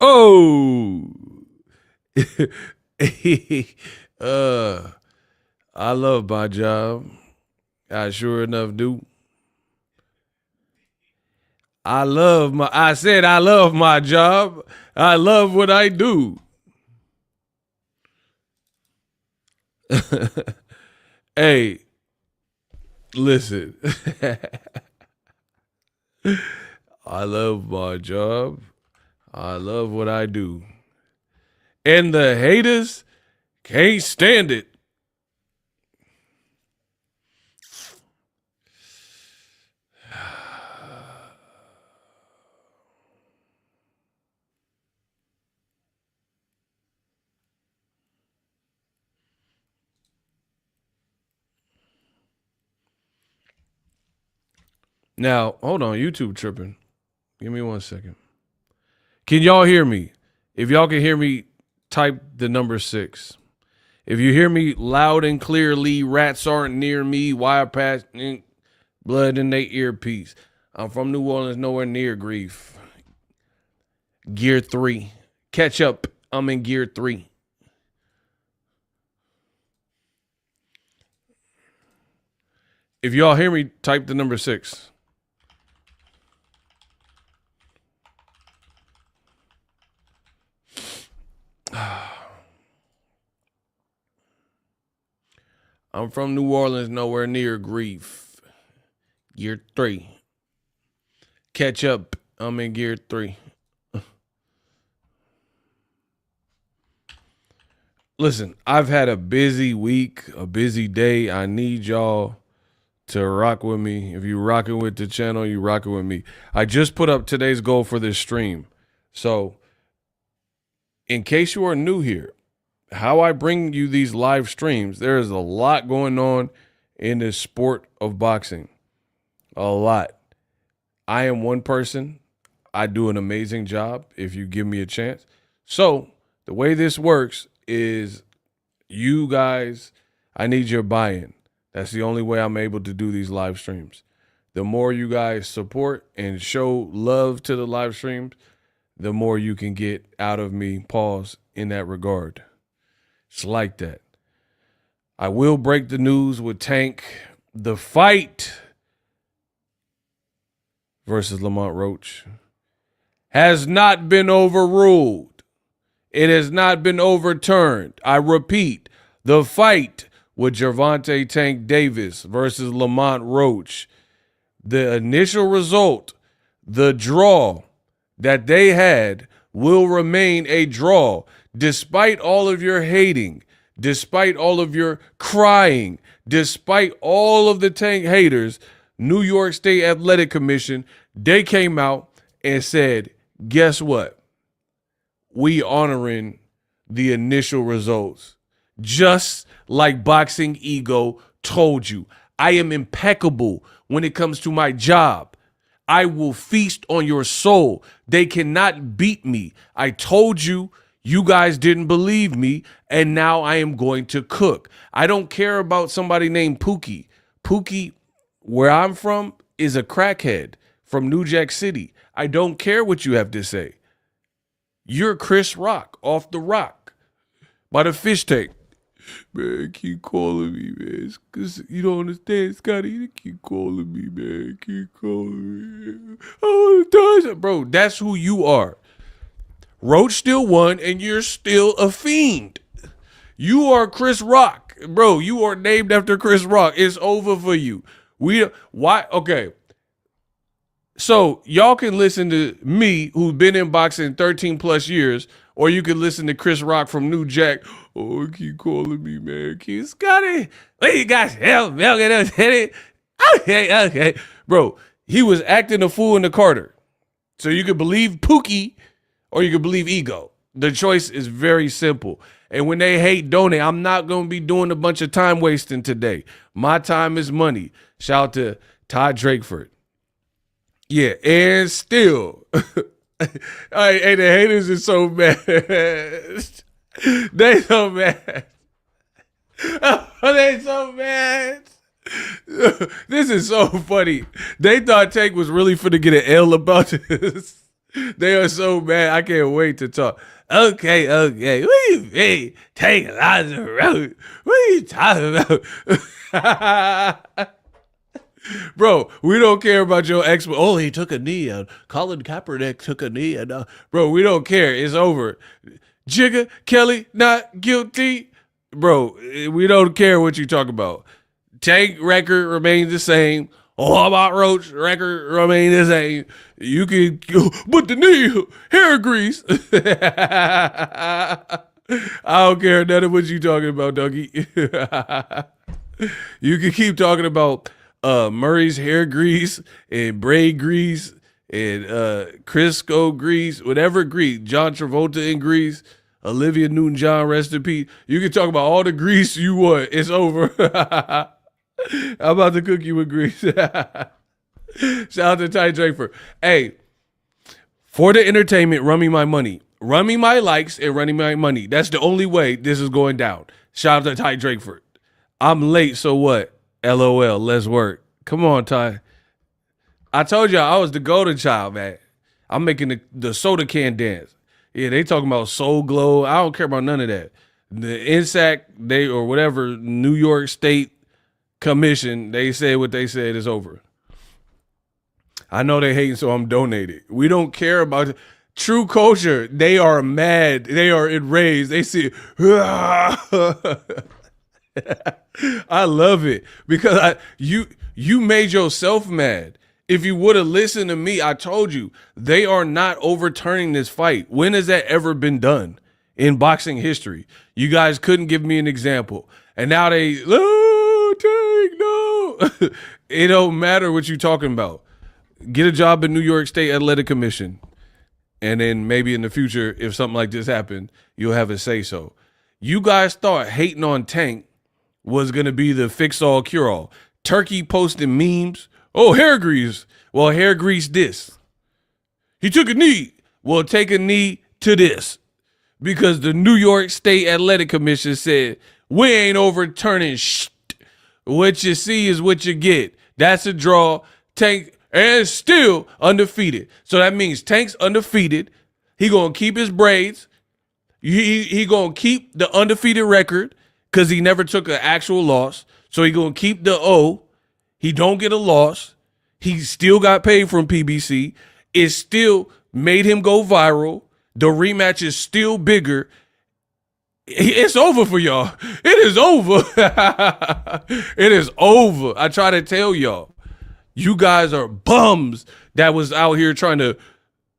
Oh. uh, I love my job. I sure enough do. I said I love my job. I love what I do. Hey, listen. I love my job. I love what I do. And the haters can't stand it. Now, hold on, YouTube tripping. Give me 1 second. Can y'all hear me? If y'all can hear me, type the number 6. If you hear me loud and clearly, rats aren't near me, wire passing, blood in their earpiece. I'm from New Orleans, nowhere near grief. Gear 3. Catch up. I'm in gear 3. If y'all hear me, type the number 6. I'm from New Orleans, nowhere near grief. Gear 3. Catch up. I'm in gear 3. Listen, I've had a busy week, a busy day. I need y'all to rock with me. If you rocking with the channel, you rocking with me. I just put up today's goal for this stream. So, in case you are new here, how I bring you these live streams, there is a lot going on in the sport of boxing. A lot. I am one person. I do an amazing job if you give me a chance. So, the way this works is you guys, I need your buy-in. That's the only way I'm able to do these live streams. The more you guys support and show love to the live streams, the more you can get out of me, pause, in that regard. It's like that. I will break the news with Tank. The fight versus Lamont Roach has not been overruled. It has not been overturned. I repeat, the fight with Gervonta Tank Davis versus Lamont Roach, the initial result, the draw that they had will remain a draw. Despite all of your hating, despite all of your crying, despite all of the Tank haters, New York State Athletic Commission, they came out and said, guess what? We honoring the initial results. Just like Boxingego told you, I am impeccable when it comes to my job. I will feast on your soul. They cannot beat me. I told you, you guys didn't believe me, and now I am going to cook. I don't care about somebody named Pookie. Pookie, where I'm from, is a crackhead from New Jack City. I don't care what you have to say. You're Chris Rock off the rock by the fish tank. Man, keep calling me, man. Cause you don't understand, Scotty. They keep calling me, man. Keep calling me. Oh, bro, that's who you are. Roach still won, and you're still a fiend. You are Chris Rock, bro. You are named after Chris Rock. It's over for you. Why? Okay. So y'all can listen to me, who's been in boxing 13 plus years, or you can listen to Chris Rock from New Jack. Oh, keep calling me, man. Keep Scotty. What you guys? Okay. Bro, he was acting a fool in the Carter. So you could believe Pookie or you could believe Ego. The choice is very simple. And when they hate donate, I'm not going to be doing a bunch of time wasting today. My time is money. Shout out to Todd Drakeford. Yeah, and still, hey, the haters are so mad. They so mad. Oh, they so mad. This is so funny. They thought Tank was really finna get an L about this. They are so mad. I can't wait to talk. Okay. What you mean? Tank on the road. What are you talking about? Bro, we don't care about your ex. Oh, he took a knee. Colin Kaepernick took a knee. Bro, we don't care. It's over. Jigga, Kelly, not guilty. Bro, we don't care what you talk about. Tank record remains the same. Lamont Roach record remains the same. You can, but the knee, hair grease. I don't care none of what you talking about, Dougie. You can keep talking about Murray's hair grease and braid grease and Crisco grease, whatever grease, John Travolta in grease, Olivia Newton-John, rest in peace. You can talk about all the grease you want. It's over. I'm about to cook you with grease. Shout out to Ty Draper. Hey, for the entertainment, run me my money. Run me my likes and run me my money. That's the only way this is going down. Shout out to Ty Drakeford. I'm late, so what? LOL, let's work. Come on, Ty. I told y'all I was the golden child, man. I'm making the soda can dance. Yeah, they talking about Soul Glow. I don't care about none of that. The NYSAC, or whatever, New York State Commission, they said what they said is over. I know they hating, so I'm donating. We don't care about True Culture. They are mad. They are enraged. They see I love it because you made yourself mad. If you would have listened to me, I told you they are not overturning this fight. When has that ever been done in boxing history? You guys couldn't give me an example. And now they, no. It don't matter what you're talking about. Get a job at New York State Athletic Commission. And then maybe in the future, if something like this happened, you'll have a say so. You guys thought hating on Tank was going to be the fix-all, cure-all. Turkey posting memes. Oh, hair grease. Well, hair grease this. He took a knee. Well, take a knee to this. Because the New York State Athletic Commission said, we ain't overturning shit. What you see is what you get. That's a draw. Tank, and still undefeated. So that means Tank's undefeated. He going to keep his braids. He going to keep the undefeated record because he never took an actual loss. So he going to keep the O. He don't get a loss. He still got paid from PBC. It still made him go viral. The rematch is still bigger. It's over for y'all. It is over. It is over. I try to tell y'all. You guys are bums that was out here trying to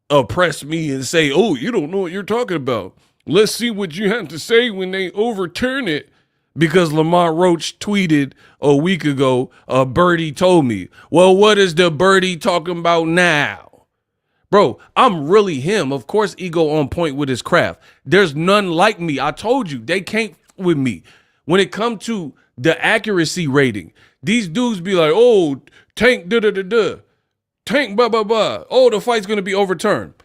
oppress me and say, oh, you don't know what you're talking about. Let's see what you have to say when they overturn it. Because Lamont Roach tweeted a week ago, a birdie told me. Well, what is the birdie talking about now? Bro, I'm really him. Of course, ego on point with his craft. There's none like me. I told you, they can't with me. When it comes to the accuracy rating, these dudes be like, oh, Tank, da-da-da-da. Tank, blah. Oh, the fight's going to be overturned.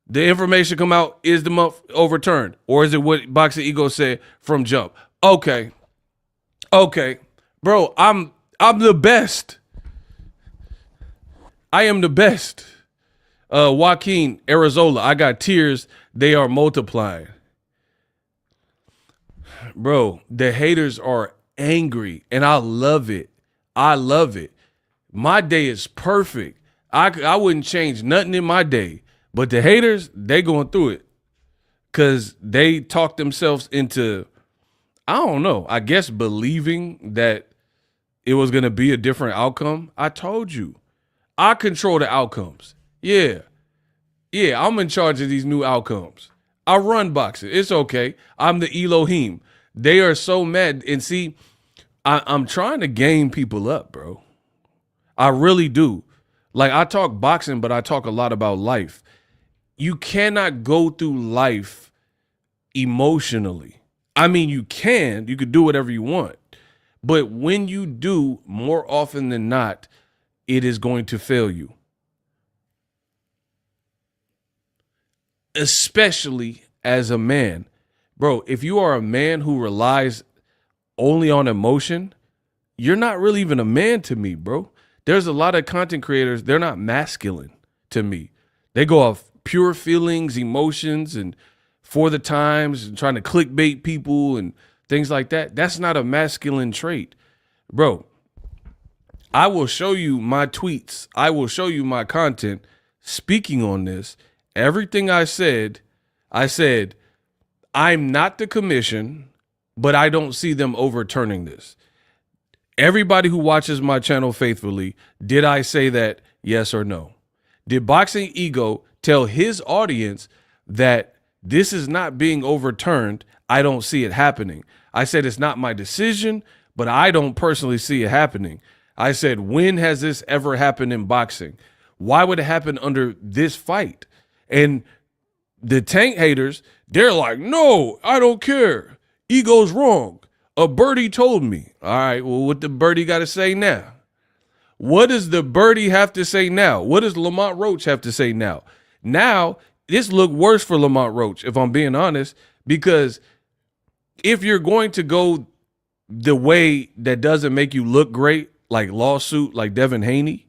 The information come out, is the month overturned? Or is it what Boxingego said from jump? Okay. Bro, I'm the best. I am the best. Joaquin Arizola, I got tears. They are multiplying. Bro, the haters are angry, and I love it. My day is perfect. I wouldn't change nothing in my day. But the haters, they going through it. Because they talk themselves into, I don't know, I guess believing that it was going to be a different outcome. I told you. I control the outcomes. Yeah, I'm in charge of these new outcomes. I run boxing. It's okay. I'm the Elohim. They are so mad. And see, I'm trying to game people up, bro. I really do. Like, I talk boxing, but I talk a lot about life. You cannot go through life emotionally. I mean, you could do whatever you want. But when you do, more often than not, it is going to fail you. Especially as a man. Bro, if you are a man who relies only on emotion, you're not really even a man to me, bro. There's a lot of content creators, they're not masculine to me. They go off pure feelings, emotions, and for the times, and trying to clickbait people and things like that. That's not a masculine trait. Bro, I will show you my tweets. I will show you my content speaking on this. Everything I said, I'm not the commission, but I don't see them overturning this. Everybody who watches my channel faithfully, did I say that? Yes or no? Did Boxingego tell his audience that this is not being overturned? I don't see it happening. I said it's not my decision, but I don't personally see it happening. I said, when has this ever happened in boxing? Why would it happen under this fight? And the Tank haters, they're like, no, I don't care. Ego's wrong. A birdie told me. All right, well, what the birdie got to say now? What does the birdie have to say now? What does Lamont Roach have to say now? Now, this looked worse for Lamont Roach, if I'm being honest, because if you're going to go the way that doesn't make you look great, like lawsuit, like Devin Haney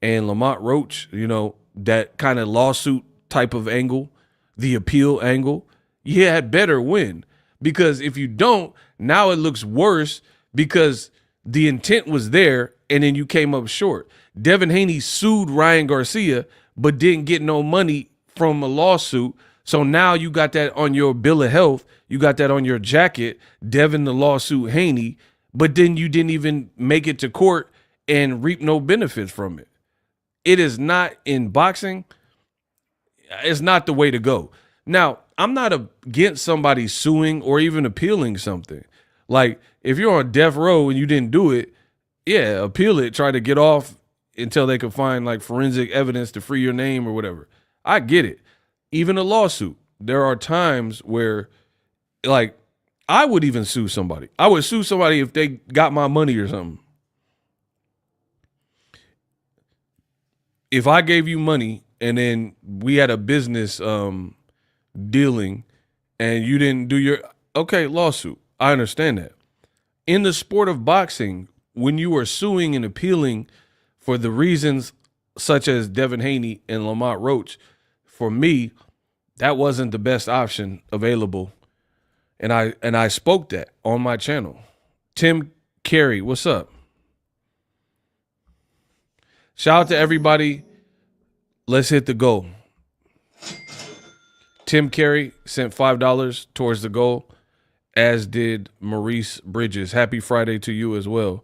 and Lamont Roach, you know, that kind of lawsuit type of angle, the appeal angle, you had better win. Because if you don't, now it looks worse because the intent was there and then you came up short. Devin Haney sued Ryan Garcia but didn't get no money from a lawsuit. So now you got that on your bill of health. You got that on your jacket, Devin the lawsuit Haney, but then you didn't even make it to court and reap no benefits from it. It is not in boxing. It's not the way to go. Now, I'm not against somebody suing or even appealing something. Like, if you're on death row and you didn't do it, yeah, appeal it, try to get off until they can find like forensic evidence to free your name or whatever. I get it. Even a lawsuit. There are times where, like, I would even sue somebody. I would sue somebody if they got my money or something. If I gave you money and then we had a business dealing and you didn't do your, okay, lawsuit. I understand that. In the sport of boxing, when you are suing and appealing for the reasons such as Devin Haney and Lamont Roach, for me, that wasn't the best option available. And I spoke that on my channel. Tim Carey, what's up? Shout out to everybody. Let's hit the goal. Tim Carey sent $5 towards the goal, as did Maurice Bridges. Happy Friday to you as well.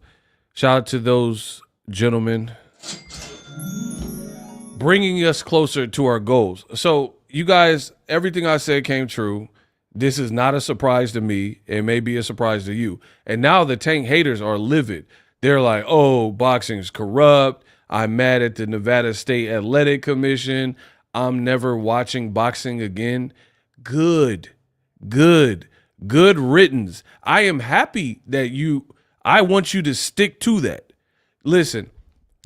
Shout out to those gentlemen bringing us closer to our goals. So you guys, everything I said came true. This is not a surprise to me. It may be a surprise to you. And now the Tank haters are livid. They're like, oh, boxing's corrupt. I'm mad at the Nevada State Athletic Commission. I'm never watching boxing again. Good riddance. I am happy that I want you to stick to that. Listen,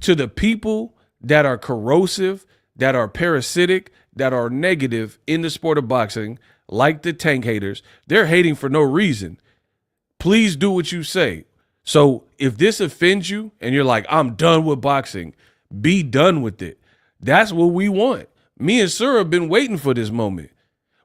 to the people that are corrosive, that are parasitic, that are negative in the sport of boxing, like the Tank haters, they're hating for no reason. Please do what you say. So if this offends you and you're like, I'm done with boxing, be done with it. That's what we want. Me and Sir have been waiting for this moment.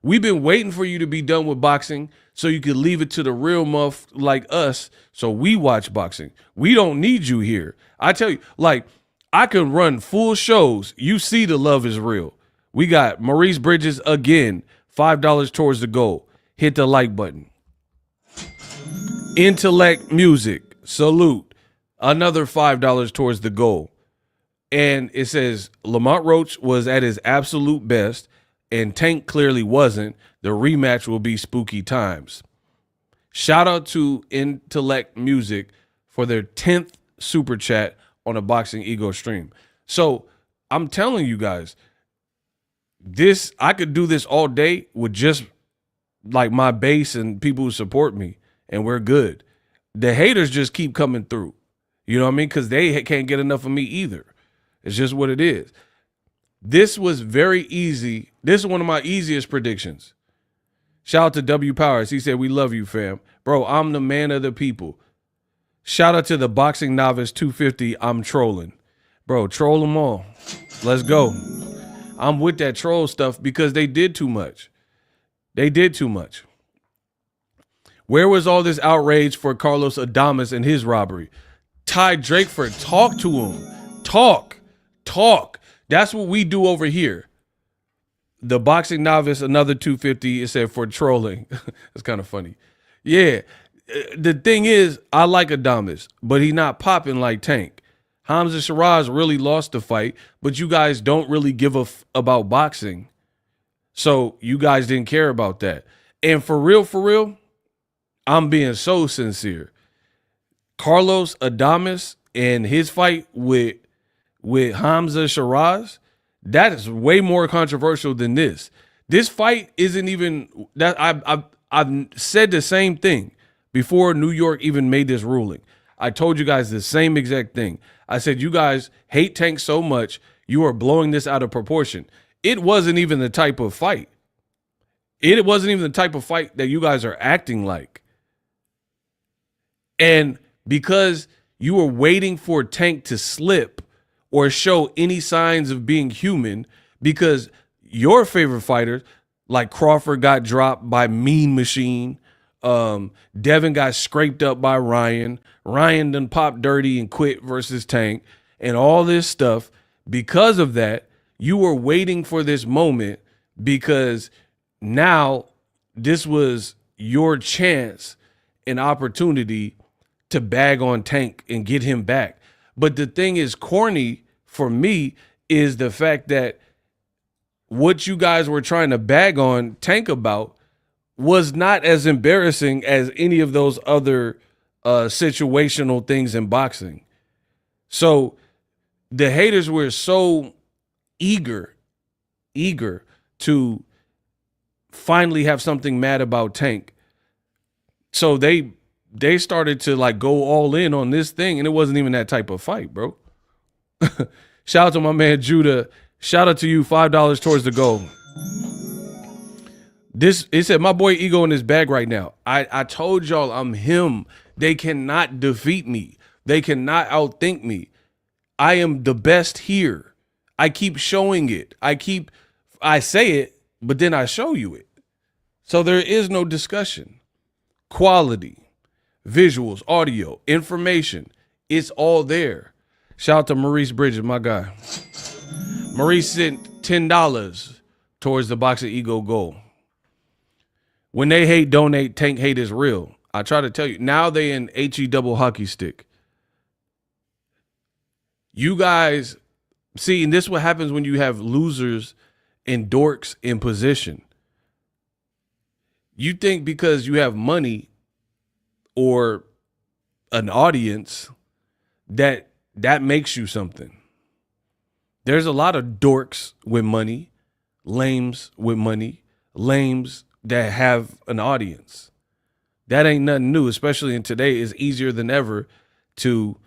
We've been waiting for you to be done with boxing so you can leave it to the real muff like us so we watch boxing. We don't need you here. I tell you, like, I can run full shows. You see the love is real. We got Maurice Bridges again, $5 towards the goal. Hit the like button. Intellect Music, salute. Another $5 towards the goal. And it says Lamont Roach was at his absolute best and Tank clearly wasn't. The rematch will be spooky times. Shout out to Intellect Music for their 10th super chat on a Boxingego stream. So I'm telling you guys, I could do this all day with just like my base and people who support me, and we're good. The haters just keep coming through. You know what I mean? Because they can't get enough of me either. It's just what it is. This was very easy. This is one of my easiest predictions. Shout out to W Powers. He said, we love you, fam. Bro, I'm the man of the people. Shout out to the Boxing Novice 250. I'm trolling. Bro, troll them all. Let's go. I'm with that troll stuff because they did too much. They did too much. Where was all this outrage for Carlos Adames and his robbery? Ty Drakeford, talk to him. Talk. That's what we do over here. The Boxing Novice, another 250, it said for trolling. It's kind of funny. Yeah. The thing is, I like Adames, but he not popping like Tank. Hamza Shiraz really lost the fight, but you guys don't really give a f about boxing. So you guys didn't care about that. And for real, I'm being so sincere. Carlos Adames and his fight with Hamza Shiraz, that is way more controversial than this. This fight isn't even that. I've said the same thing before New York even made this ruling. I told you guys the same exact thing. I said, you guys hate Tank so much, you are blowing this out of proportion. It wasn't even the type of fight. It wasn't even the type of fight that you guys are acting like. And because you were waiting for Tank to slip or show any signs of being human, because your favorite fighters, like Crawford got dropped by Mean Machine, Devin got scraped up by Ryan done popped dirty and quit versus Tank, and all this stuff. Because of that, you were waiting for this moment because now this was your chance and opportunity to bag on Tank and get him back. But the thing is corny for me is the fact that what you guys were trying to bag on Tank about was not as embarrassing as any of those other situational things in boxing. So the haters were so eager to finally have something mad about Tank. So they started to like go all in on this thing, and it wasn't even that type of fight, bro. Shout out to my man Judah. Shout out to you, $5 towards the goal. It said, my boy Ego in his bag right now. I told y'all I'm him. They cannot defeat me. They cannot outthink me. I am the best here. I keep showing it. I say it, but then I show you it. So there is no discussion. Quality, visuals, audio, information, it's all there. Shout out to Maurice Bridges, my guy. Maurice sent $10 towards the Boxingego goal. When they hate, donate. Tank hate is real. I try to tell you. Now they in HE double hockey stick. You guys, see, and this is what happens when you have losers and dorks in position. You think because you have money or an audience that makes you something. There's a lot of dorks with money, lames with money, lames that have an audience. That ain't nothing new, especially in today. It's easier than ever to,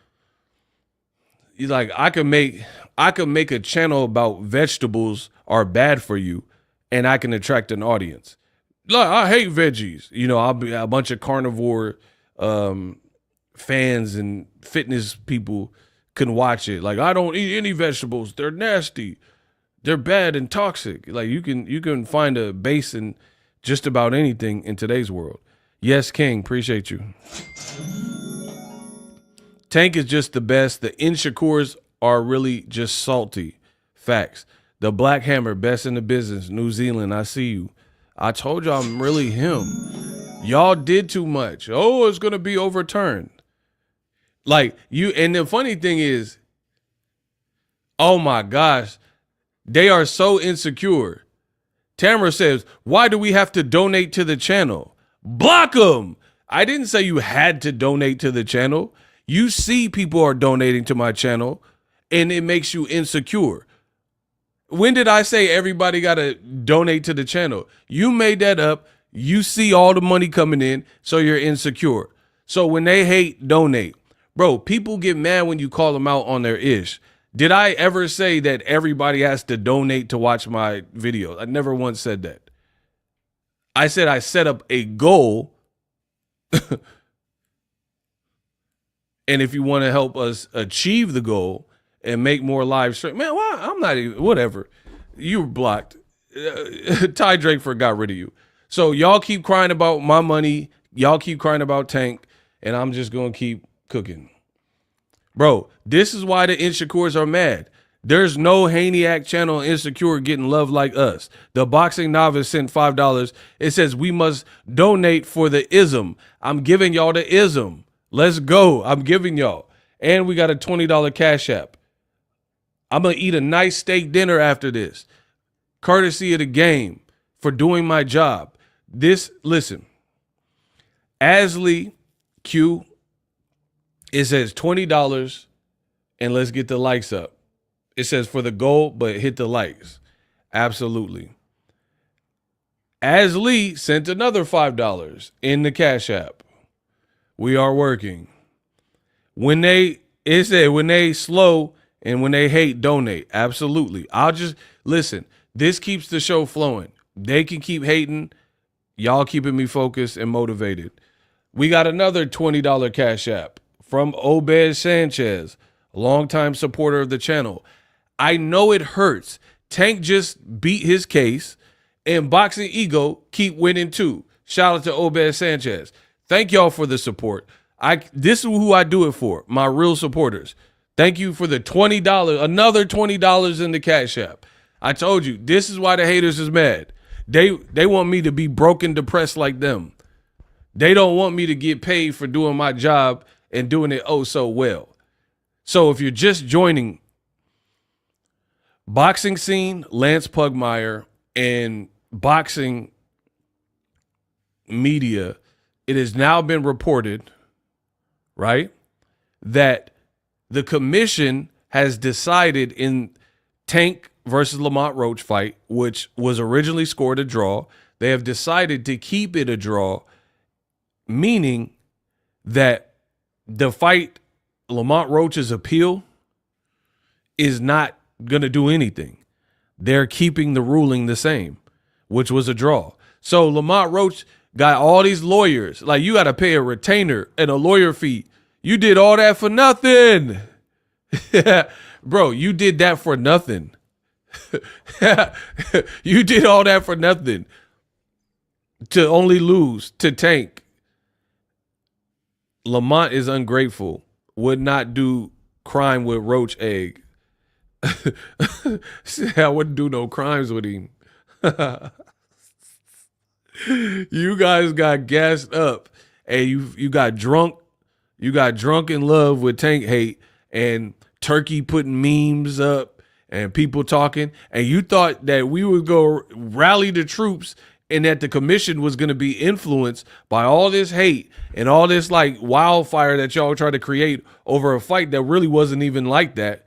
like, I could make a channel about vegetables are bad for you, and I can attract an audience. Look, I hate veggies. You know, I'll be a bunch of carnivore fans and fitness people can watch it. Like, I don't eat any vegetables. They're nasty. They're bad and toxic. Like, you can find a base in just about anything in today's world. Yes, King, appreciate you. Tank is just the best. The Inshakurs are really just salty. Facts. The Black Hammer, best in the business. New Zealand, I see you. I told y'all I'm really him. Y'all did too much. Oh, it's going to be overturned. Like, you, and the funny thing is, oh my gosh, they are so insecure. Tamara says, why do we have to donate to the channel? Block them. I didn't say you had to donate to the channel. You see people are donating to my channel, and it makes you insecure. When did I say everybody got to donate to the channel? You made that up. You see all the money coming in, so you're insecure. So when they hate, donate. Bro, people get mad when you call them out on their ish. Did I ever say that everybody has to donate to watch my videos? I never once said that. I said I set up a goal And if you want to help us achieve the goal and make more live stream, man, why? I'm not even, whatever. You were blocked. Ty Drakeford got rid of you. So y'all keep crying about my money. Y'all keep crying about Tank. And I'm just going to keep cooking. Bro, this is why the Insecures are mad. There's no Haniac channel Insecure getting love like us. The Boxing Novice sent $5. It says we must donate for the ism. I'm giving y'all the ism. Let's go. I'm giving y'all. And we got a $20 Cash App. I'm going to eat a nice steak dinner after this. Courtesy of the game for doing my job. Listen, Asley Q, it says $20 and let's get the likes up. It says for the goal, but hit the likes. Absolutely. Asley sent another $5 in the Cash App. We are working. It said when they slow and when they hate, donate. Absolutely. I'll just listen. This keeps the show flowing. They can keep hating. Y'all keeping me focused and motivated. We got another $20 Cash App from Obed Sanchez, a longtime supporter of the channel. I know it hurts. Tank just beat his case, and Boxingego keep winning too. Shout out to Obed Sanchez. Thank y'all for the support. This is who I do it for, my real supporters. Thank you for the $20, another $20 in the Cash App. I told you, this is why the haters is mad. They want me to be broken, depressed like them. They don't want me to get paid for doing my job and doing it oh so well. So if you're just joining, Boxing Scene, Lance Pugmire, and Boxing Media, it has now been reported, right, that the commission has decided in Tank versus Lamont Roach fight, which was originally scored a draw, they have decided to keep it a draw, meaning that the fight, Lamont Roach's appeal, is not going to do anything. They're keeping the ruling the same, which was a draw. So Lamont Roach got all these lawyers. Like, you got to pay a retainer and a lawyer fee. You did all that for nothing. Bro, you did that for nothing. You did all that for nothing to only lose to Tank. Lamont is ungrateful. Would not do crime with Roach egg. I wouldn't do no crimes with him. You guys got gassed up and you got drunk. You got drunk in love with Tank hate and Turkey putting memes up and people talking. And you thought that we would go rally the troops and that the commission was going to be influenced by all this hate and all this like wildfire that y'all tried to create over a fight that really wasn't even like that.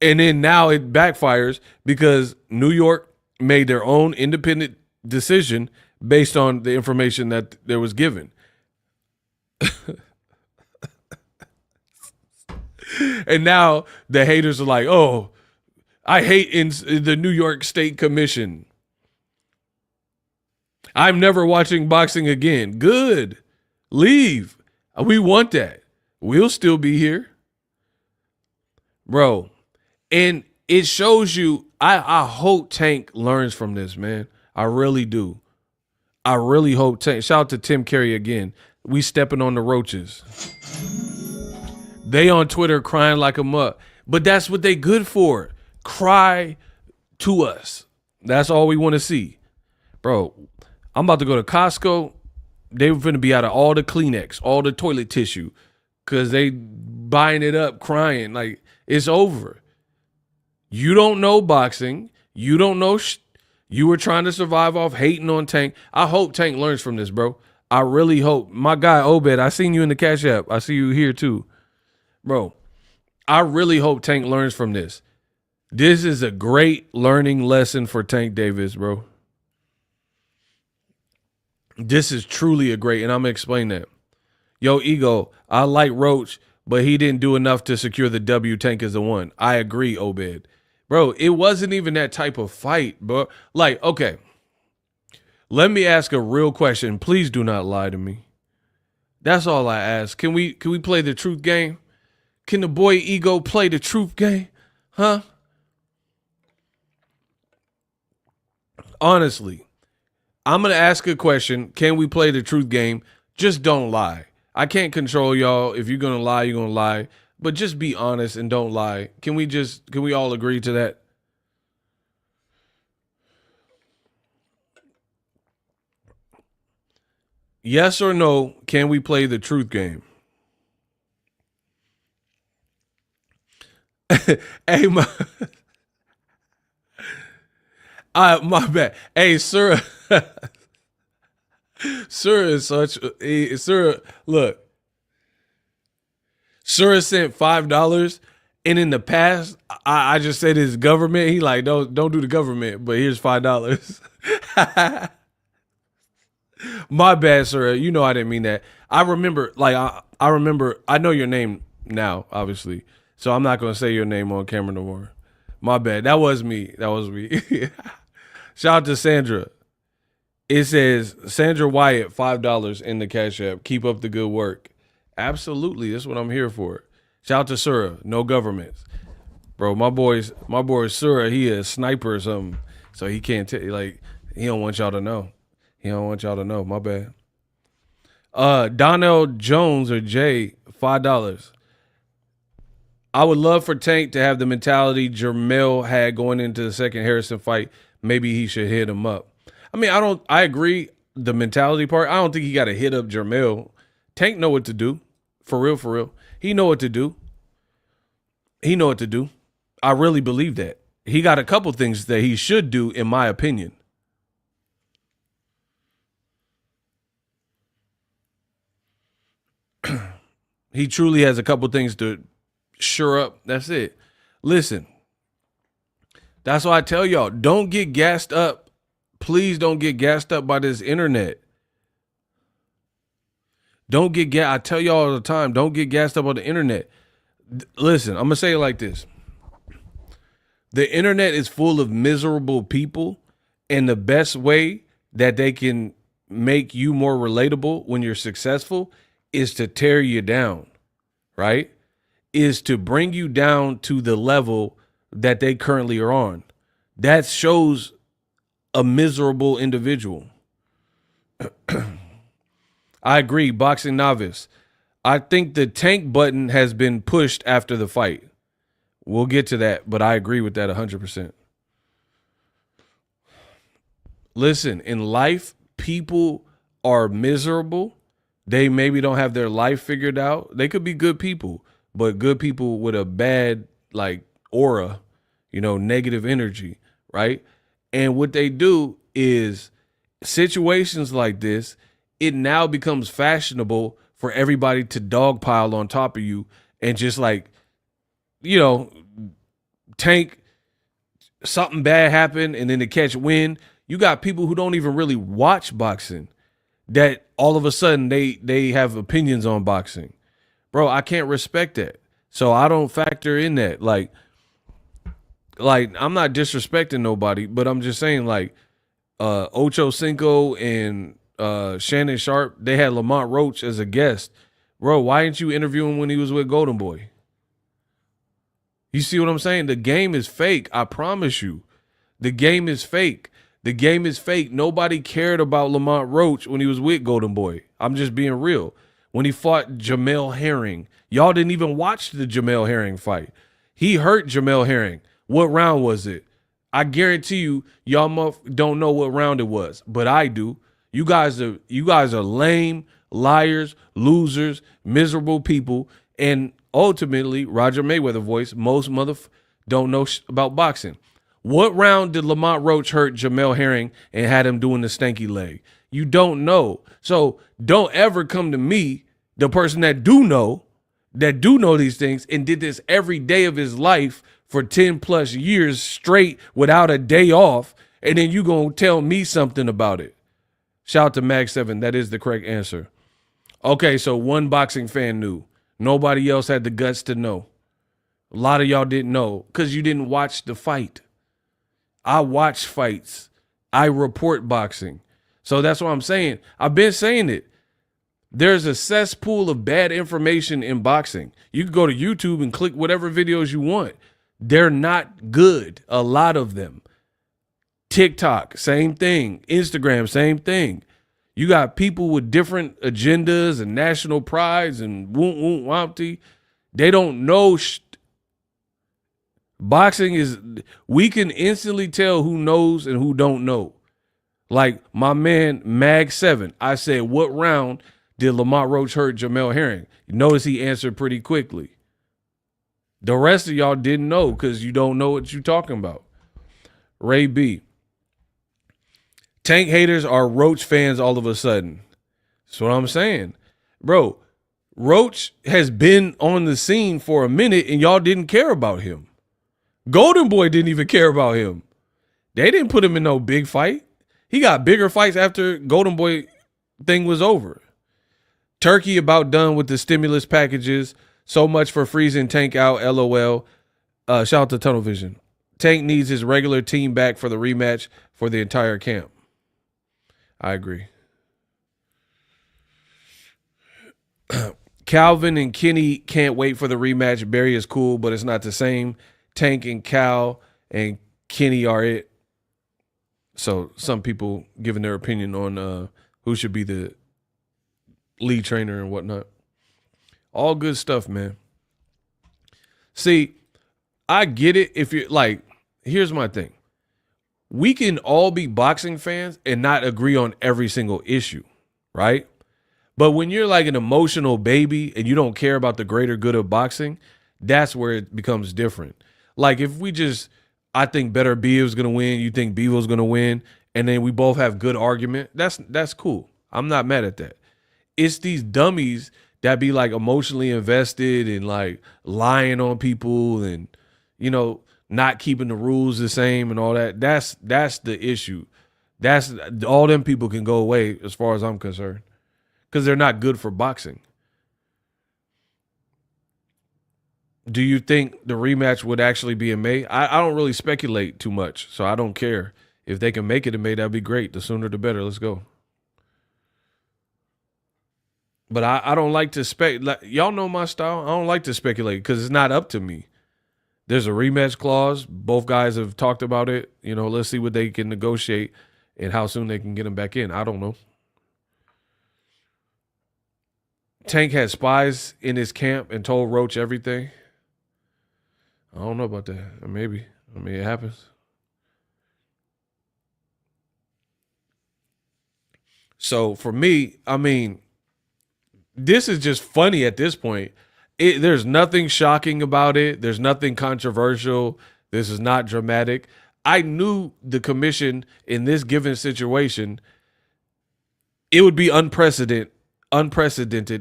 And then now it backfires because New York made their own independent decision based on the information that there was given. And now the haters are like, oh, I hate in the New York State Commission. I'm never watching boxing again. Good. Leave. We want that. We'll still be here. Bro. And it shows you, I hope Tank learns from this, man. I really do. I really hope Tank. Shout out to Tim Carey again. We stepping on the roaches. They on Twitter crying like a mutt. But that's what they good for. Cry to us. That's all we want to see. Bro, I'm about to go to Costco. They were going to be out of all the Kleenex, all the toilet tissue, because they buying it up, crying. Like, it's over. You don't know boxing. You don't know. You were trying to survive off hating on Tank. I hope Tank learns from this, bro. I really hope. My guy, Obed, I seen you in the Cash App. I see you here, too. Bro, I really hope Tank learns from this. This is a great learning lesson for Tank Davis, bro. This is truly a great, and I'm going to explain that. Yo, Ego, I like Roach, but he didn't do enough to secure the W. Tank is the one. I agree, Obed. Bro, it wasn't even that type of fight, bro. Like, okay, let me ask a real question. Please do not lie to me. That's all I ask. Can we play the truth game? Can the boy Ego play the truth game? Huh? Honestly, I'm going to ask a question. Can we play the truth game? Just don't lie. I can't control y'all. If you're going to lie, you're going to lie. But just be honest and don't lie. Can we all agree to that? Yes or no, can we play the truth game? Hey, my bad. Hey, sir. Sir is such sir. Look, sir sent $5, and in the past, I just said his government. He like don't do the government, but here's $5. My bad, sir. You know I didn't mean that. I remember, like I remember. I know your name now, obviously, so I'm not gonna say your name on camera no more. My bad. That was me. That was me. Shout out to Sandra. It says Sandra Wyatt, $5 in the Cash App. Keep up the good work. Absolutely, that's what I'm here for. Shout out to Sura. No governments, bro. My boy Sura. He a sniper or something, so he can't like he don't want y'all to know. He don't want y'all to know. My bad. Donnell Jones or Jay, $5. I would love for Tank to have the mentality Jermell had going into the second Harrison fight. Maybe he should hit him up. I mean, I agree the mentality part. I don't think he got to hit up Jermell. Tank know what to do. For real, for real. He know what to do. He know what to do. I really believe that. He got a couple things that he should do, in my opinion. He truly has a couple things to sure up. That's it. Listen, that's why I tell y'all, don't get gassed up. Please don't get gassed up by this internet. Don't get I tell y'all all the time, don't get gassed up on the internet. Listen, I'm going to say it like this. The internet is full of miserable people, and the best way that they can make you more relatable when you're successful is to tear you down, right? Is to bring you down to the level that they currently are on. That shows a miserable individual. I agree, boxing novice. I think the Tank button has been pushed after the fight. We'll get to that, but I agree with that 100%. Listen, in life, people are miserable. They maybe don't have their life figured out. They could be good people, but good people with a bad like aura, negative energy, right? And what they do is situations like this, it now becomes fashionable for everybody to dogpile on top of you and just like, Tank, something bad happen and then to catch wind. You got people who don't even really watch boxing that all of a sudden they have opinions on boxing. Bro, I can't respect that. So I don't factor in that. Like I'm not disrespecting nobody, but I'm just saying like Ocho Cinco and Shannon Sharp, they had Lamont Roach as a guest. Bro, why didn't you interview him when he was with Golden Boy? You see what I'm saying? The game is fake. I promise you. The game is fake. The game is fake. Nobody cared about Lamont Roach when he was with Golden Boy. I'm just being real. When he fought Jamel Herring, y'all didn't even watch the Jamel Herring fight. He hurt Jamel Herring. What round was it? I guarantee you, y'all don't know what round it was, but I do. You guys are lame, liars, losers, miserable people, and ultimately, Roger Mayweather voice, most don't know about boxing. What round did Lamont Roach hurt Jamel Herring and had him doing the stanky leg? You don't know. So don't ever come to me, the person that do know these things and did this every day of his life for 10 plus years straight without a day off, and then you gonna tell me something about it. Shout out to Mag7. That is the correct answer. Okay, so one boxing fan knew. Nobody else had the guts to know. A lot of y'all didn't know because you didn't watch the fight. I watch fights. I report boxing. So that's what I'm saying. I've been saying it. There's a cesspool of bad information in boxing. You can go to YouTube and click whatever videos you want. They're not good, a lot of them. TikTok, same thing. Instagram, same thing. You got people with different agendas and national prides and woont wompty. They don't know. Boxing is, we can instantly tell who knows and who don't know. Like my man Mag7, I said, what round did Lamont Roach hurt Jamel Herring? You notice he answered pretty quickly. The rest of y'all didn't know because you don't know what you're talking about. Ray B. Tank haters are Roach fans all of a sudden. That's what I'm saying. Bro, Roach has been on the scene for a minute and y'all didn't care about him. Golden Boy didn't even care about him. They didn't put him in no big fight. He got bigger fights after Golden Boy thing was over. Turkey about done with the stimulus packages. So much for freezing Tank out, LOL. Shout out to Tunnel Vision. Tank needs his regular team back for the rematch for the entire camp. I agree. Calvin and Kenny can't wait for the rematch. Barry is cool, but it's not the same. Tank and Cal and Kenny are it. So some people giving their opinion on who should be the lead trainer and whatnot. All good stuff, man. See, I get it. If you're like, here's my thing. We can all be boxing fans and not agree on every single issue, right? But when you're like an emotional baby and you don't care about the greater good of boxing, that's where it becomes different. Like if we just, I think Better Beavo's going to win, you think Beavo's going to win, and then we both have good argument, that's cool. I'm not mad at that. It's these dummies that be like emotionally invested and like lying on people and, you know, not keeping the rules the same and all that. That's the issue. That's all them people can go away as far as I'm concerned because they're not good for boxing. Do you think the rematch would actually be in May? I don't really speculate too much, so I don't care. If they can make it in May, that'd be great. The sooner the better. Let's go. But I don't like to speculate. Y'all know my style. I don't like to speculate because it's not up to me. There's a rematch clause. Both guys have talked about it. You know, let's see what they can negotiate and how soon they can get him back in. I don't know. Tank had spies in his camp and told Roach everything. I don't know about that. Maybe. I mean, it happens. So for me, I mean, this is just funny at this point. There's nothing shocking about it. There's nothing controversial. This is not dramatic. I knew the commission in this given situation, it would be unprecedented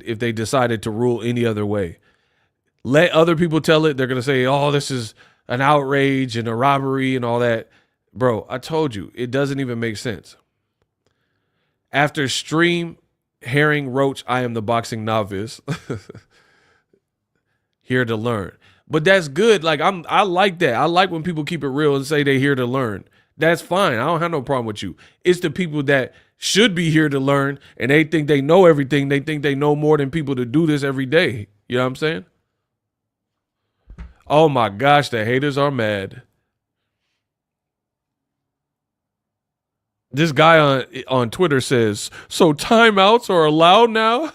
if they decided to rule any other way. Let other people tell it. They're going to say, oh, this is an outrage and a robbery and all that. Bro, I told you, it doesn't even make sense. After stream, Herring, Roach, I am the boxing novice. Here to learn. But that's good. Like I like that. I like when people keep it real and say they're here to learn. That's fine. I don't have no problem with you. It's the people that should be here to learn and they think they know everything. They think they know more than people to do this every day. You know what I'm saying? Oh my gosh, the haters are mad. This guy on Twitter says, so timeouts are allowed now?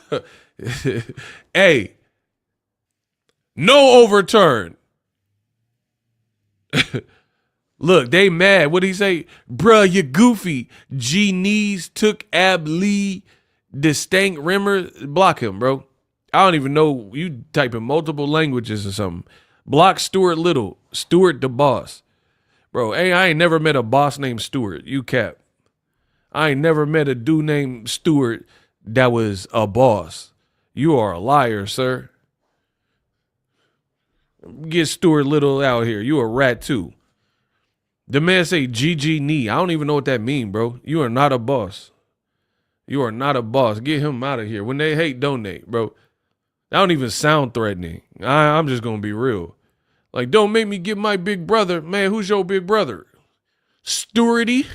Hey, no overturn. Look, they mad. What did he say? Bruh, you goofy. G knees took Ab Lee, distinct Rimmer. Block him, bro. I don't even know. You type in multiple languages or something. Block Stuart Little. Stuart the boss. Bro, hey, I ain't never met a boss named Stuart. You cap. I ain't never met a dude named Stuart that was a boss. You are a liar, sir. Get Stuart Little out here. You a rat too. The man say GG knee. I don't even know what that mean, bro. You are not a boss. You are not a boss. Get him out of here. When they hate, donate, bro. That don't even sound threatening. I'm just going to be real. Like, don't make me get my big brother. Man, who's your big brother? Stewarty?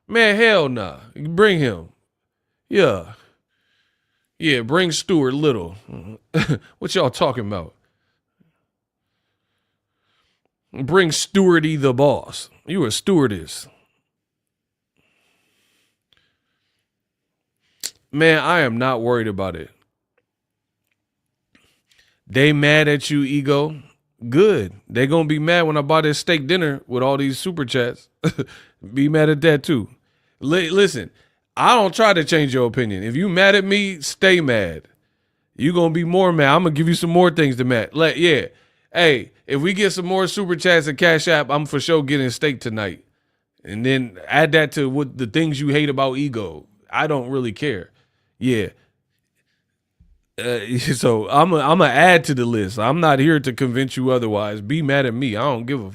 Man, hell nah. Bring him. Yeah. Yeah, bring Stuart Little. What y'all talking about? Bring Stewarty the boss. You a stewardess. Man, I am not worried about it. They mad at you, Ego. Good. They gonna be mad when I buy this steak dinner with all these super chats. Be mad at that too. Listen, I don't try to change your opinion. If you mad at me, stay mad. You gonna be more mad. I'm gonna give you some more things to mad. Yeah. Hey, if we get some more super chats and Cash App, I'm for sure getting steak tonight. And then add that to what the things you hate about Ego. I don't really care. Yeah. So I'm gonna add to the list. I'm not here to convince you otherwise. Be mad at me. I don't give a.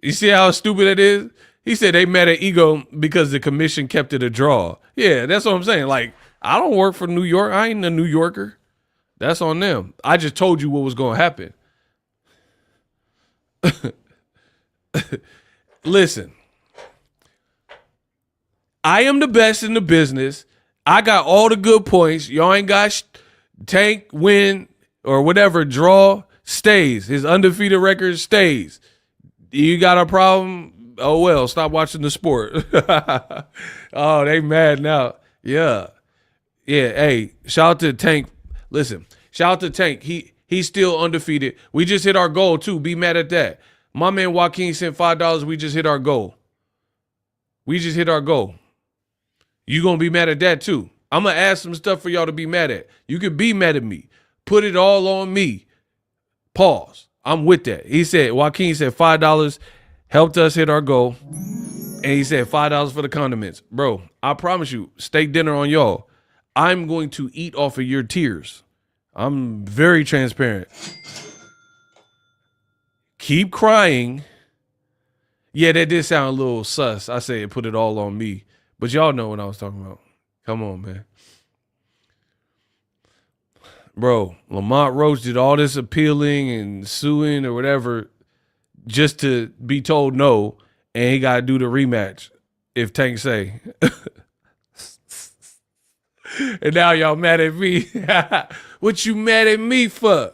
You see how stupid it is? He said they mad at Ego because the commission kept it a draw. Yeah, that's what I'm saying. Like, I don't work for New York. I ain't a New Yorker. That's on them. I just told you what was going to happen. Listen, I am the best in the business. I got all the good points. Y'all ain't got Tank, win, or whatever, draw, stays. His undefeated record stays. You got a problem? Oh, well, stop watching the sport. Oh, they mad now. Yeah. Yeah, hey, shout out to Tank. Listen, shout out to Tank. He's still undefeated. We just hit our goal, too. Be mad at that. My man Joaquin sent $5. We just hit our goal. We just hit our goal. You going to be mad at that, too. I'm going to add some stuff for y'all to be mad at. You can be mad at me. Put it all on me. Pause. I'm with that. Joaquin said $5 helped us hit our goal. And he said $5 for the condiments. Bro, I promise you, steak dinner on y'all. I'm going to eat off of your tears. I'm very transparent. Keep crying. Yeah, that did sound a little sus. I said put it all on me. But y'all know what I was talking about. Come on, man. Bro, Lamont Roach did all this appealing and suing or whatever just to be told no, and he got to do the rematch if Tank say. And now y'all mad at me. What you mad at me for?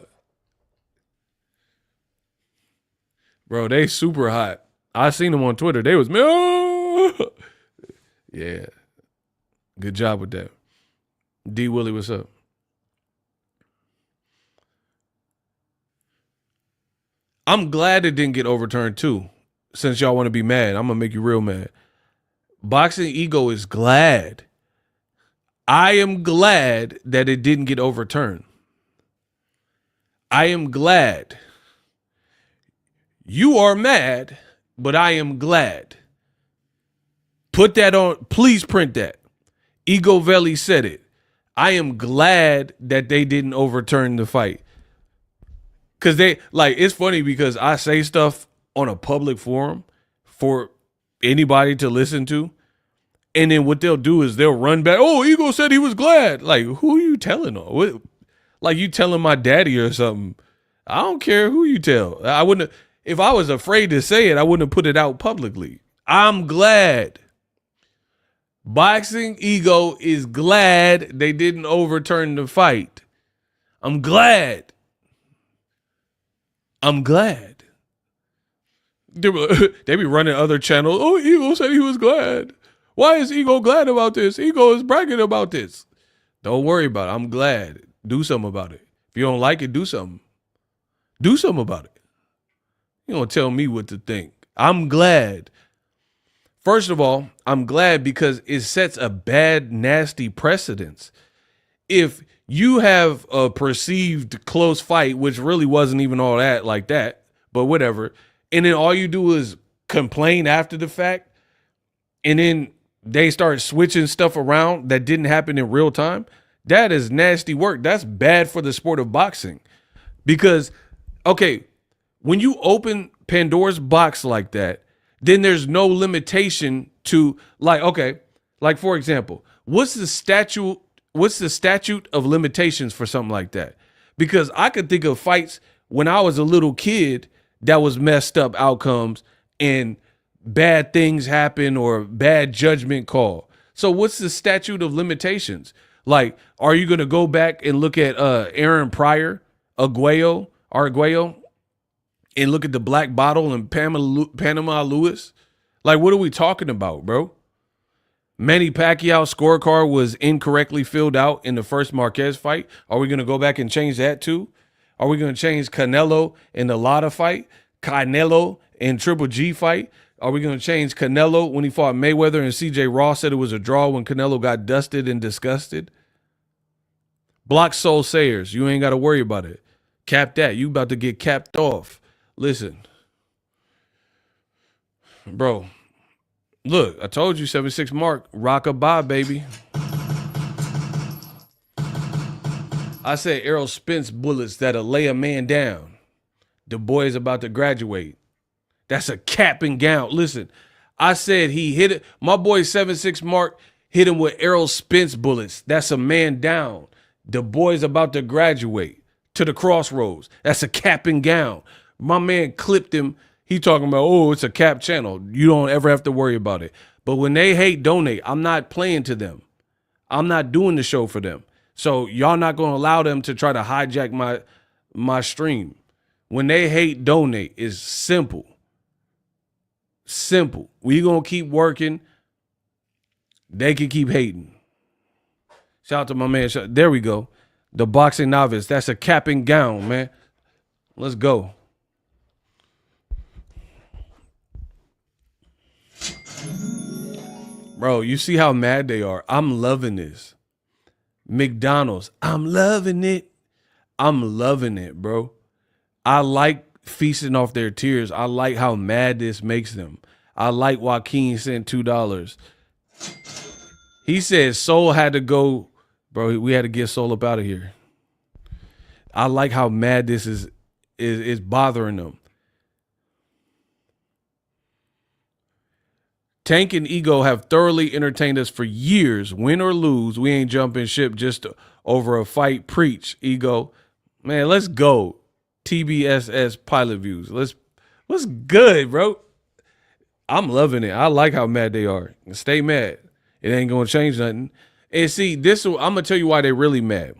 Bro, they super hot. I seen them on Twitter. They was, oh! Yeah. Good job with that. D. Willie, what's up? I'm glad it didn't get overturned too. Since y'all want to be mad, I'm going to make you real mad. Boxingego is glad. I am glad that it didn't get overturned. I am glad. You are mad, but I am glad. Put that on. Please print that. Ego Veli said it. I am glad that they didn't overturn the fight. Because it's funny because I say stuff on a public forum for anybody to listen to. And then what they'll do is they'll run back. Oh, Ego said he was glad. Like, who are you telling on? What, like you telling my daddy or something. I don't care who you tell. I wouldn't, if I was afraid to say it, I wouldn't have put it out publicly. I'm glad. Boxingego is glad they didn't overturn the fight. I'm glad. I'm glad. They be running other channels. Oh, Ego said he was glad. Why is Ego glad about this? Ego is bragging about this. Don't worry about it. I'm glad. Do something about it. If you don't like it, do something. Do something about it. You don't tell me what to think. I'm glad. First of all, I'm glad because it sets a bad, nasty precedence. If you have a perceived close fight, which really wasn't even all that like that, but whatever, and then all you do is complain after the fact, and then they start switching stuff around that didn't happen in real time, that is nasty work. That's bad for the sport of boxing. Because, okay, when you open Pandora's box like that, then there's no limitation to, like, okay, like for example, what's the statute of limitations for something like that? Because I could think of fights when I was a little kid that was messed up outcomes and bad things happen or bad judgment call. So what's the statute of limitations? Like, are you going to go back and look at Aaron Pryor, Arguello, and look at the Black Bottle and Panama Lewis? Like, what are we talking about, bro? Manny Pacquiao's scorecard was incorrectly filled out in the first Marquez fight. Are we going to go back and change that too? Are we going to change Canelo in the Lotta fight? Canelo in Triple G fight? Are we going to change Canelo when he fought Mayweather and CJ Ross said it was a draw when Canelo got dusted and disgusted? Block Soul Sayers, you ain't got to worry about it. Cap that. You about to get capped off. Listen. Bro. Look, I told you 76 Mark, rock-a-bye, baby. I said Errol Spence bullets that'll lay a man down. The boy is about to graduate. That's a cap and gown. Listen, I said he hit it. My boy 76 Mark hit him with Errol Spence bullets. That's a man down. The boy's about to graduate to the crossroads. That's a cap and gown. My man clipped him. He talking about, oh, it's a cap channel. You don't ever have to worry about it. But when they hate donate, I'm not playing to them. I'm not doing the show for them. So y'all not going to allow them to try to hijack my stream. When they hate donate, it's simple. Simple. We going to keep working. They can keep hating. Shout out to my man. There we go. The boxing novice. That's a cap and gown, man. Let's go. Bro, you see how mad they are. I'm loving this. McDonald's. I'm loving it. I'm loving it, bro. I like feasting off their tears. I like how mad this makes them. I like Joaquin sent $2. He said Soul had to go. Bro, we had to get Soul up out of here. I like how mad this is bothering them. Tank and Ego have thoroughly entertained us for years. Win or lose, we ain't jumping ship just over a fight. Preach, Ego. Man, let's go. TBSS pilot views. What's good, bro? I'm loving it. I like how mad they are. Stay mad. It ain't going to change nothing. And see, I'm going to tell you why they really mad.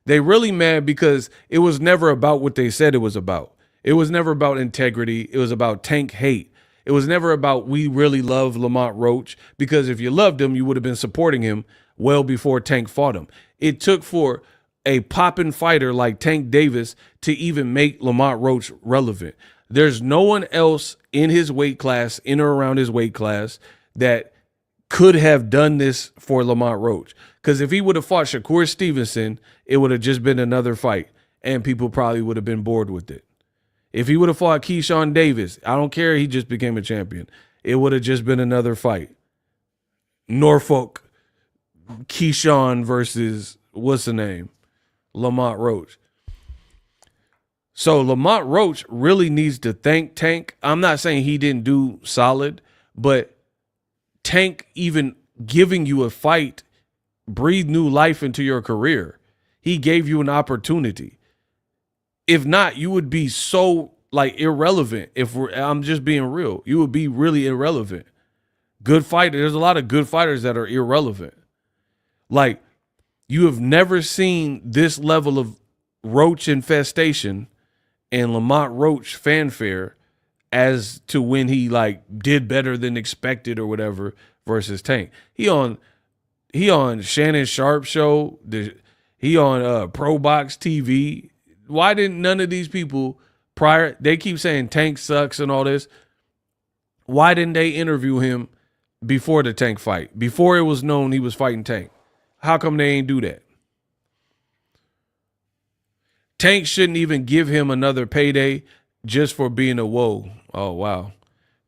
They really mad because it was never about what they said it was about. It was never about integrity. It was about Tank hate. It was never about we really love Lamont Roach, because if you loved him, you would have been supporting him well before Tank fought him. It took for a popping fighter like Tank Davis to even make Lamont Roach relevant. There's no one else in his weight class, in or around his weight class, that could have done this for Lamont Roach. Because if he would have fought Shakur Stevenson, it would have just been another fight, and people probably would have been bored with it. If he would have fought Keyshawn Davis, I don't care, he just became a champion. It would have just been another fight. Norfolk, Keyshawn versus, what's the name? Lamont Roach. So Lamont Roach really needs to thank Tank. I'm not saying he didn't do solid, but Tank even giving you a fight breathed new life into your career. He gave you an opportunity. If not, you would be so irrelevant. I'm just being real. You would be really irrelevant. Good fighter. There's a lot of good fighters that are irrelevant. Like, you have never seen this level of Roach infestation and Lamont Roach fanfare as to when he did better than expected or whatever versus Tank. He on Shannon Sharp show. He on Pro Box TV. Why didn't none of these people prior, they keep saying Tank sucks and all this. Why didn't they interview him before the Tank fight? Before it was known he was fighting Tank? How come they ain't do that? Tank shouldn't even give him another payday just for being a whoa. Oh, wow.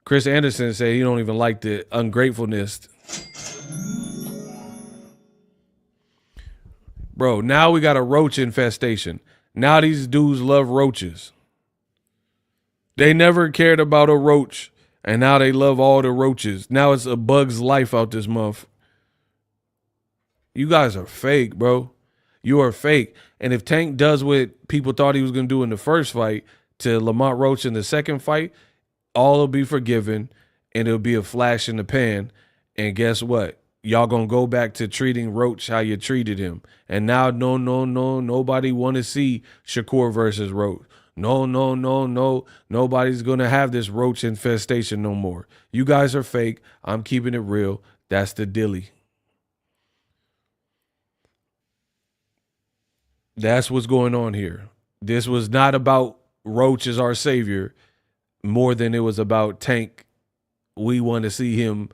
Chris Anderson said he don't even like the ungratefulness. Bro, now we got a roach infestation. Now these dudes love roaches. They never cared about a roach, and now they love all the roaches. Now it's a bug's life out this month. You guys are fake, bro. You are fake. And if Tank does what people thought he was going to do in the first fight to Lamont Roach in the second fight, all will be forgiven, and it'll be a flash in the pan. And guess what? y'all gonna go back to treating Roach how you treated him. And now, nobody want to see Shakur versus Roach. No, nobody's gonna have this Roach infestation no more. You guys are fake. I'm keeping it real. That's the dilly. That's what's going on here. This was not about Roach as our savior more than it was about Tank. We want to see him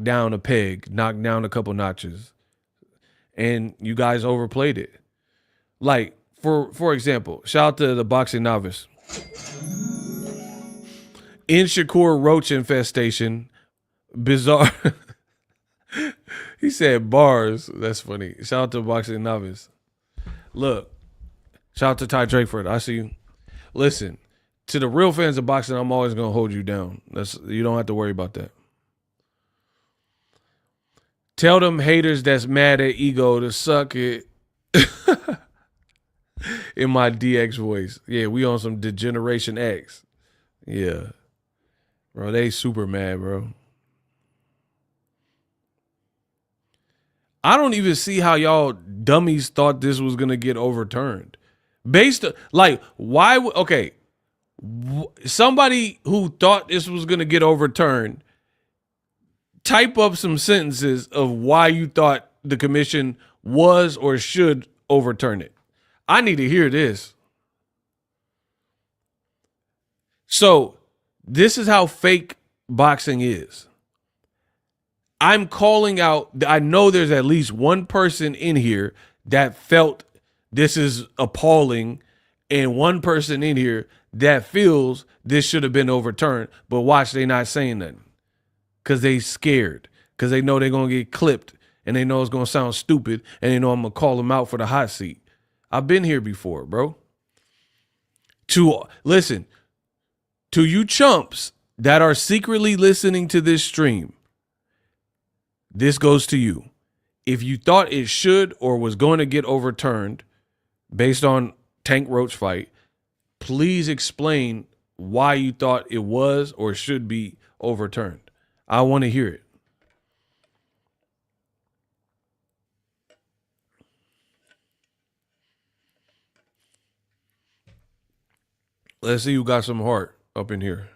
down a peg, knock down a couple notches. And you guys overplayed it. Like, for example, shout out to the boxing novice. In Shakur Roach infestation, bizarre. He said bars. That's funny. Shout out to boxing novice. Look, shout out to Ty Drakeford. I see you. Listen, to the real fans of boxing, I'm always gonna hold you down. You don't have to worry about that. Tell them haters that's mad at Ego to suck it. In my DX voice. Yeah, we on some Degeneration X. Yeah. Bro, they super mad, bro. I don't even see how y'all dummies thought this was going to get overturned. Somebody who thought this was going to get overturned, type up some sentences of why you thought the commission was or should overturn it. I need to hear this. So, this is how fake boxing is. I'm calling out, I know there's at least one person in here that felt this is appalling, and one person in here that feels this should have been overturned, but watch, they not saying nothing. Because they scared. Because they know they're going to get clipped, and they know it's going to sound stupid, and they know I'm going to call them out for the hot seat. I've been here before, bro. Listen, to you chumps that are secretly listening to this stream, this goes to you. If you thought it should or was going to get overturned based on Tank Roach fight, please explain why you thought it was or should be overturned. I want to hear it. Let's see who got some heart up in here.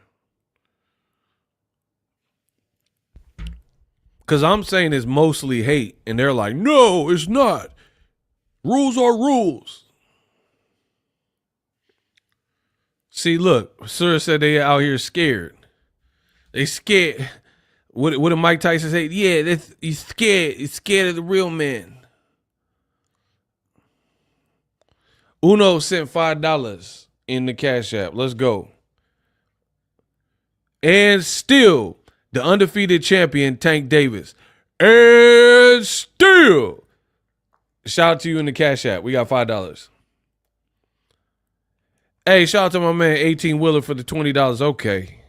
Because I'm saying it's mostly hate, and they're like, no, it's not. Rules are rules. See, look, Sir said they out here scared. They scared. What did Mike Tyson say? Yeah, he's scared. He's scared of the real man. Uno sent $5 in the Cash App. Let's go. And still, the undefeated champion, Tank Davis. And still, shout out to you in the Cash App. We got $5. Hey, shout out to my man 18 Willer for the $20. Okay.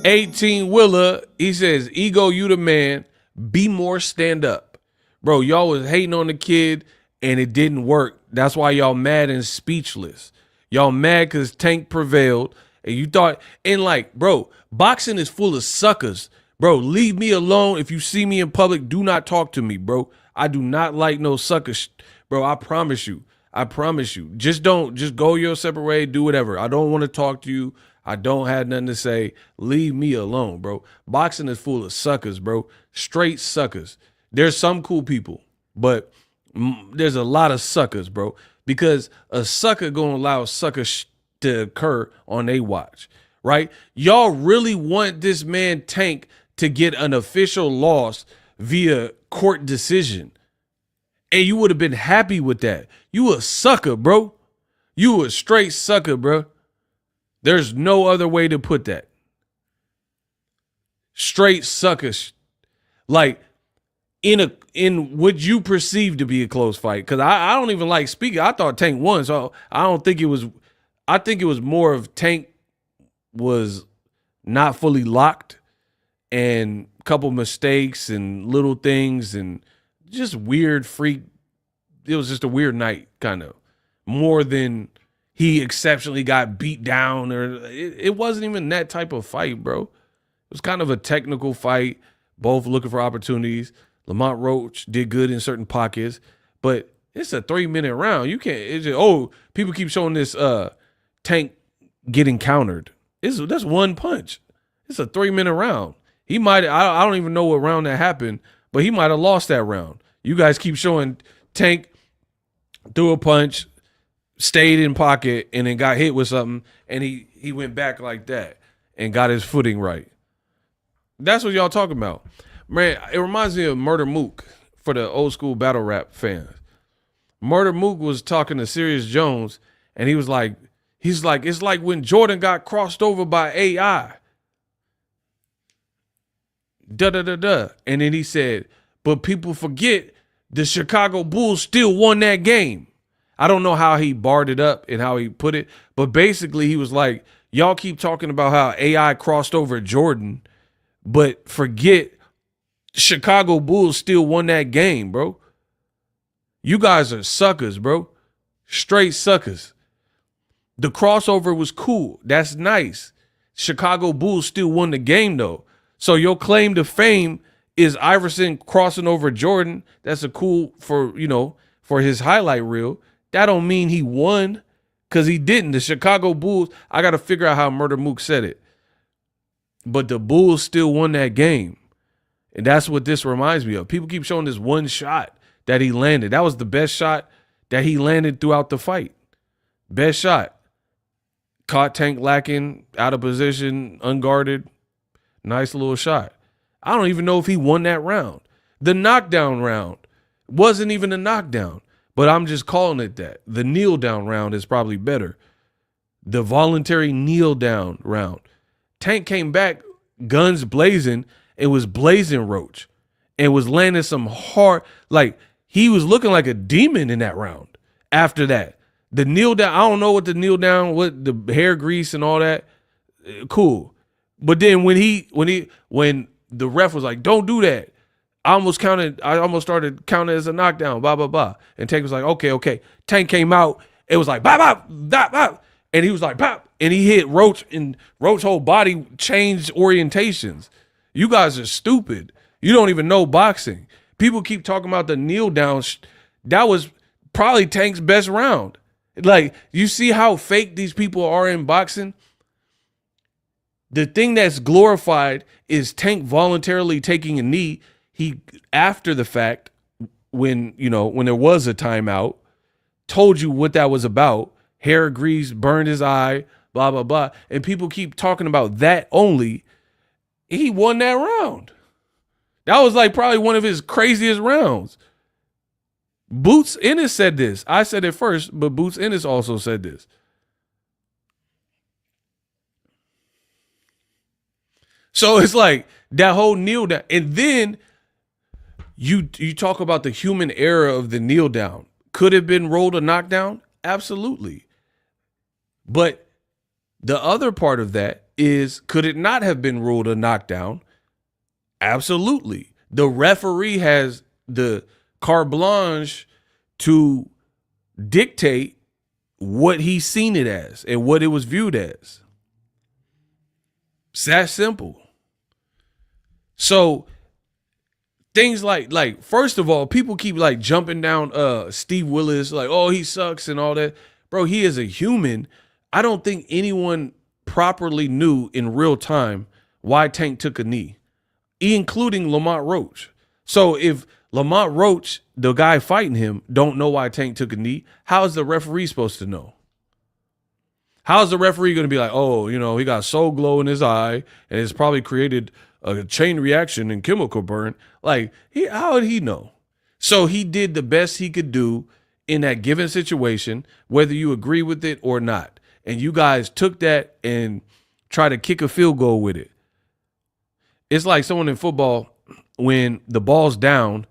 18 Willer, he says, Ego, you the man. Be more stand up. Bro, y'all was hating on the kid and it didn't work. That's why y'all mad and speechless. Y'all mad because Tank prevailed. And you thought, and like, bro, boxing is full of suckers. Bro, leave me alone. If you see me in public, do not talk to me, bro. I do not like no suckers. Bro, I promise you. I promise you. Just go your separate way, do whatever. I don't want to talk to you. I don't have nothing to say. Leave me alone, bro. Boxing is full of suckers, bro. Straight suckers. There's some cool people, but there's a lot of suckers, bro. Because a sucker gonna allow suckers to occur on a watch, right? Y'all really want this man Tank to get an official loss via court decision. And you would have been happy with that. You a sucker, bro. You a straight sucker, bro. There's no other way to put that. Straight suckers. Like in what you perceive to be a close fight. Because I don't even like speaking. I thought Tank won, so I think it was more of Tank was not fully locked and a couple mistakes and little things and just weird freak. It was just a weird night, kind of. More than he exceptionally got beat down, or it wasn't even that type of fight, bro. It was kind of a technical fight, both looking for opportunities. Lamont Roach did good in certain pockets, but it's a 3-minute round. You can't. It's just, people keep showing this Tank getting countered. That's one punch. It's a 3-minute round. He might. I don't even know what round that happened, but he might have lost that round. You guys keep showing Tank threw a punch, stayed in pocket, and then got hit with something, and he went back like that and got his footing right. That's what y'all talking about. Man, it reminds me of Murder Mook for the old school battle rap fans. Murder Mook was talking to Serious Jones, and he's like, it's like when Jordan got crossed over by AI. Da-da-da-da. And then he said, but people forget the Chicago Bulls still won that game. I don't know how he barred it up and how he put it, but basically he was like, y'all keep talking about how AI crossed over Jordan, but forget Chicago Bulls still won that game, bro. You guys are suckers, bro. Straight suckers. The crossover was cool. That's nice. Chicago Bulls still won the game, though. So your claim to fame is Iverson crossing over Jordan. That's a cool for his highlight reel. That don't mean he won, because he didn't. The Chicago Bulls, I got to figure out how Murder Mook said it. But the Bulls still won that game. And that's what this reminds me of. People keep showing this one shot that he landed. That was the best shot that he landed throughout the fight. Best shot. Caught Tank lacking, out of position, unguarded. Nice little shot. I don't even know if he won that round. The knockdown round wasn't even a knockdown, but I'm just calling it that. The kneel down round is probably better. The voluntary kneel down round. Tank came back, guns blazing. It was blazing Roach and was landing some hard, like he was looking like a demon in that round. After that, the kneel down, I don't know what the kneel down, what the hair grease and all that, cool. But then when the ref was like, don't do that, I almost started counting as a knockdown, blah, blah, blah. And Tank was like, okay. Tank came out, it was like, bop, bop, bop, bop. And he was like, pop, and he hit Roach, and Roach's whole body changed orientations. You guys are stupid. You don't even know boxing. People keep talking about the kneel down. That was probably Tank's best round. Like, you see how fake these people are in boxing? The thing that's glorified is Tank voluntarily taking a knee. He, after the fact, when there was a timeout, told you what that was about. Hair grease, burned his eye, blah, blah, blah. And people keep talking about that only. He won that round. That was like probably one of his craziest rounds. Boots Ennis said this. I said it first, but Boots Ennis also said this. So it's like that whole kneel down. And then you talk about the human error of the kneel down. Could it have been rolled a knockdown? Absolutely. But the other part of that is, could it not have been ruled a knockdown? Absolutely. The referee has the carte blanche to dictate what he's seen it as and what it was viewed as. It's that simple. So things like first of all, people keep like jumping down Steve Willis, like, oh, he sucks and all that. Bro, he is a human. I don't think anyone properly knew in real time why Tank took a knee, including Lamont Roach. So if Lamont Roach, the guy fighting him, don't know why Tank took a knee, how is the referee supposed to know? How is the referee going to be like, oh, he got soul glow in his eye and it's probably created a chain reaction and chemical burn? Like, how would he know? So he did the best he could do in that given situation, whether you agree with it or not. And you guys took that and tried to kick a field goal with it. It's like someone in football, when the ball's down,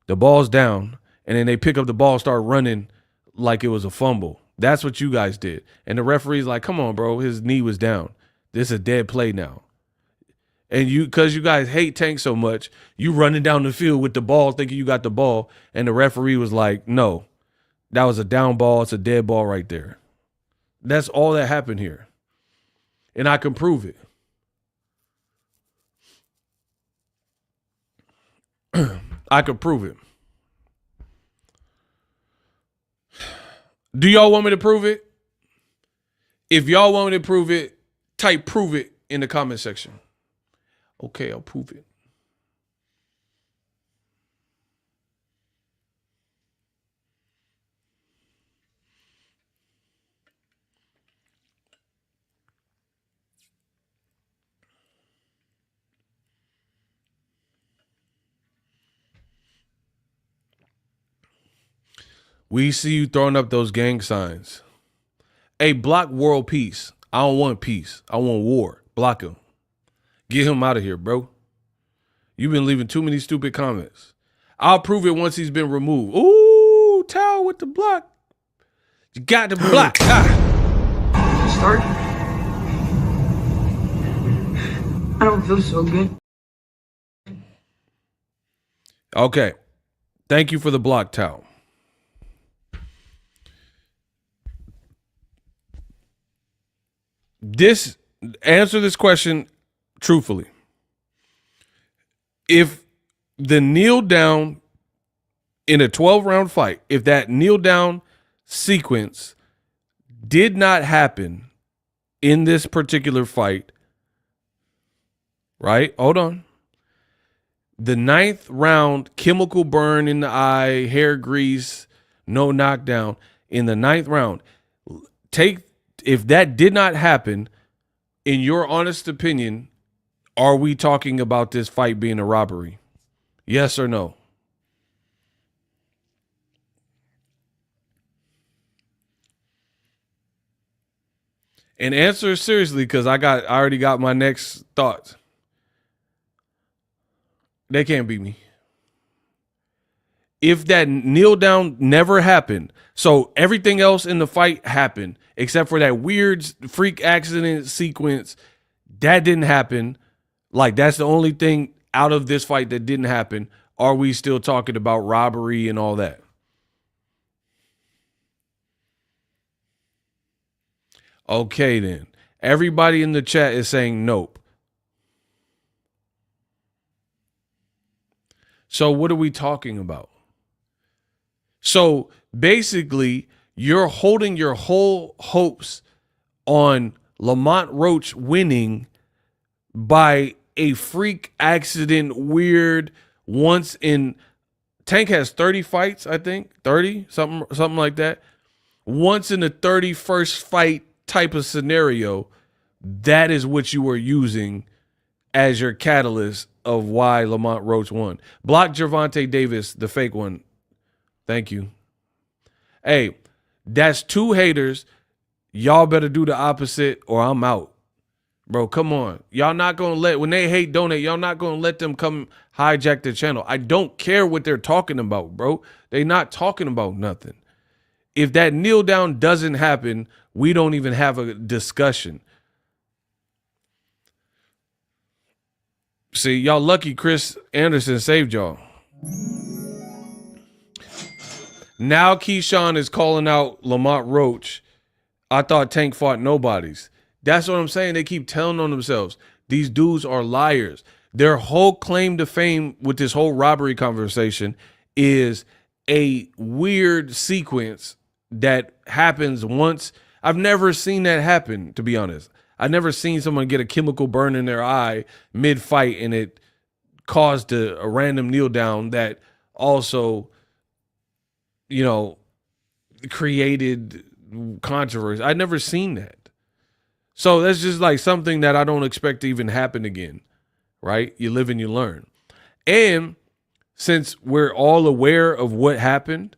and then they pick up the ball, start running like it was a fumble. That's what you guys did. And the referee's like, come on, bro, his knee was down. This is a dead play now. And because you guys hate Tank so much, you running down the field with the ball thinking you got the ball, and the referee was like, no, that was a down ball. It's a dead ball right there. That's all that happened here. And I can prove it. I could prove it. Do y'all want me to prove it? If y'all want me to prove it, type prove it in the comment section. Okay, I'll prove it. We see you throwing up those gang signs. Hey, block world peace. I don't want peace. I want war. Block him. Get him out of here, bro. You've been leaving too many stupid comments. I'll prove it once he's been removed. Ooh, towel with the block. You got to block. Start. I don't feel so good. Okay. Thank you for the block towel. Answer this question truthfully. If the kneel down in a 12-round fight, if that kneel down sequence did not happen in this particular fight, right? Hold on. The 9th round, chemical burn in the eye, hair grease, no knockdown. In the 9th round, if that did not happen, in your honest opinion, are we talking about this fight being a robbery? Yes or no? And answer seriously, because I already got my next thoughts. They can't beat me. If that kneel down never happened, so everything else in the fight happened, except for that weird freak accident sequence, that didn't happen. Like, that's the only thing out of this fight that didn't happen. Are we still talking about robbery and all that? Okay, then. Everybody in the chat is saying nope. So what are we talking about? So basically, you're holding your whole hopes on Lamont Roach winning by a freak accident, weird, once in Tank has 30 fights, I think, 30, something like that. Once in the 31st fight type of scenario, that is what you were using as your catalyst of why Lamont Roach won. Block Gervonta Davis, the fake one. Thank you. Hey, that's 2 haters. Y'all better do the opposite or I'm out. Bro, come on. Y'all not going to when they hate donate, y'all not going to let them come hijack the channel. I don't care what they're talking about, bro. They not talking about nothing. If that kneel down doesn't happen, we don't even have a discussion. See, y'all lucky Chris Anderson saved y'all. Now Keyshawn is calling out Lamont Roach. I thought Tank fought nobodies. That's what I'm saying. They keep telling on themselves. These dudes are liars. Their whole claim to fame with this whole robbery conversation is a weird sequence that happens once. I've never seen that happen, to be honest. I've never seen someone get a chemical burn in their eye mid-fight and it caused a random kneel down that also, you know, created controversy. I've never seen that. So that's just like something that I don't expect to even happen again, right? You live and you learn. And since we're all aware of what happened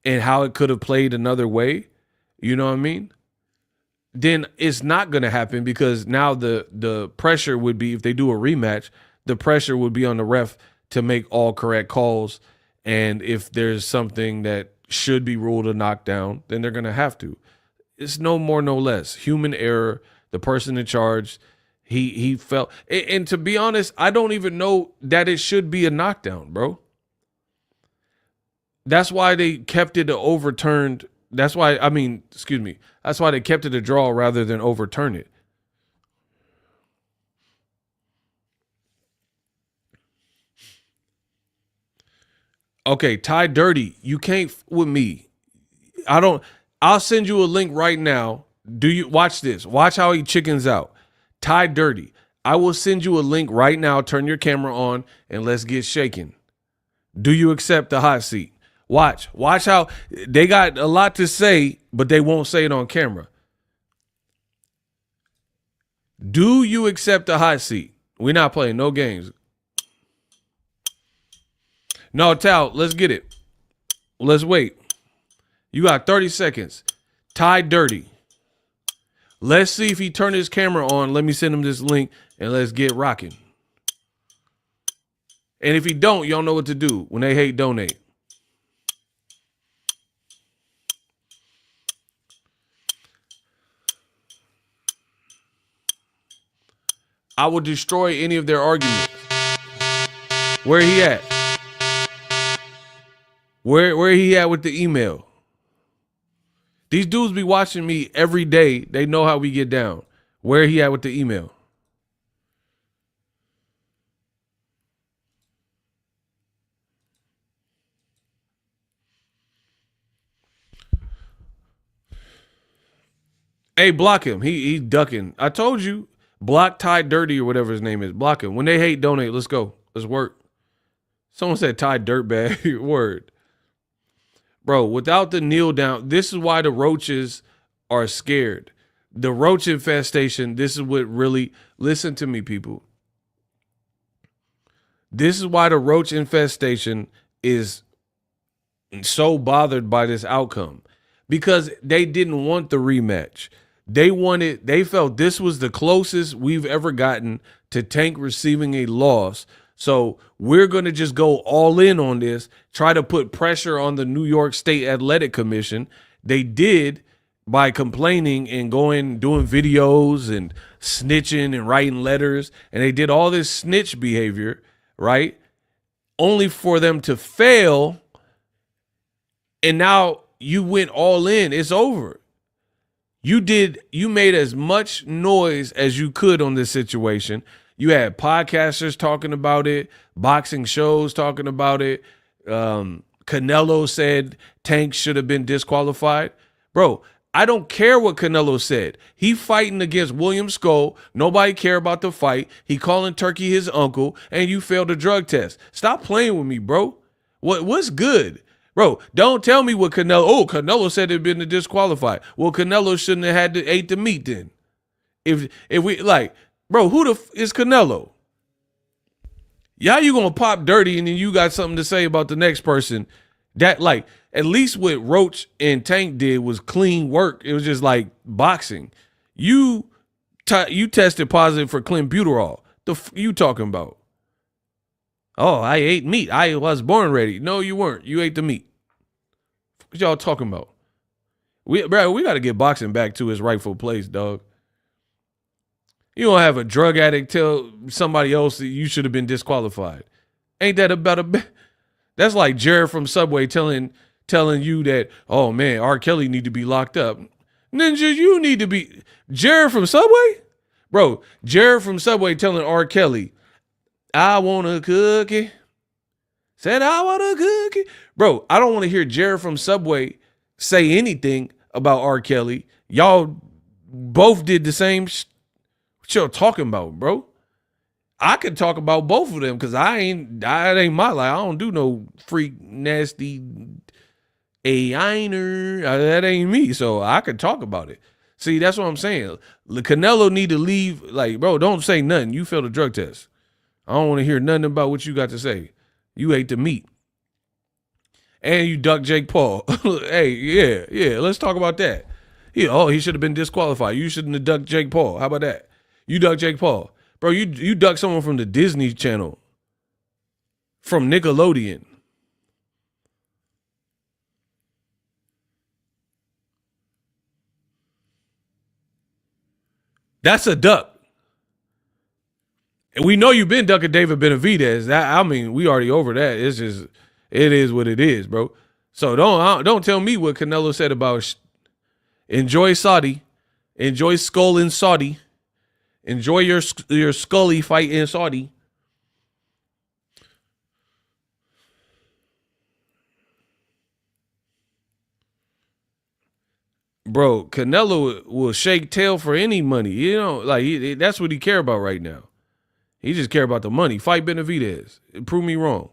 and how it could have played another way, you know what I mean? Then it's not going to happen because now the pressure would be, if they do a rematch, the pressure would be on the ref to make all correct calls. And if there's something that should be ruled a knockdown, then they're going to have to. It's no more, no less. Human error. The person in charge, he felt. And to be honest, I don't even know that it should be a knockdown, bro. That's why they kept it overturned. That's why, that's why they kept it a draw rather than overturn it. Okay, Ty Dirty, you can't with me. I'll send you a link right now. Do you watch this? Watch how he chickens out. Ty Dirty. I will send you a link right now. Turn your camera on and let's get shaking. Do you accept the hot seat? Watch how they got a lot to say, but they won't say it on camera. Do you accept the hot seat? We're not playing no games. No, Tal, let's get it. Let's wait. You got 30 seconds. Ty Dirty. Let's see if he turned his camera on. Let me send him this link and let's get rocking. And if he don't, y'all know what to do. When they hate, donate. I will destroy any of their arguments. Where he at? Where he at with the email? These dudes be watching me every day. They know how we get down. Where he at with the email? Hey, block him. He's ducking. I told you. Block Ty Dirty or whatever his name is. Block him. When they hate, donate. Let's go. Let's work. Someone said Ty Dirtbag. Word. Bro, without the kneel down, this is why the roaches are scared. The roach infestation, this is what really, listen to me, people. This is why the roach infestation is so bothered by this outcome. Because they didn't want the rematch. They felt this was the closest we've ever gotten to Tank receiving a loss. So we're going to just go all in on this, try to put pressure on the New York State Athletic Commission. They did by complaining and doing videos and snitching and writing letters. And they did all this snitch behavior, right? Only for them to fail. And now you went all in. It's over. You made as much noise as you could on this situation. You had podcasters talking about it, boxing shows talking about it. Canelo said Tank should have been disqualified. Bro, I don't care what Canelo said. He fighting against William Skull. Nobody care about the fight. He calling Turkey his uncle, and you failed a drug test. Stop playing with me, bro. What's good? Bro, don't tell me what Canelo said it'd been disqualified. Well, Canelo shouldn't have had to ate the meat then. If we like, bro, who is Canelo? Yeah, you gonna pop dirty and then you got something to say about the next person. That like at least what Roach and Tank did was clean work. It was just like boxing. You tested positive for clenbuterol. You talking about? Oh, I ate meat. I was born ready. No, you weren't. You ate the meat. What y'all talking about? We got to get boxing back to its rightful place, dog. You don't have a drug addict tell somebody else that you should have been disqualified. Ain't that about that's like Jared from Subway telling you that, oh man, R. Kelly need to be locked up. Ninja, you need to be Jared from Subway? Bro, Jared from Subway telling R. Kelly, I want a cookie. Said I want a cookie. Bro, I don't want to hear Jared from Subway say anything about R. Kelly. Y'all both did the same what y'all talking about, bro? I could talk about both of them because that ain't my life. I don't do no freak nasty A-iner. That ain't me. So I could talk about it. See, that's what I'm saying. Canelo need to leave. Like, bro, don't say nothing. You failed a drug test. I don't want to hear nothing about what you got to say. You ate the meat. And you ducked Jake Paul. Hey, yeah. Let's talk about that. He should have been disqualified. You shouldn't have ducked Jake Paul. How about that? You ducked Jake Paul. Bro, you ducked someone from the Disney Channel. From Nickelodeon. That's a duck. And we know you've been ducking David Benavidez. We already over that. It's just, it is what it is, bro. So don't tell me what Canelo said about enjoy Saudi, enjoy Skull in Saudi, enjoy your Scully fight in Saudi. Bro, Canelo will shake tail for any money. You know, like that's what he care about right now. He just care about the money. Fight Benavidez. Prove me wrong.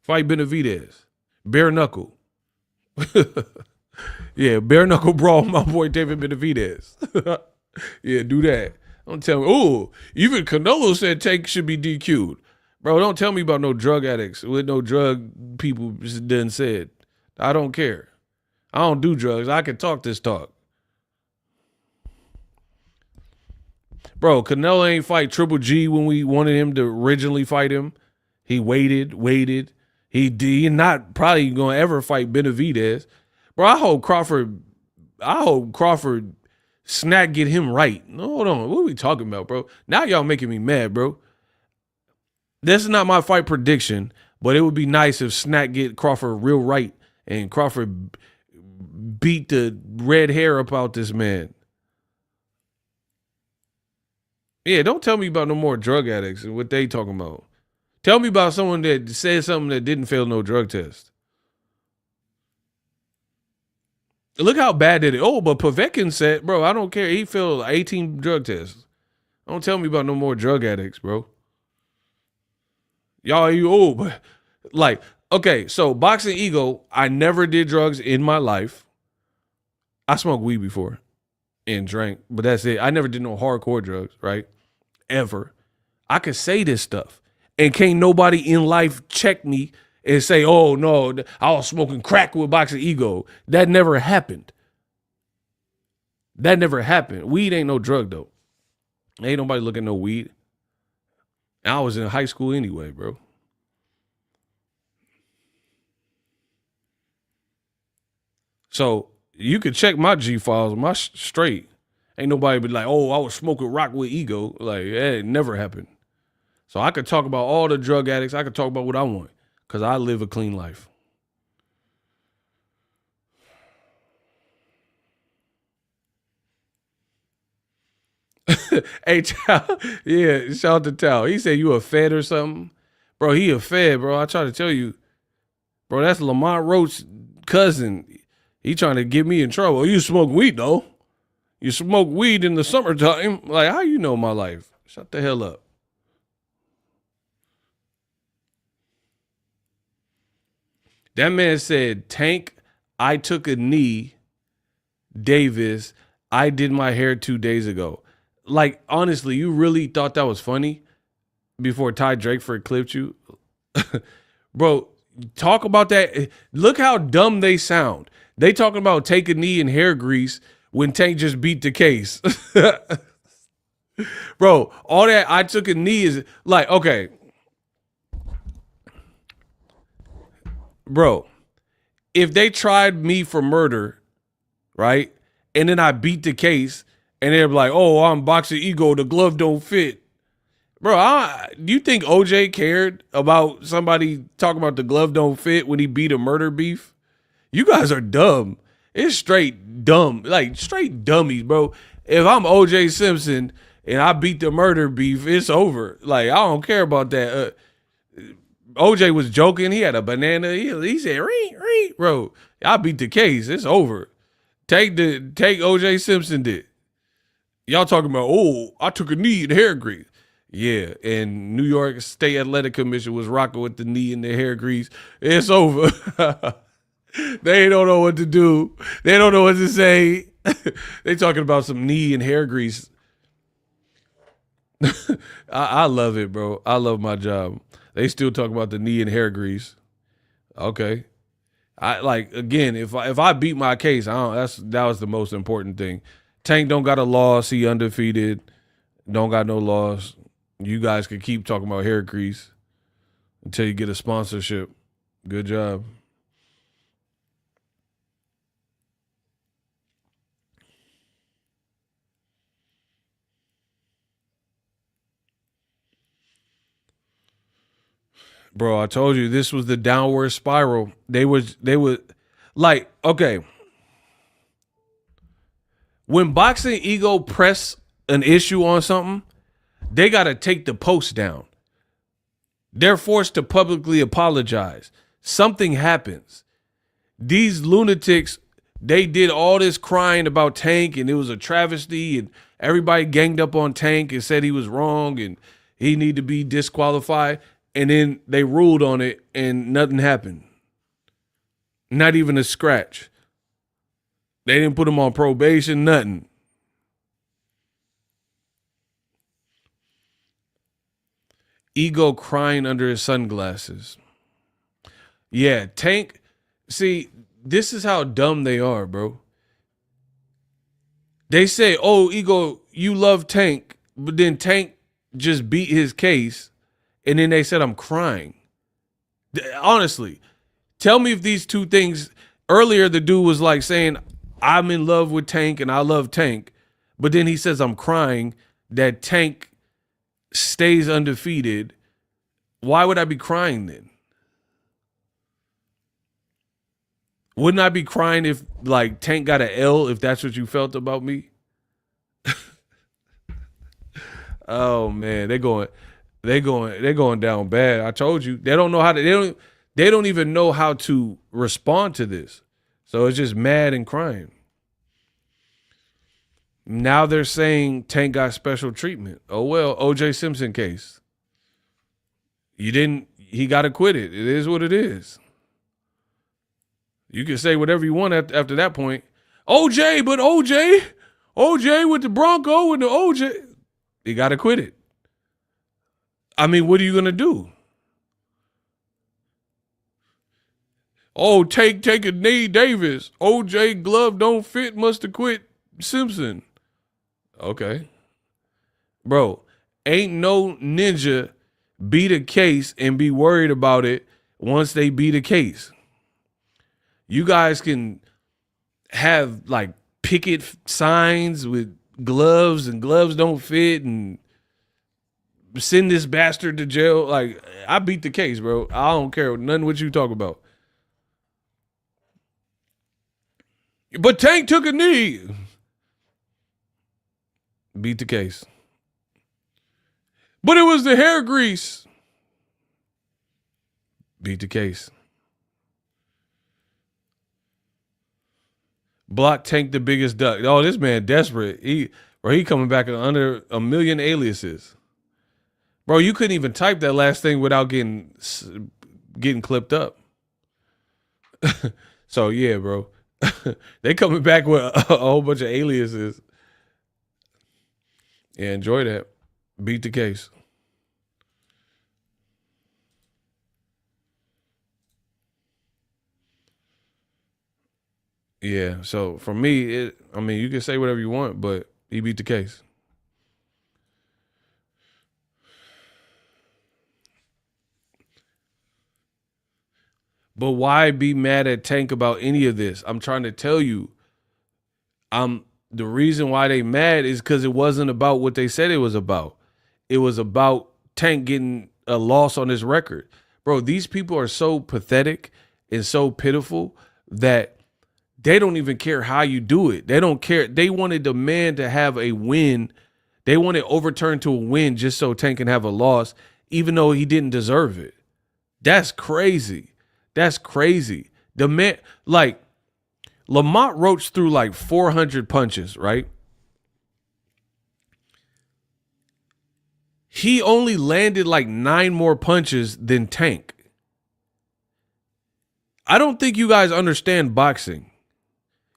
Fight Benavidez. Bare knuckle. Yeah, bare knuckle brawl, my boy David Benavidez. Yeah, do that. Don't tell me. Oh, even Canelo said Tank should be DQ'd. Bro, don't tell me about no drug addicts with no drug people just done said. I don't care. I don't do drugs. I can talk this talk. Bro, Canelo ain't fight Triple G when we wanted him to originally fight him. He waited. He not probably gonna ever fight Benavidez. Bro, I hope Crawford snack get him right. Hold on. What are we talking about, bro? Now y'all making me mad, bro. This is not my fight prediction, but it would be nice if Snack get Crawford real right and Crawford beat the red hair up out this man. Yeah, don't tell me about no more drug addicts and what they talking about. Tell me about someone that said something that didn't fail no drug test. Look how bad did it. Oh, but Povetkin said, bro, I don't care. He failed 18 drug tests. Don't tell me about no more drug addicts, bro. Y'all, but like, okay, so Boxingego, I never did drugs in my life. I smoked weed before and drank, but that's it. I never did no hardcore drugs, right? Ever. I could say this stuff and can't nobody in life check me and say, oh, no, I was smoking crack with Boxingego. That never happened. That never happened. Weed ain't no drug, though. Ain't nobody looking at no weed. I was in high school anyway, bro. So you could check my G files, my straight. Ain't nobody be like, oh, I was smoking rock with ego. Like, it never happened. So I could talk about all the drug addicts. I could talk about what I want because I live a clean life. Hey, Chow, yeah, shout out to Tao. He said you a fed or something. Bro, he a fed, bro. I try to tell you. Bro, that's Lamont Roach's cousin. He trying to get me in trouble. Oh, you smoke weed, though. You smoke weed in the summertime. Like, how you know my life? Shut the hell up. That man said, Tank, I took a knee. Davis, I did my hair 2 days ago. Like, honestly, you really thought that was funny before Ty Drakeford clipped you? Bro, talk about that. Look how dumb they sound. They talking about take a knee and hair grease when Tank just beat the case. Bro, all that I took a knee is like, okay. Bro, if they tried me for murder, right, and then I beat the case, and they're like, oh, I'm Boxingego, the glove don't fit. Bro, do you think OJ cared about somebody talking about the glove don't fit when he beat a murder beef? You guys are dumb. It's straight dumb. Like, straight dummies, bro. If I'm OJ Simpson and I beat the murder beef, it's over. Like, I don't care about that. OJ was joking. He had a banana. He said, ring, bro. I beat the case. It's over. Take OJ Simpson did. Y'all talking about, oh, I took a knee and hair grease. Yeah, and New York State Athletic Commission was rocking with the knee and the hair grease. It's over. They don't know what to do. They don't know what to say. They talking about some knee and hair grease. I love it, bro. I love my job. They still talk about the knee and hair grease. Okay. I like, again, if I beat my case, that was the most important thing. Tank don't got a loss. He undefeated. Don't got no loss. You guys can keep talking about hair grease until you get a sponsorship. Good job. Bro, I told you this was the downward spiral. They would like, okay. When Boxingego press an issue on something, they got to take the post down. They're forced to publicly apologize. Something happens. These lunatics they did all this crying about Tank and it was a travesty and everybody ganged up on Tank and said he was wrong and he needed to be disqualified. And then they ruled on it and nothing happened. Not even a scratch. They didn't put him on probation, nothing. Ego crying under his sunglasses. Yeah, Tank. See, this is how dumb they are, bro. They say, oh, Ego, you love Tank, but then Tank just beat his case, and then they said, I'm crying. Honestly, tell me if these two things, earlier the dude was like saying, I'm in love with Tank and I love Tank, but then he says, I'm crying that Tank stays undefeated. Why would I be crying then? Wouldn't I be crying if like Tank got an L, if that's what you felt about me? Oh man, they're going down bad. I told you. They don't know how to they don't even know how to respond to this. So it's just mad and crying. Now they're saying Tank got special treatment. Oh well, OJ Simpson case. He got acquitted. It is what it is. You can say whatever you want after that point. OJ with the Bronco and the OJ. He got acquitted. I mean, what are you going to do? Oh, take a knee, Davis. OJ glove don't fit, must have quit Simpson. Okay. Bro, ain't no ninja beat a case and be worried about it once they beat a case. You guys can have like picket signs with gloves and gloves don't fit and send this bastard to jail. Like, I beat the case, bro. I don't care nothing what you talk about. But Tank took a knee. Beat the case. But it was the hair grease. Beat the case. Block Tank the biggest duck. Oh, this man desperate. He coming back under a million aliases. Bro, you couldn't even type that last thing without getting clipped up. So yeah, bro. They coming back with a whole bunch of aliases. Yeah, enjoy that. Beat the case. Yeah, so for me, I mean, you can say whatever you want, but he beat the case. But why be mad at Tank about any of this? I'm trying to tell you, the reason why they mad is because it wasn't about what they said it was about. It was about Tank getting a loss on his record. Bro, these people are so pathetic and so pitiful that they don't even care how you do it. They don't care. They wanted the man to have a win. They want it overturned to a win just so Tank can have a loss, even though he didn't deserve it. That's crazy. That's crazy. The man, like, Lamont Roach threw like 400 punches, right? He only landed like 9 more punches than Tank. I don't think you guys understand boxing.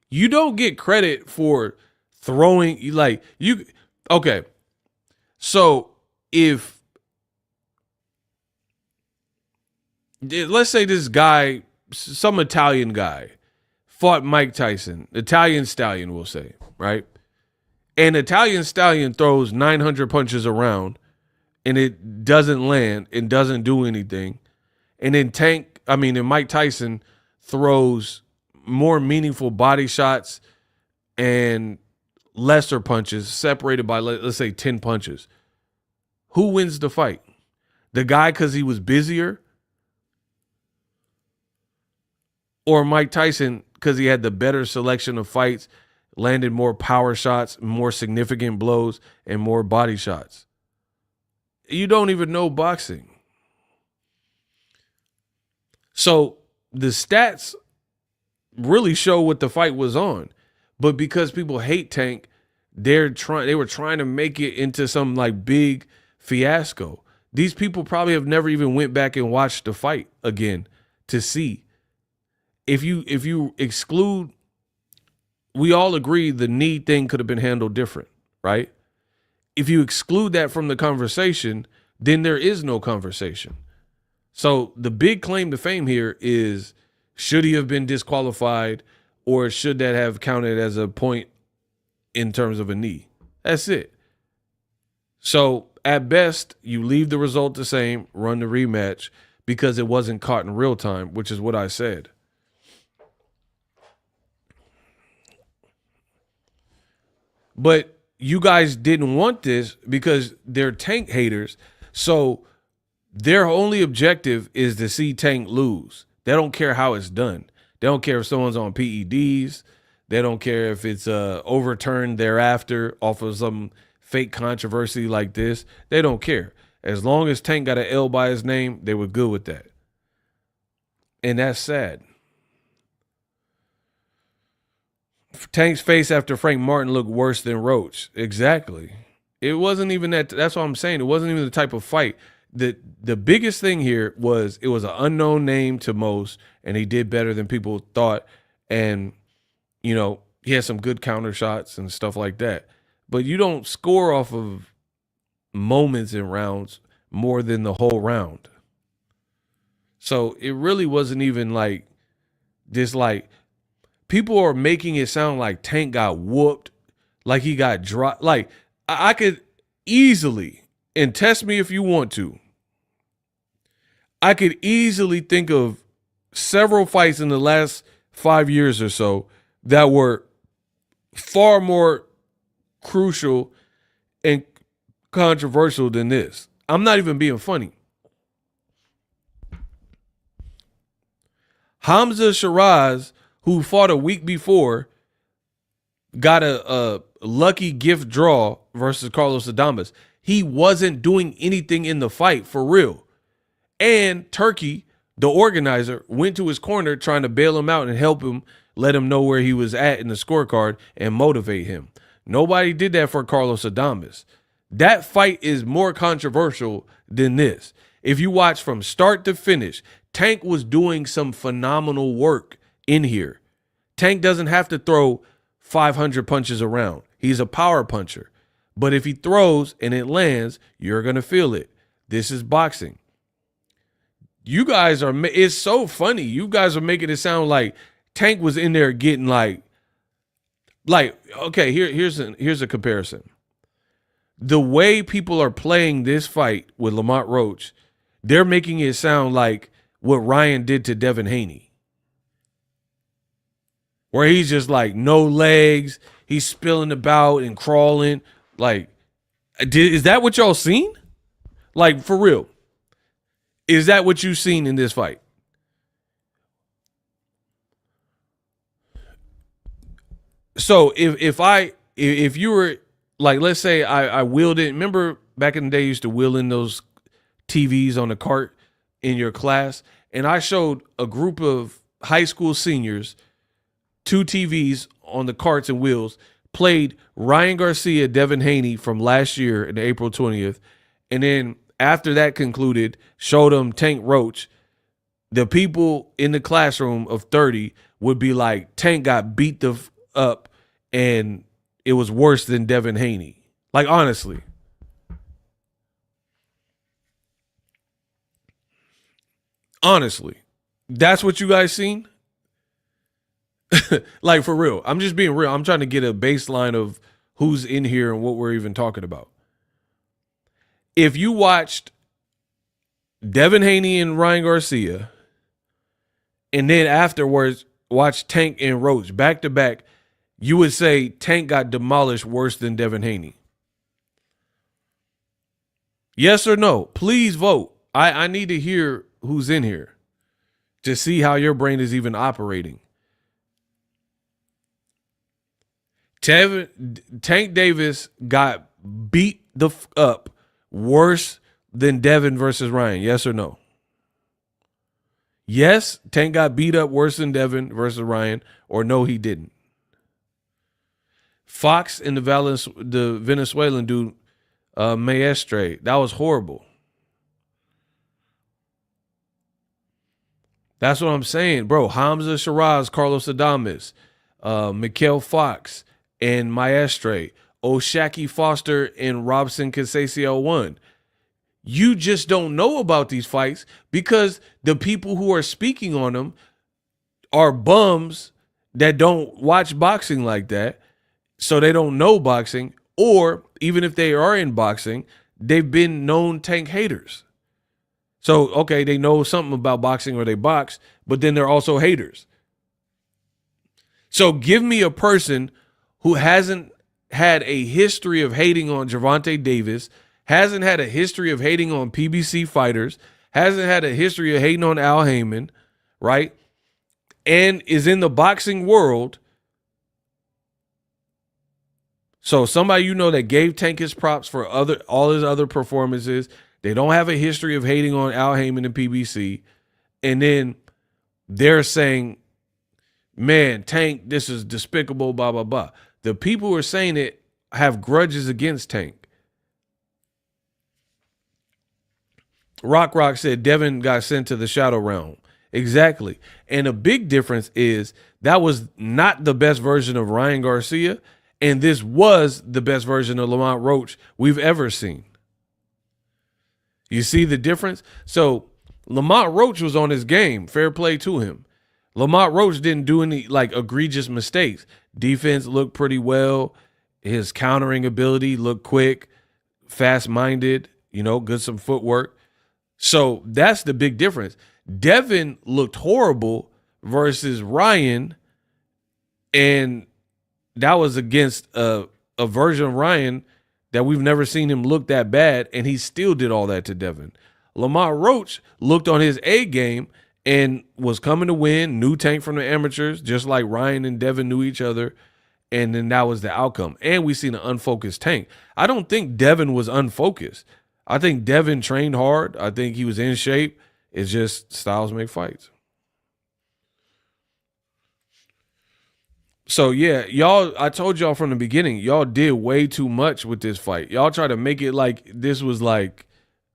You don't get credit for throwing, like, you, okay. So if, let's say this guy, some Italian guy, fought Mike Tyson, Italian Stallion, we'll say, right? And Italian Stallion throws 900 punches around and it doesn't land and doesn't do anything. And then Mike Tyson throws more meaningful body shots and lesser punches separated by, let's say, 10 punches. Who wins the fight? The guy because he was busier? Or Mike Tyson because he had the better selection of fights, landed more power shots, more significant blows, and more body shots? You don't even know boxing. So the stats really show what the fight was on. But because people hate Tank, they were trying to make it into some like big fiasco. These people probably have never even went back and watched the fight again to see. If you exclude, we all agree the knee thing could have been handled different, right? If you exclude that from the conversation, then there is no conversation. So the big claim to fame here is, should he have been disqualified, or should that have counted as a point in terms of a knee? That's it. So at best, you leave the result the same, run the rematch, because it wasn't caught in real time, which is what I said. But you guys didn't want this because they're Tank haters. So their only objective is to see Tank lose. They don't care how it's done. They don't care if someone's on PEDs. They don't care if it's overturned thereafter off of some fake controversy like this. They don't care. As long as Tank got an L by his name, they were good with that. And that's sad. Tank's face after Frank Martin looked worse than Roach. Exactly. It wasn't even that. That's what I'm saying. It wasn't even the type of fight. The biggest thing here was it was an unknown name to most, and he did better than people thought. And, you know, he had some good counter shots and stuff like that. But you don't score off of moments in rounds more than the whole round. So it really wasn't even like this, like, people are making it sound like Tank got whooped, like he got dropped. Like, I could easily, and test me if you want to, I could easily think of several fights in the last 5 years or so that were far more crucial and controversial than this. I'm not even being funny. Hamza Shiraz, who fought a week before, got a lucky gift draw versus Carlos Adames. He wasn't doing anything in the fight for real. And Turkey, the organizer, went to his corner trying to bail him out and help him, let him know where he was at in the scorecard and motivate him. Nobody did that for Carlos Adames. That fight is more controversial than this. If you watch from start to finish, Tank was doing some phenomenal work in here. Tank doesn't have to throw 500 punches around. He's a power puncher. But if he throws and it lands, you're going to feel it. This is boxing. You guys are, it's so funny. You guys are making it sound like Tank was in there getting like okay, here's a comparison. The way people are playing this fight with Lamont Roach, they're making it sound like what Ryan did to Devin Haney, where he's just like no legs, he's spilling about and crawling. Like, is that what y'all seen? Like, for real, is that what you've seen in this fight? So if you were like, let's say I wheeled it. Remember back in the day, you used to wheel in those TVs on the cart in your class, and I showed a group of high school seniors 2 TVs on the carts and wheels, played Ryan Garcia, Devin Haney from last year in April 20th, and then after that concluded, showed them Tank Roach. The people in the classroom of 30 would be like, Tank got beat up and it was worse than Devin Haney. Like, honestly. Honestly. That's what you guys seen? Like, for real. I'm just being real. I'm trying to get a baseline of who's in here and what we're even talking about. If you watched Devin Haney and Ryan Garcia, and then afterwards watched Tank and Roach back to back, you would say Tank got demolished worse than Devin Haney. Yes or no? Please vote. I need to hear who's in here to see how your brain is even operating. Tank Davis got beat up worse than Devin versus Ryan. Yes or no? Yes, Tank got beat up worse than Devin versus Ryan, or no, he didn't. Fox and the Venezuelan dude, Maestre, that was horrible. That's what I'm saying, bro. Hamza Shiraz, Carlos Adames, Mikael Fox, and Maestre, Oshaki Foster, and Robson Conceição won. You just don't know about these fights because the people who are speaking on them are bums that don't watch boxing like that, so they don't know boxing, or even if they are in boxing, they've been known Tank haters. So, okay, they know something about boxing or they box, but then they're also haters. So give me a person who hasn't had a history of hating on Gervonta Davis, hasn't had a history of hating on PBC fighters, hasn't had a history of hating on Al Heyman, right? And is in the boxing world. So somebody you know that gave Tank his props for all his other performances. They don't have a history of hating on Al Heyman and PBC. And then they're saying, man, Tank, this is despicable, blah, blah, blah. The people who are saying it have grudges against Tank. Rock said Devin got sent to the shadow realm. Exactly. And a big difference is that was not the best version of Ryan Garcia, and this was the best version of Lamont Roach we've ever seen. You see the difference? So Lamont Roach was on his game. Fair play to him. Lamont Roach didn't do any egregious mistakes. Defense looked pretty well. His countering ability looked quick, fast-minded, good some footwork. So that's the big difference. Devin looked horrible versus Ryan, and that was against a version of Ryan that we've never seen him look that bad, and he still did all that to Devin. Lamont Roach looked on his A game and was coming to win, knew Tank from the amateurs, just like Ryan and Devin knew each other, and then that was the outcome. And we seen an unfocused Tank. I don't think Devin was unfocused. I think Devin trained hard. I think he was in shape. It's just styles make fights. So, yeah, y'all, I told y'all from the beginning, y'all did way too much with this fight. Y'all tried to make it like this was like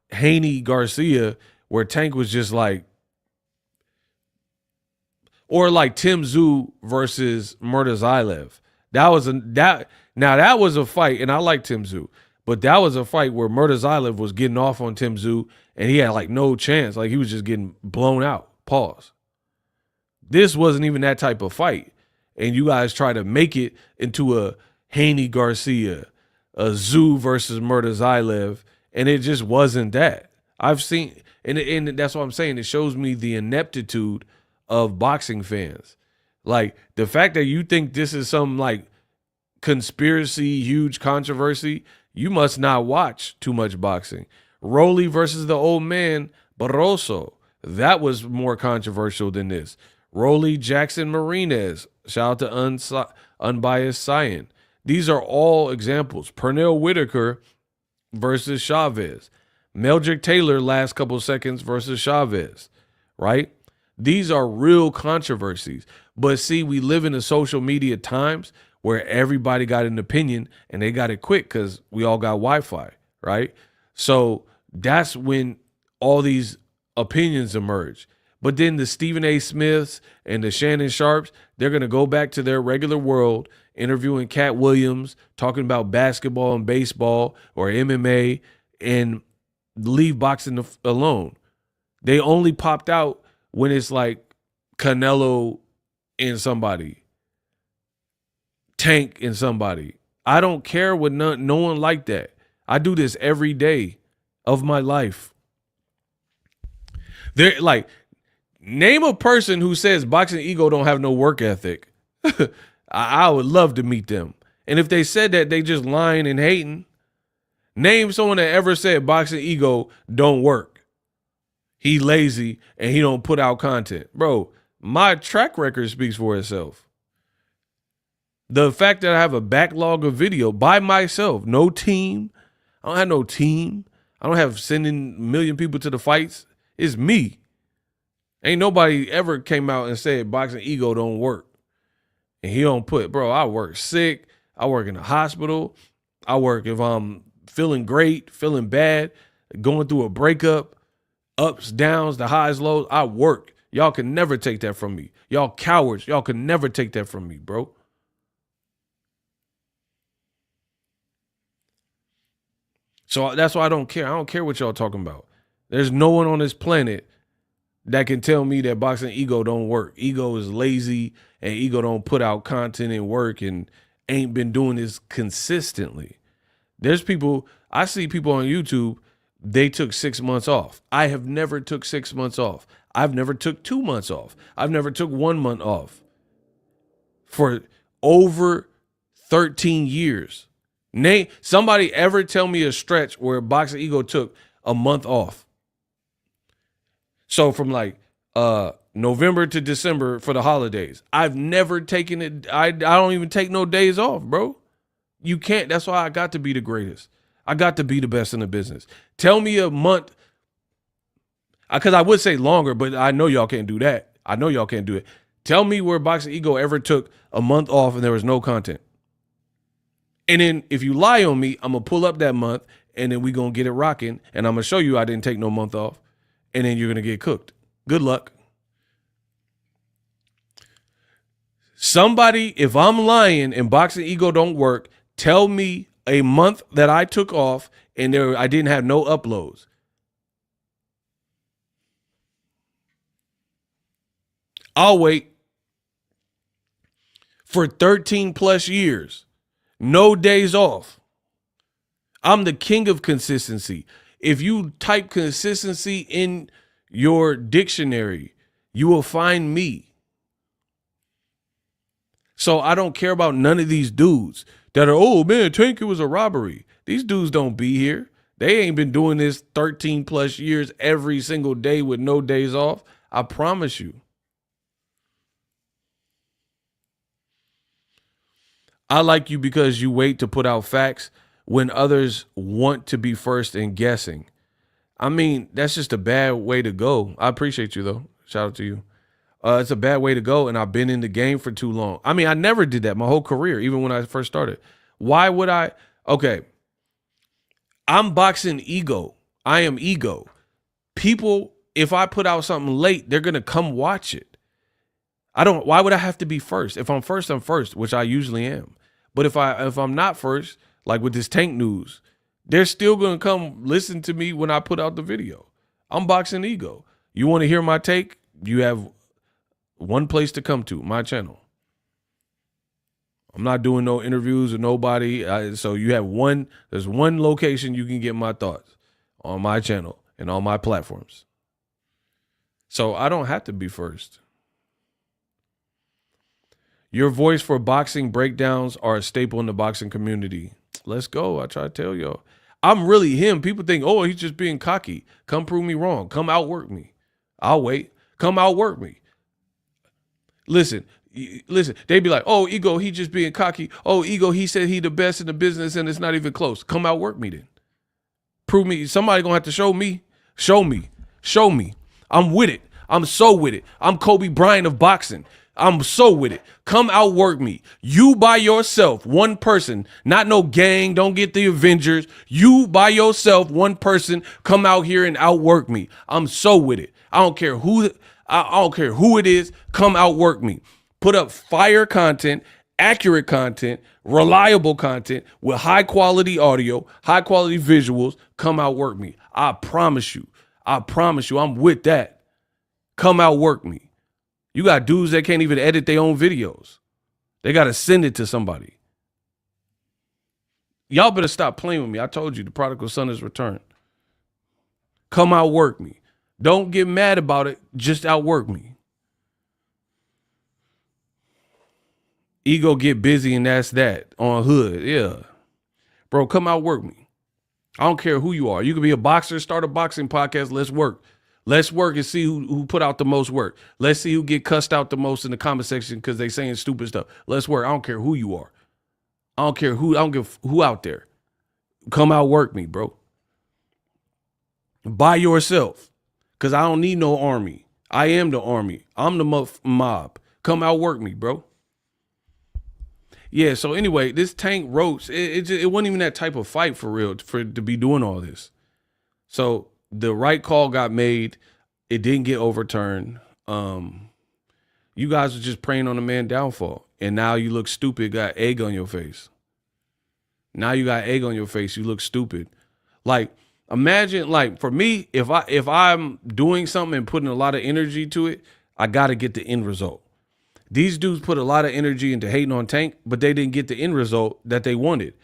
Haney Garcia, where Tank was just like, or like Tim Tszyu versus Murtazaev. That was a fight, and I like Tim Tszyu, but that was a fight where Murtazaev was getting off on Tim Tszyu, and he had like no chance. Like he was just getting blown out. Pause. This wasn't even that type of fight. And you guys try to make it into a Haney Garcia, a Tszyu versus Murtazaev, and it just wasn't that. I've seen, and that's what I'm saying. It shows me the ineptitude of boxing fans. Like the fact that you think this is some like conspiracy, huge controversy, you must not watch too much boxing. Rolly versus the old man, Barroso, that was more controversial than this. Rolly Jackson Marinez, shout out to Unbiased Cyan. These are all examples. Pernell Whitaker versus Chavez. Meldrick Taylor last couple seconds versus Chavez, right? These are real controversies. But see, we live in the social media times where everybody got an opinion and they got it quick because we all got Wi-Fi, right? So that's when all these opinions emerge. But then the Stephen A. Smiths and the Shannon Sharps, they're going to go back to their regular world, interviewing Cat Williams, talking about basketball and baseball or MMA, and leave boxing alone. They only popped out when it's like Canelo and somebody, Tank and somebody. I don't care with no one like that. I do this every day of my life. They're like, name a person who says Boxingego don't have no work ethic. I would love to meet them. And if they said that, they just lying and hating. Name someone that ever said Boxingego don't work. He lazy and he don't put out content. Bro, my track record speaks for itself. The fact that I have a backlog of video by myself, no team. I don't have no team. I don't have sending a million people to the fights. It's me. Ain't nobody ever came out and said boxing ego don't work. And he don't put, bro, I work sick. I work in the hospital. I work if I'm feeling great, feeling bad, going through a breakup, ups, downs, the highs, lows. I work. Y'all can never take that from me. Y'all cowards. Y'all can never take that from me, bro. So that's why I don't care. I don't care what y'all talking about. There's no one on this planet that can tell me that boxing ego don't work. Ego is lazy and ego don't put out content and work and ain't been doing this consistently. There's people, I see people on YouTube, they took 6 months off. I have never took 6 months off. I've never took 2 months off. I've never took 1 month off for over 13 years. Name somebody ever tell me a stretch where boxing ego took a month off. So from like November to December for the holidays, I've never taken it. I don't even take no days off, bro. You can't. That's why I got to be the greatest. I got to be the best in the business. Tell me a month, because I would say longer, but I know y'all can't do that. I know y'all can't do it. Tell me where boxing ego ever took a month off and there was no content. And then if you lie on me, I'm going to pull up that month and then we going to get it rocking. And I'm going to show you I didn't take no month off. And then you're going to get cooked. Good luck. Somebody, if I'm lying and boxing ego don't work, tell me a month that I took off and I didn't have no uploads. I'll wait for 13 plus years. No days off. I'm the king of consistency. If you type consistency in your dictionary, you will find me. So I don't care about none of these dudes that are, oh man, Tank, it was a robbery. These dudes don't be here. They ain't been doing this 13 plus years every single day with no days off. I promise you. I like you because you wait to put out facts when others want to be first in guessing. I mean, that's just a bad way to go. I appreciate you, though. Shout out to you. It's a bad way to go, and I've been in the game for too long. I mean, I never did that my whole career, even when I first started. Why would I? Okay, I'm boxing ego. I am ego. People, if I put out something late, they're going to come watch it. Why would I have to be first? If I'm first, I'm first, which I usually am. But if I'm not first, like with this Tank news, they're still going to come listen to me when I put out the video. I'm boxing ego. You want to hear my take? You have one place to come to, my channel. I'm not doing no interviews with nobody. So you have there's one location you can get my thoughts on my channel and on my platforms. So I don't have to be first. Your voice for boxing breakdowns are a staple in the boxing community. Let's go. I try to tell y'all. I'm really him. People think, oh, he's just being cocky. Come prove me wrong. Come outwork me. I'll wait. Come outwork me. Listen. They be like, oh, ego, he just being cocky. Oh, ego, he said he the best in the business and it's not even close. Come outwork me then. Prove me. Somebody gonna have to show me. Show me. Show me. I'm with it. I'm so with it. I'm Kobe Bryant of boxing. I'm so with it. Come outwork me. You by yourself, one person, not no gang. Don't get the Avengers. You by yourself, one person, come out here and outwork me. I'm so with it. I don't care who. I don't care who it is. Come outwork me. Put up fire content, accurate content, reliable content with high quality audio, high quality visuals. Come outwork me. I promise you. I promise you. I'm with that. Come outwork me. You got dudes that can't even edit their own videos. They got to send it to somebody. Y'all better stop playing with me. I told you the prodigal son has returned. Come outwork me. Don't get mad about it. Just outwork me. Ego get busy and that's that on hood. Yeah. Bro, come outwork me. I don't care who you are. You could be a boxer, start a boxing podcast. Let's work. Let's work and see who put out the most work. Let's see who get cussed out the most in the comment section because they saying stupid stuff. Let's work. I don't care who you are. I don't care who. I don't give who out there. Come outwork me, bro. By yourself, because I don't need no army. I am the army. I'm the mob. Come outwork me, bro. Yeah, so anyway, this Tank Roach, it wasn't even that type of fight for real for it to be doing all this. So the right call got made. It didn't get overturned. You guys are just preying on a man's downfall. And now you look stupid, got egg on your face. Now you got egg on your face. You look stupid. Like, imagine, like, for me, if I'm doing something and putting a lot of energy to it, I got to get the end result. These dudes put a lot of energy into hating on Tank, but they didn't get the end result that they wanted.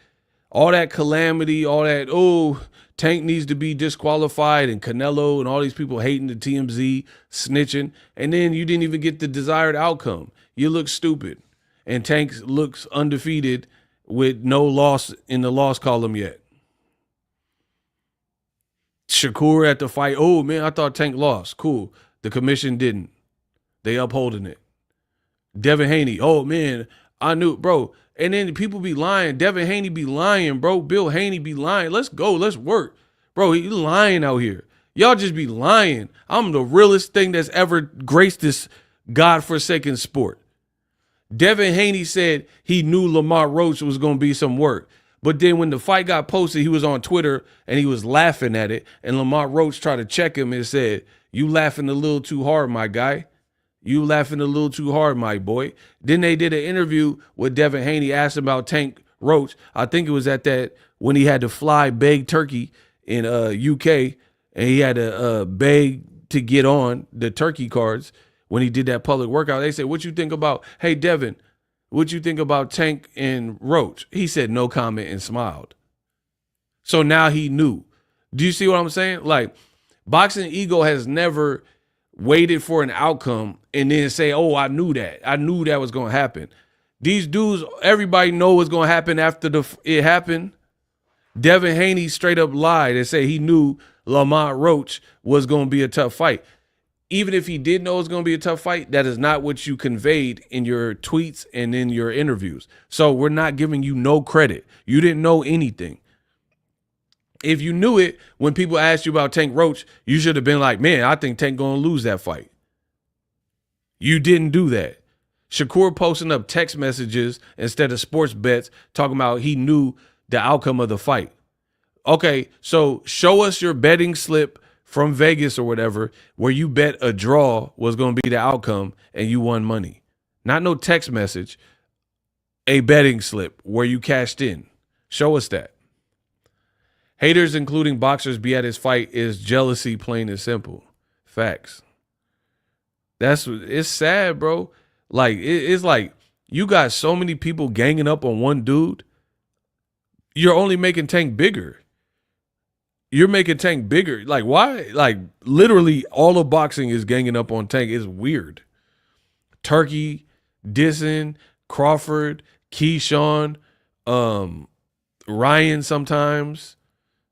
All that calamity, all that, oh, Tank needs to be disqualified, and Canelo and all these people hating the TMZ, snitching, and then you didn't even get the desired outcome. You look stupid. And Tank looks undefeated with no loss in the loss column yet. Shakur at the fight, oh, man, I thought Tank lost. Cool. The commission didn't. They upholding it. Devin Haney, oh, man, I knew, bro. And then people be lying. Devin Haney be lying, bro. Bill Haney be lying. Let's go. Let's work. Bro, he lying out here. Y'all just be lying. I'm the realest thing that's ever graced this godforsaken sport. Devin Haney said he knew Lamont Roach was going to be some work. But then when the fight got posted, he was on Twitter and he was laughing at it. And Lamont Roach tried to check him and said, you laughing a little too hard, my guy. You laughing a little too hard, my boy. Then they did an interview with Devin Haney, asked him about Tank Roach. I think it was at that when he had to fly beg turkey in UK, and he had to beg to get on the turkey cards when he did that public workout. They said, what you think about, hey, Devin, what you think about Tank and Roach? He said no comment and smiled. So now he knew. Do you see what I'm saying? Like, Boxingego has never waited for an outcome and then say, oh, I knew that. I knew that was going to happen. These dudes, everybody know what's going to happen after it happened. Devin Haney straight up lied and said he knew Lamont Roach was going to be a tough fight. Even if he did know it was going to be a tough fight, that is not what you conveyed in your tweets and in your interviews. So we're not giving you no credit. You didn't know anything. If you knew it, when people asked you about Tank Roach, you should have been like, man, I think Tank going to lose that fight. You didn't do that. Shakur posting up text messages instead of sports bets talking about he knew the outcome of the fight. Okay, so show us your betting slip from Vegas or whatever where you bet a draw was going to be the outcome and you won money. Not no text message, a betting slip where you cashed in. Show us that. Haters, including boxers, be at his fight is jealousy, plain and simple. Facts. It's sad, bro. Like, it's like you got so many people ganging up on one dude. You're only making Tank bigger. You're making Tank bigger. Like, why? Like, literally all of boxing is ganging up on Tank. It's weird. Turkey, dissing, Crawford, Keyshawn, Ryan sometimes,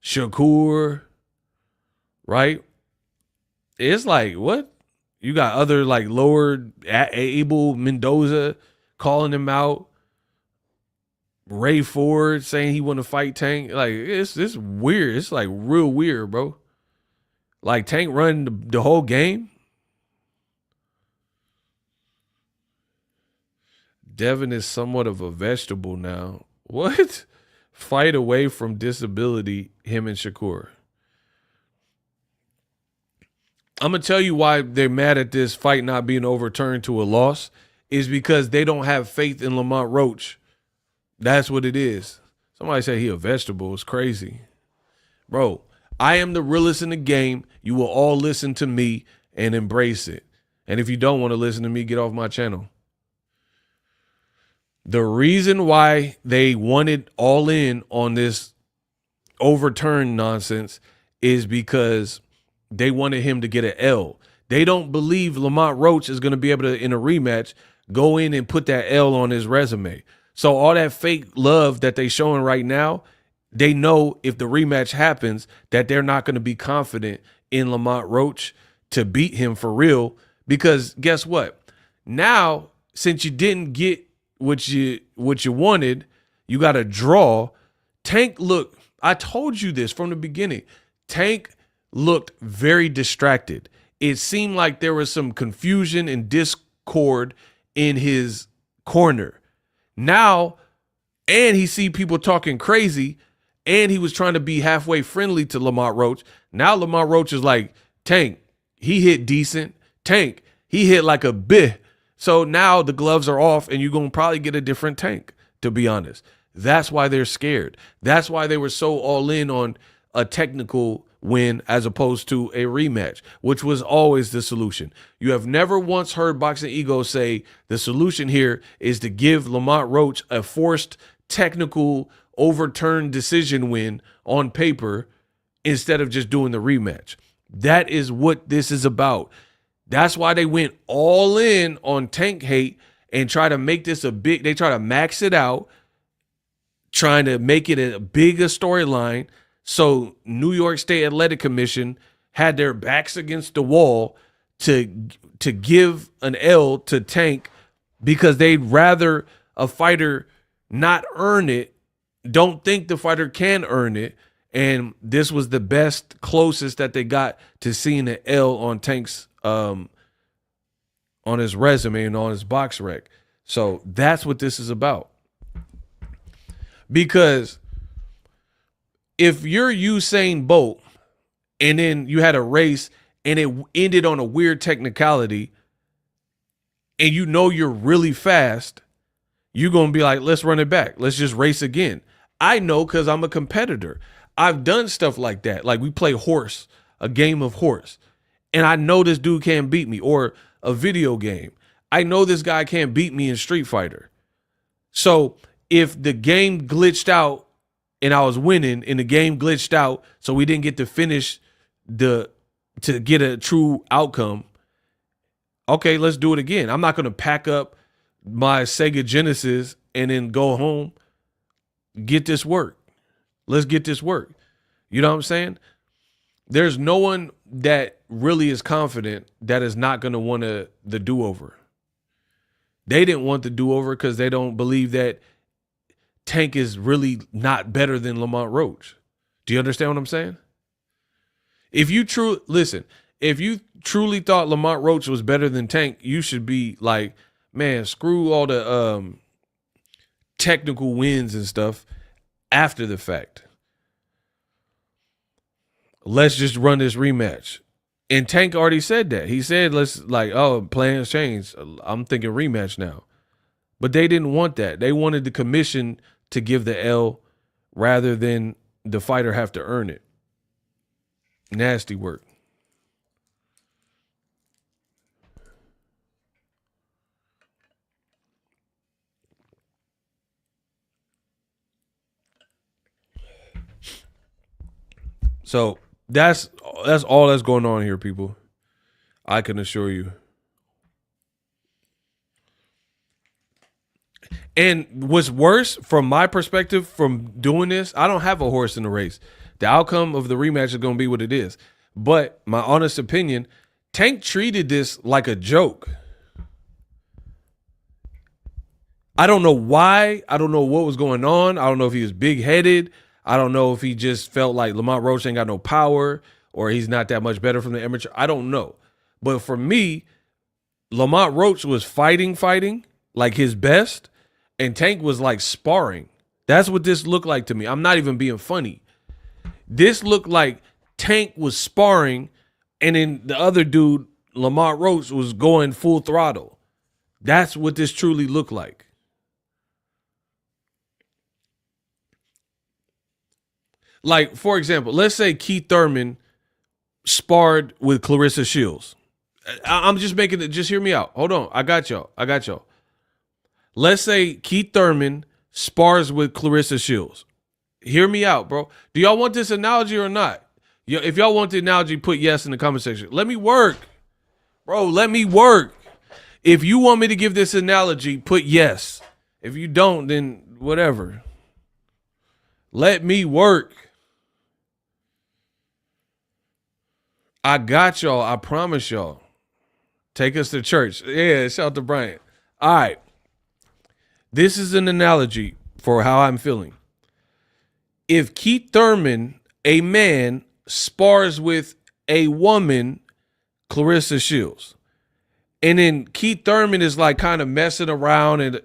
Shakur, right? It's like, what? You got other like lower Abel Mendoza calling him out. Ray Ford saying he want to fight Tank. Like, it's weird. It's like real weird, bro. Like Tank run the whole game. Devin is somewhat of a vegetable now. What? Fight away from disability, him and Shakur. I'm going to tell you why they're mad at this fight not being overturned to a loss is because they don't have faith in Lamont Roach. That's what it is. Somebody say he a vegetable. It's crazy. Bro, I am the realest in the game. You will all listen to me and embrace it. And if you don't want to listen to me, get off my channel. The reason why they wanted all in on this overturned nonsense is because they wanted him to get an L. They don't believe Lamont Roach is going to be able to, in a rematch, go in and put that L on his resume. So all that fake love that they showing right now, they know if the rematch happens that they're not going to be confident in Lamont Roach to beat him for real. Because guess what? Now, since you didn't get what you wanted, you got to draw. Tank looked, I told you this from the beginning. Tank looked very distracted. it seemed like there was some confusion and discord in his corner. Now, and he see people talking crazy, and he was trying to be halfway friendly to Lamont Roach. Now Lamont Roach is like, Tank, he hit decent. Tank, he hit like a bit. So now the gloves are off, and you're going to probably get a different Tank, to be honest. That's why they're scared. That's why they were so all in on a technical win as opposed to a rematch, which was always the solution. You have never once heard Boxingego say the solution here is to give Lamont Roach a forced technical overturned decision win on paper instead of just doing the rematch. That is what this is about. That's why they went all in on Tank hate and try to make this they try to max it out, trying to make it a bigger storyline. So New York State Athletic Commission had their backs against the wall to give an L to Tank because they'd rather a fighter not earn it, don't think the fighter can earn it. And this was the best, closest that they got to seeing an L on Tank's on his resume and on his box rec. So that's what this is about. Because if you're Usain Bolt and then you had a race and it ended on a weird technicality and you know you're really fast, you're going to be like, let's run it back. Let's just race again. I know because I'm a competitor. I've done stuff like that. Like we play horse, a game of horse, and I know this dude can't beat me, or a video game. I know this guy can't beat me in Street Fighter. So if the game glitched out and I was winning and the game glitched out, so we didn't get to finish to get a true outcome, okay, let's do it again. I'm not going to pack up my Sega Genesis and then go home. Get this work. Let's get this work. You know what I'm saying? There's no one that really is confident that is not going to want the do-over. They didn't want the do-over because they don't believe that Tank is really not better than Lamont Roach. Do you understand what I'm saying? If you truly thought Lamont Roach was better than Tank, you should be like, man, screw all the technical wins and stuff after the fact. Let's just run this rematch. And Tank already said that. He said, plans change. I'm thinking rematch now. But they didn't want that. They wanted the commission to give the L rather than the fighter have to earn it. Nasty work. So that's all that's going on here, people. I can assure you. And what's worse, from my perspective, from doing this, I don't have a horse in the race. The outcome of the rematch is going to be what it is. But my honest opinion, Tank treated this like a joke. I don't know why. I don't know what was going on. I don't know if he was big-headed. I don't know if he just felt like Lamont Roach ain't got no power or he's not that much better from the amateur. I don't know. But for me, Lamont Roach was fighting like his best, and Tank was like sparring. That's what this looked like to me. I'm not even being funny. This looked like Tank was sparring, and then the other dude, Lamont Roach, was going full throttle. That's what this truly looked like. Like, for example, let's say Keith Thurman sparred with Clarissa Shields. I'm just making it, just hear me out. Hold on. I got y'all. Let's say Keith Thurman spars with Clarissa Shields. Hear me out, bro. Do y'all want this analogy or not? If y'all want the analogy, put yes in the comment section. Let me work. Bro, let me work. If you want me to give this analogy, put yes. If you don't, then whatever. Let me work. I got y'all. I promise y'all. Take us to church. Yeah, shout out to Brian. All right. This is an analogy for how I'm feeling. If Keith Thurman, a man, spars with a woman, Clarissa Shields. And then Keith Thurman is like kind of messing around and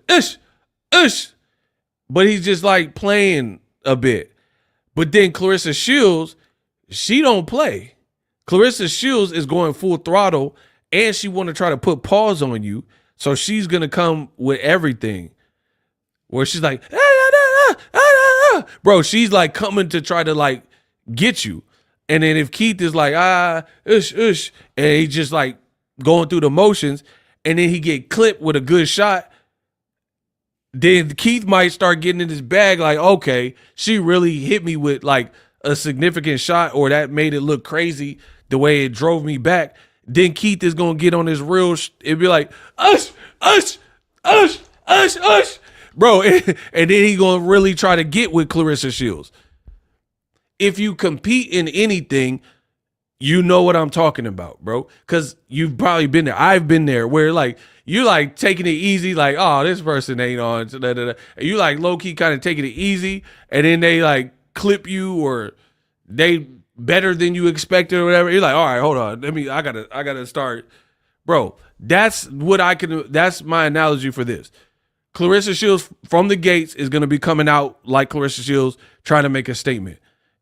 but he's just like playing a bit. But then Clarissa Shields, she don't play. Clarissa Shields is going full throttle and she want to try to put pause on you. So she's going to come with everything where she's like, bro, she's like coming to try to like get you. And then if Keith is like, and he just like going through the motions and then he get clipped with a good shot, then Keith might start getting in his bag like, okay, she really hit me with like a significant shot, or that made it look crazy the way it drove me back. Then Keith is going to get on his real, it'd be like, bro. And then he going to really try to get with Clarissa Shields. If you compete in anything, you know what I'm talking about, bro. Because you've probably been there. I've been there where like, you like taking it easy, like, oh, this person ain't on. And you like low-key kind of taking it easy, and then they like clip you or they better than you expected or whatever. You're like, all right, hold on. I gotta start. Bro, that's my analogy for this. Clarissa Shields from the gates is gonna be coming out like Clarissa Shields trying to make a statement.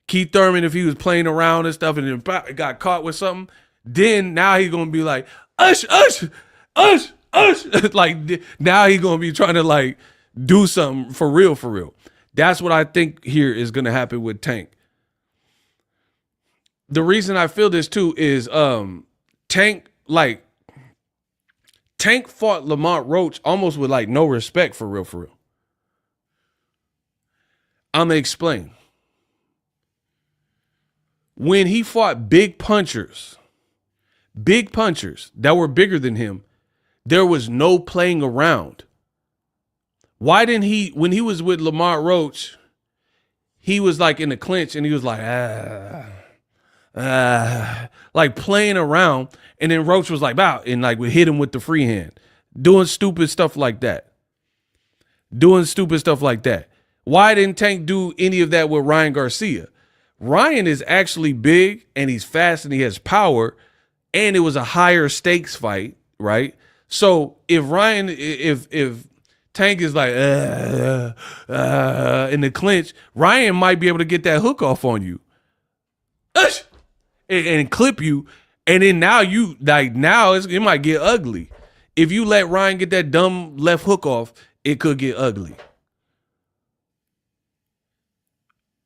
Keith Thurman, if he was playing around and stuff and then got caught with something, then now he's gonna be like, ush. Like now he's gonna be trying to like do something for real. That's what I think here is gonna happen with Tank. The reason I feel this too is Tank fought Lamont Roach almost with like no respect for real. I'm gonna explain. When he fought big punchers that were bigger than him, there was no playing around. Why didn't he, when he was with Lamont Roach, he was like in the clinch and he was like, like playing around. And then Roach was like, wow, and like would hit him with the free hand, doing stupid stuff like that. Why didn't Tank do any of that with Ryan Garcia? Ryan is actually big and he's fast and he has power, and it was a higher stakes fight, right? So if Tank is like in the clinch, Ryan might be able to get that hook off on you and clip you, and then now it might get ugly. If you let Ryan get that dumb left hook off, it could get ugly.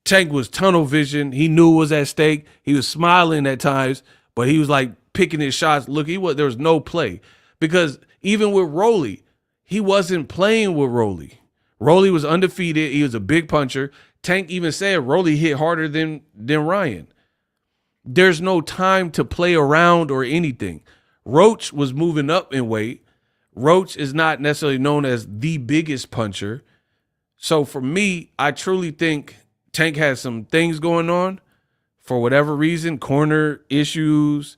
Tank was tunnel vision. He knew it was at stake. He was smiling at times, but he was like picking his shots. Look, there was no play, because even with Rolly, he wasn't playing with Rolly. Rolly was undefeated. He was a big puncher. Tank even said Rolly hit harder than Ryan. There's no time to play around or anything. Roach was moving up in weight. Roach is not necessarily known as the biggest puncher. So for me, I truly think Tank has some things going on for whatever reason, corner issues.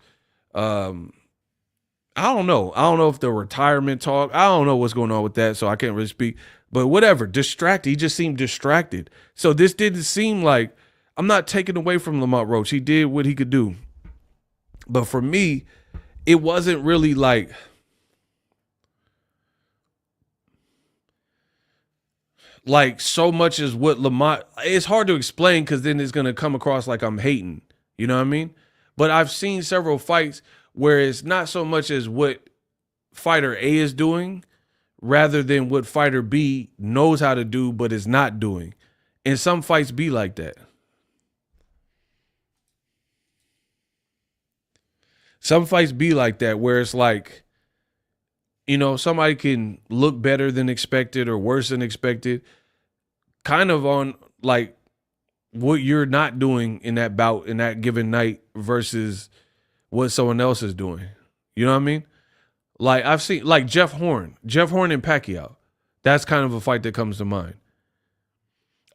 I don't know. I don't know if the retirement talk, I don't know what's going on with that, so I can't really speak. But whatever, distracted. He just seemed distracted. So this didn't seem like, I'm not taking away from Lamont Roach. He did what he could do. But for me, it wasn't really like so much as what Lamont, it's hard to explain because then it's going to come across like I'm hating. You know what I mean? But I've seen several fights where it's not so much as what fighter A is doing rather than what fighter B knows how to do but is not doing. And some fights be like that. Some fights be like that where it's like, you know, somebody can look better than expected or worse than expected, kind of on like what you're not doing in that bout in that given night versus what someone else is doing. You know what I mean? Like I've seen like Jeff Horn and Pacquiao. That's kind of a fight that comes to mind.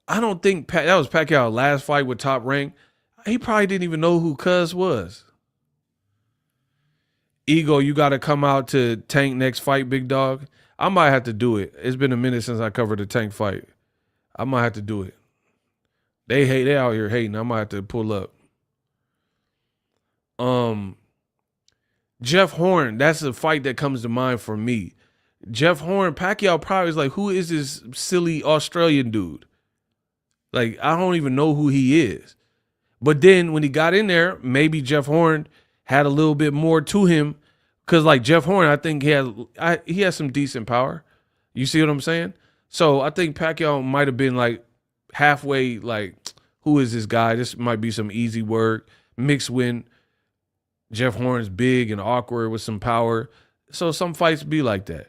I don't think that was Pacquiao's last fight with Top Rank. He probably didn't even know who Cuz was. Ego, you got to come out to Tank next fight, big dog. I might have to do it. It's been a minute since I covered a Tank fight. I might have to do it. They out here hating. I might have to pull up. Jeff Horn, that's a fight that comes to mind for me. Jeff Horn, Pacquiao probably is like, who is this silly Australian dude? Like, I don't even know who he is. But then when he got in there, maybe Jeff Horn had a little bit more to him. Because, like, Jeff Horn, I think he has some decent power. You see what I'm saying? So I think Pacquiao might have been, like, halfway, like, who is this guy? This might be some easy work. Mixed when Jeff Horn's big and awkward with some power. So some fights be like that.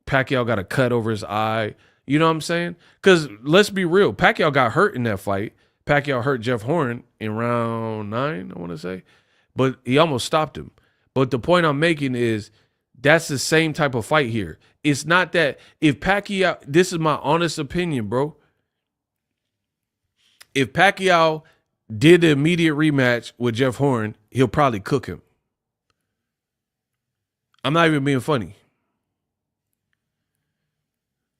Pacquiao got a cut over his eye. You know what I'm saying? Because let's be real. Pacquiao got hurt in that fight. Pacquiao hurt Jeff Horn in round 9, I want to say. But he almost stopped him. But the point I'm making is that's the same type of fight here. It's not that if Pacquiao, this is my honest opinion, bro. If Pacquiao did the immediate rematch with Jeff Horn, he'll probably cook him. I'm not even being funny.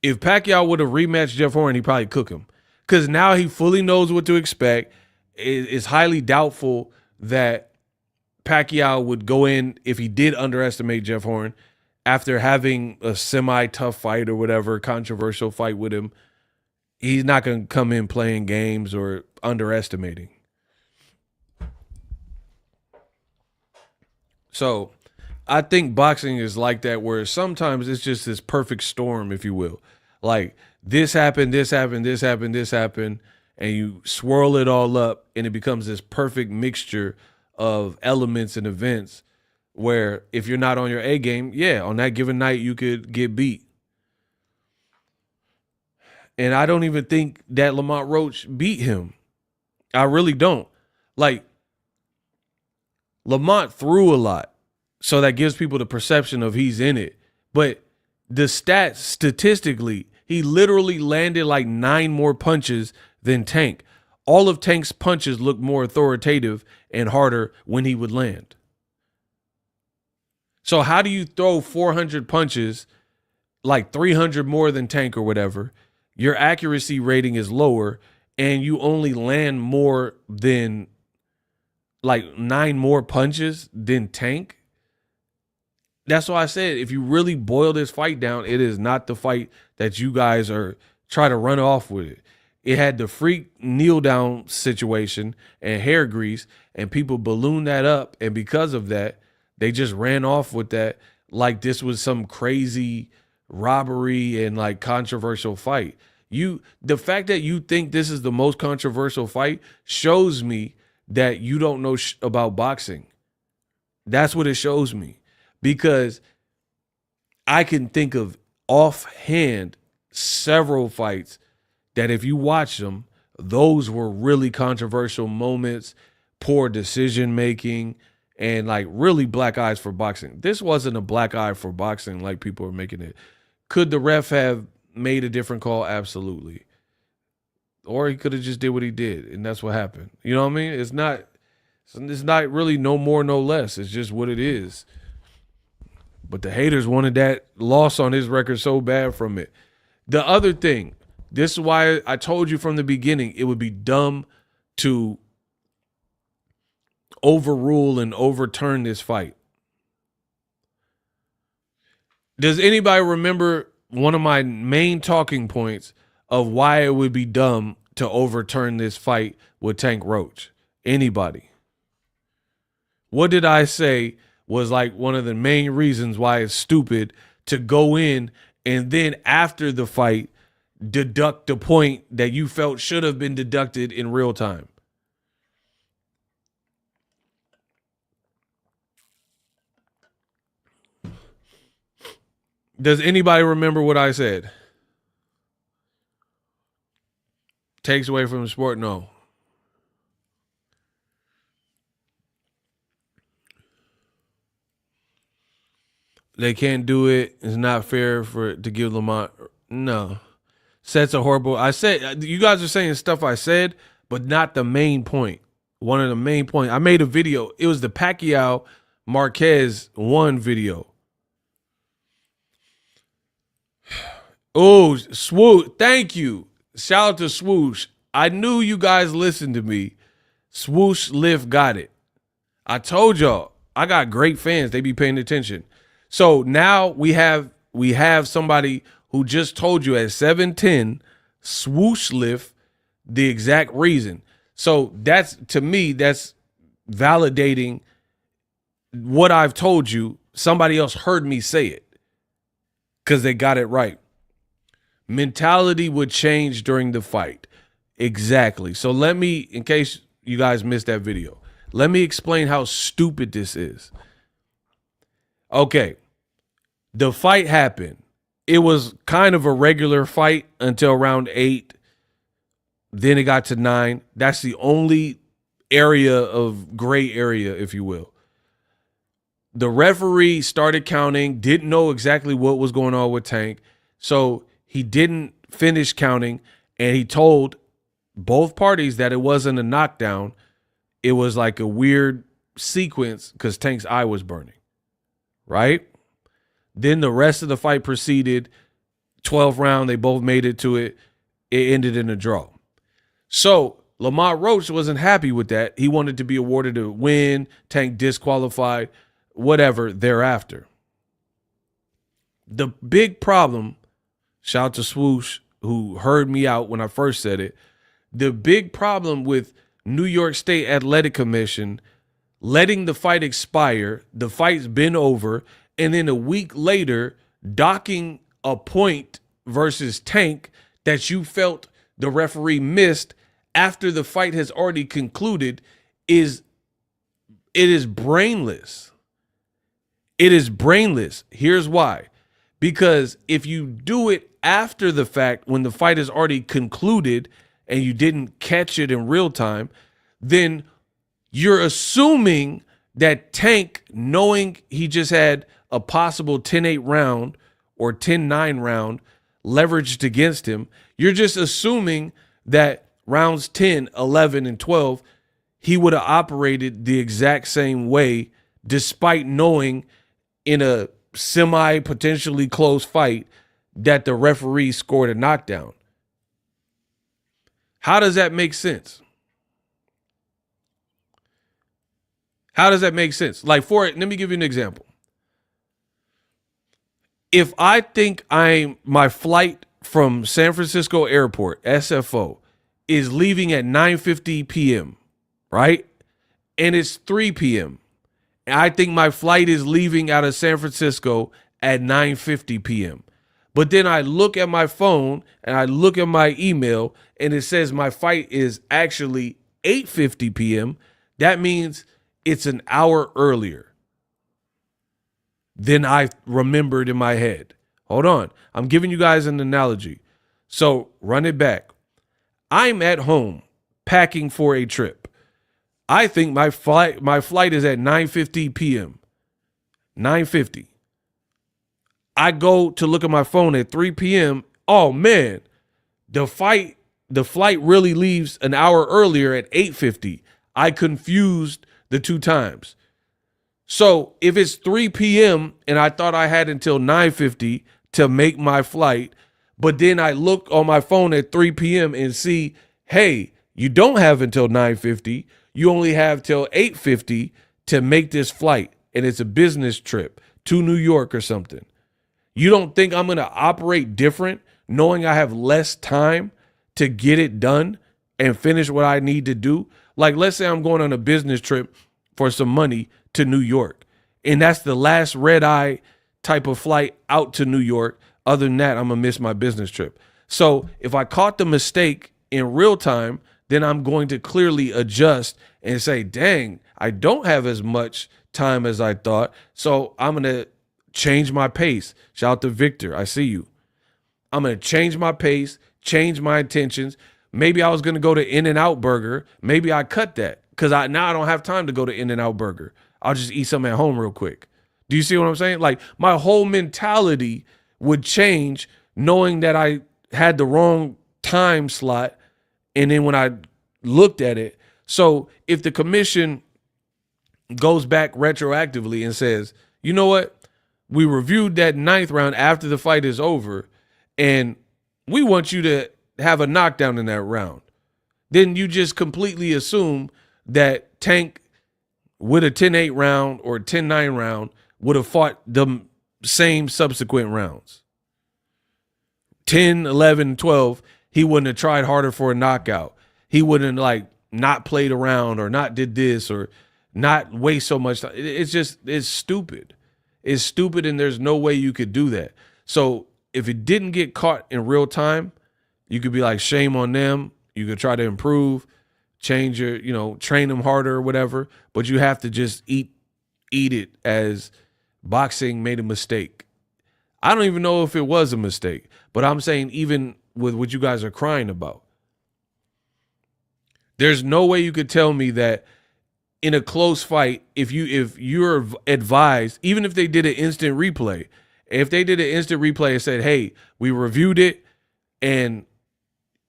If Pacquiao would have rematched Jeff Horn, he'd probably cook him. Because now he fully knows what to expect. It's highly doubtful that Pacquiao would go in, if he did underestimate Jeff Horn, after having a semi-tough fight or whatever, controversial fight with him. He's not going to come in playing games or underestimating. So I think boxing is like that, where sometimes it's just this perfect storm, if you will. Like this happened, this happened, this happened, this happened, and you swirl it all up and it becomes this perfect mixture of elements and events where if you're not on your A game, yeah, on that given night you could get beat. And I don't even think that Lamont Roach beat him. I really don't. Like, Lamont threw a lot, so that gives people the perception of he's in it. But the stats, statistically, he literally landed like 9 more punches than Tank. All of Tank's punches looked more authoritative and harder when he would land. So how do you throw 400 punches, like 300 more than Tank or whatever? Your accuracy rating is lower, and you only land more than like 9 more punches than Tank. That's why I said, if you really boil this fight down, it is not the fight that you guys are trying to run off with it. It had the freak kneel down situation and hair grease, and people ballooned that up. And because of that, they just ran off with that like this was some crazy robbery and like controversial fight. The fact that you think this is the most controversial fight shows me that you don't know about boxing. That's what it shows me, because I can think of offhand several fights that if you watch them, those were really controversial moments, poor decision making, and like really black eyes for boxing. This wasn't a black eye for boxing like people are making it. Could the ref have made a different call? Absolutely. Or he could have just did what he did, and that's what happened. You know what I mean? It's not really no more, no less. It's just what it is. But the haters wanted that loss on his record so bad from it. The other thing, this is why I told you from the beginning, it would be dumb to overrule and overturn this fight. Does anybody remember one of my main talking points of why it would be dumb to overturn this fight with Tank Roach? Anybody? What did I say was like one of the main reasons why it's stupid to go in and then after the fight deduct the point that you felt should have been deducted in real time? Does anybody remember what I said? Takes away from the sport? No. They can't do it. It's not fair to give Lamont. No. Sets a horrible. I said, you guys are saying stuff I said, but not the main point. One of the main points. I made a video. It was the Pacquiao Marquez 1 video. Oh, Swoosh. Thank you. Shout out to Swoosh. I knew you guys listened to me. Swoosh Lift got it. I told y'all. I got great fans. They be paying attention. So now we have somebody who just told you at 7'10", swoosh lift, the exact reason. So that's, to me, that's validating what I've told you. Somebody else heard me say it because they got it right. Mentality would change during the fight. Exactly. So let me, in case you guys missed that video, let me explain how stupid this is. Okay. The fight happened. It was kind of a regular fight until round 8. Then it got to 9. That's the only area of gray area, if you will. The referee started counting, didn't know exactly what was going on with Tank. So he didn't finish counting, and he told both parties that it wasn't a knockdown. It was like a weird sequence because Tank's eye was burning, right? Then the rest of the fight proceeded. 12th round, they both made it to it. It ended in a draw. So Lamont Roach wasn't happy with that. He wanted to be awarded a win, Tank disqualified, whatever thereafter. The big problem, shout out to Swoosh, who heard me out when I first said it. The big problem with New York State Athletic Commission letting the fight expire, the fight's been over, and then a week later docking a point versus Tank that you felt the referee missed after the fight has already concluded is brainless. It is brainless. Here's why. Because if you do it after the fact, when the fight is already concluded and you didn't catch it in real time, then you're assuming that Tank, knowing he just had a possible 10-8 round or 10-9 round leveraged against him, you're just assuming that rounds 10, 11, and 12, he would have operated the exact same way, despite knowing in a semi-potentially close fight that the referee scored a knockdown. How does that make sense? How does that make sense? Like, let me give you an example. If I think my flight from San Francisco Airport, SFO, is leaving at 9:50 p.m., right? And it's 3 p.m. And I think my flight is leaving out of San Francisco at 9:50 p.m. But then I look at my phone and I look at my email and it says my flight is actually 8:50 p.m. That means it's an hour earlier than I remembered in my head. Hold on. I'm giving you guys an analogy. So run it back. I'm at home packing for a trip. I think my flight is at 9:50 p.m. 9:50. I go to look at my phone at 3 p.m. Oh man, the flight really leaves an hour earlier at 8:50. I confused the two times. So if it's 3 p.m. and I thought I had until 9:50 to make my flight, but then I look on my phone at 3 p.m. and see, hey, you don't have until 9:50. You only have till 8:50 to make this flight, and it's a business trip to New York or something. You don't think I'm going to operate different knowing I have less time to get it done and finish what I need to do? Like, let's say I'm going on a business trip for some money to New York, and that's the last red eye type of flight out to New York. Other than that, I'm going to miss my business trip. So if I caught the mistake in real time, then I'm going to clearly adjust and say, dang, I don't have as much time as I thought. So I'm going to change my pace. Shout out to Victor. I see you. I'm going to change my pace, change my intentions. Maybe I was going to go to In-N-Out Burger. Maybe I cut that because now I don't have time to go to In-N-Out Burger. I'll just eat something at home real quick. Do you see what I'm saying? Like, my whole mentality would change knowing that I had the wrong time slot. And then when I looked at it, so if the commission goes back retroactively and says, you know what? We reviewed that 9th round after the fight is over, and we want you to have a knockdown in that round. Then you just completely assume that Tank with a 10-8 round or 10-9 round would have fought the same subsequent rounds. 10, 11, 12, he wouldn't have tried harder for a knockout. He wouldn't like not played around or not did this or not waste so much time. It's stupid. It's stupid, and there's no way you could do that. So if it didn't get caught in real time, you could be like, shame on them. You could try to improve, change your, train them harder or whatever. But you have to just eat it as boxing made a mistake. I don't even know if it was a mistake, but I'm saying even with what you guys are crying about, there's no way you could tell me that in a close fight, if you're advised, even if they did an instant replay, and said, hey, we reviewed it and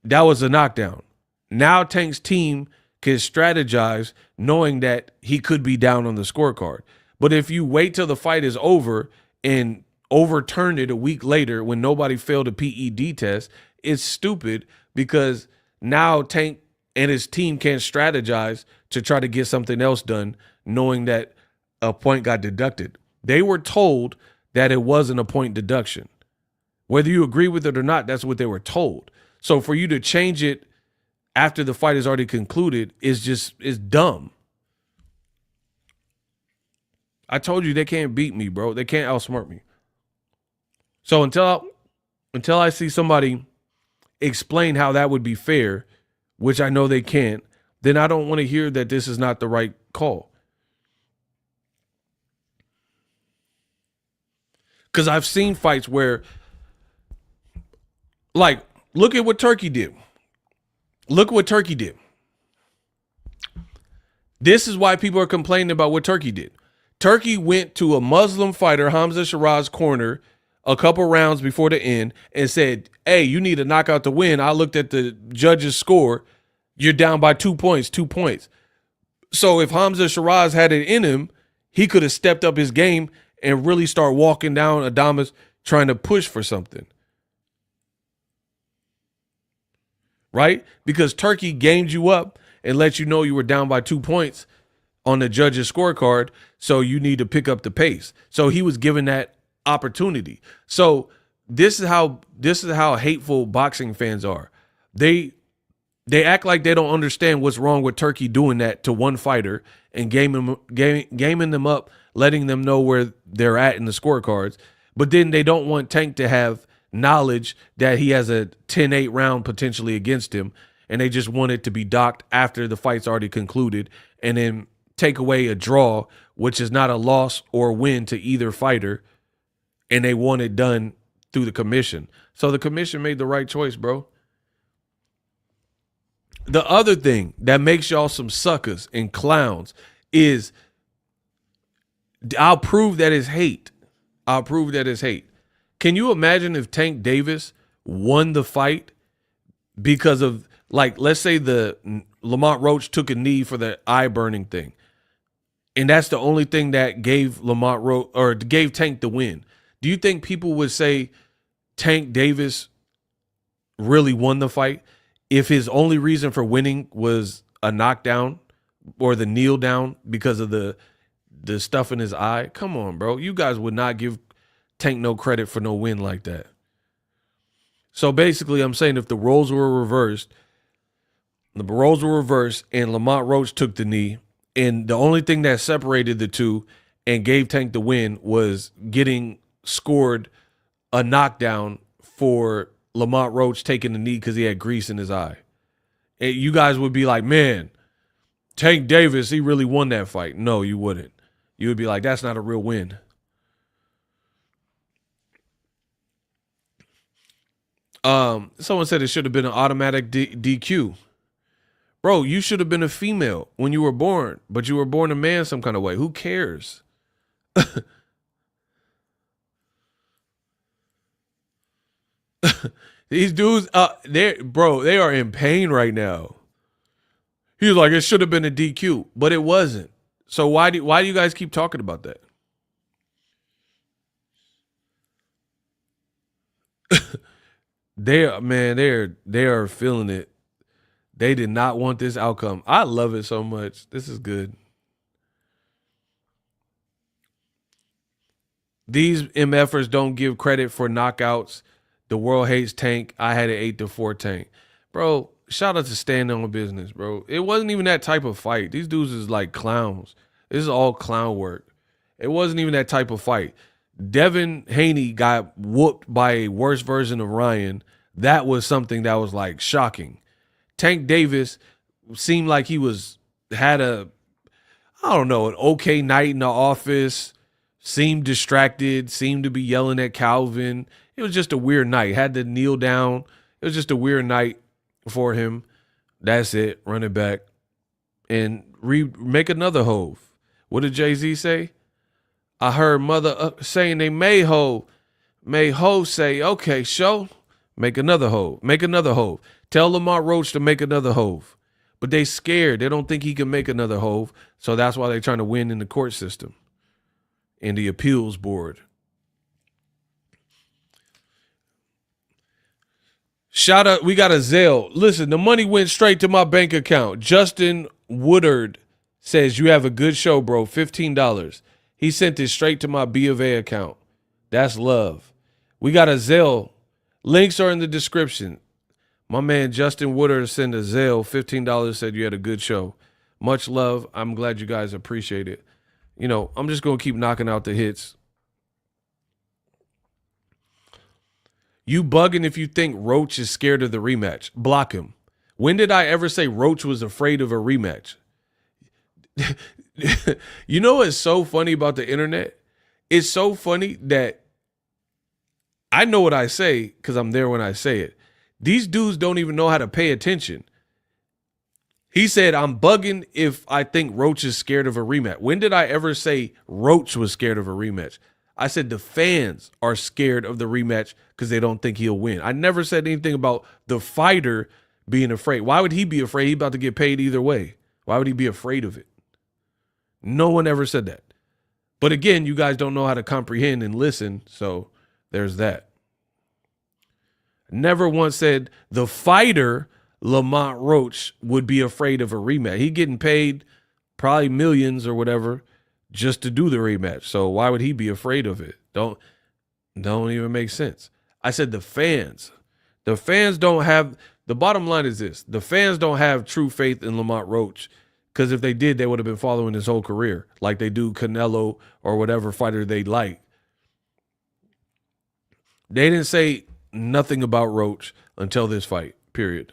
that was a knockdown. Now Tank's team can strategize knowing that he could be down on the scorecard. But if you wait till the fight is over and overturn it a week later when nobody failed a PED test, it's stupid because now Tank and his team can't strategize to try to get something else done knowing that a point got deducted. They were told that it wasn't a point deduction. Whether you agree with it or not, that's what they were told. So for you to change it after the fight is already concluded is dumb. I told you they can't beat me, bro. They can't outsmart me. So until I see somebody explain how that would be fair, which I know they can't, then I don't want to hear that this is not the right call. Because I've seen fights where, like, look at what Turkey did. Look what Turkey did. This is why people are complaining about what Turkey did. Turkey went to a Muslim fighter, Hamza Shiraz's corner, a couple rounds before the end and said, hey, you need a knockout to win. I looked at the judge's score. You're down by 2 points, 2 points. So if Hamza Shiraz had it in him, he could have stepped up his game and really start walking down Adames trying to push for something. Right? Because Turkey gamed you up and let you know you were down by 2 points on the judge's scorecard, so you need to pick up the pace. So he was given that opportunity. So this is how hateful boxing fans are. They act like they don't understand what's wrong with Turkey doing that to one fighter and gaming them up, letting them know where they're at in the scorecards. But then they don't want Tank to have knowledge that he has a 10-8 round potentially against him, and they just want it to be docked after the fight's already concluded and then take away a draw, which is not a loss or win to either fighter, and they want it done through the commission. So the commission made the right choice, bro. The other thing that makes y'all some suckers and clowns is I'll prove that it's hate. I'll prove that it's hate. Can you imagine if Tank Davis won the fight because of, like, let's say the Lamont Roach took a knee for the eye burning thing, and that's the only thing that gave Lamont Roach or gave Tank the win? Do you think people would say Tank Davis really won the fight if his only reason for winning was a knockdown or the kneel down because of the stuff in his eye? Come on, bro. You guys would not give Tank no credit for no win like that. So basically, I'm saying if the roles were reversed and Lamont Roach took the knee, and the only thing that separated the two and gave Tank the win was getting scored a knockdown for Lamont Roach taking the knee because he had grease in his eye, and you guys would be like, man, Tank Davis, he really won that fight. No, you wouldn't. You would be like, that's not a real win. Someone said it should have been an automatic DQ. Bro, you should have been a female when you were born, but you were born a man some kind of way. Who cares? These dudes, they are in pain right now. He was like, it should have been a DQ, but it wasn't. So why do you guys keep talking about that? They are feeling it. They did not want this outcome. I love it so much. This is good. These MFers don't give credit for knockouts. The world hates Tank. I had an 8-4 Tank. Bro, shout out to standing on business, bro. It wasn't even that type of fight. These dudes is like clowns. This is all clown work. It wasn't even that type of fight. Devin Haney got whooped by a worse version of Ryan. That was something that was like shocking. Tank Davis seemed like he had an okay night in the office, seemed distracted, seemed to be yelling at Calvin. It was just a weird night. Had to kneel down. It was just a weird night for him. That's it. Run it back and make another hove. What did Jay-Z say? I heard mother saying they may hove. May hove say, okay, show. Make another hove. Make another hove. Tell Lamont Roach to make another hove. But they scared. They don't think he can make another hove. So that's why they're trying to win in the court system, in the appeals board. Shout out, we got a Zelle. Listen, the money went straight to my bank account. Justin Woodard says, you have a good show, bro. $15. He sent it straight to my B of A account. That's love. We got a Zelle. Links are in the description. My man Justin Woodard sent a Zelle. $15, said you had a good show. Much love. I'm glad you guys appreciate it. You know, I'm just going to keep knocking out the hits. You bugging if you think Roach is scared of the rematch. Block him. When did I ever say Roach was afraid of a rematch? You know what's so funny about the internet? It's so funny that I know what I say because I'm there when I say it. These dudes don't even know how to pay attention. He said, I'm bugging if I think Roach is scared of a rematch. When did I ever say Roach was scared of a rematch? I said the fans are scared of the rematch because they don't think he'll win. I never said anything about the fighter being afraid. Why would he be afraid? He's about to get paid either way. Why would he be afraid of it? No one ever said that. But again, you guys don't know how to comprehend and listen, so there's that. Never once said the fighter, Lamont Roach, would be afraid of a rematch. He getting paid probably millions or whatever just to do the rematch. So why would he be afraid of it? Don't even make sense. I said the fans don't have, the bottom line is this. The fans don't have true faith in Lamont Roach because if they did, they would have been following his whole career like they do Canelo or whatever fighter they like. They didn't say nothing about Roach until this fight, period.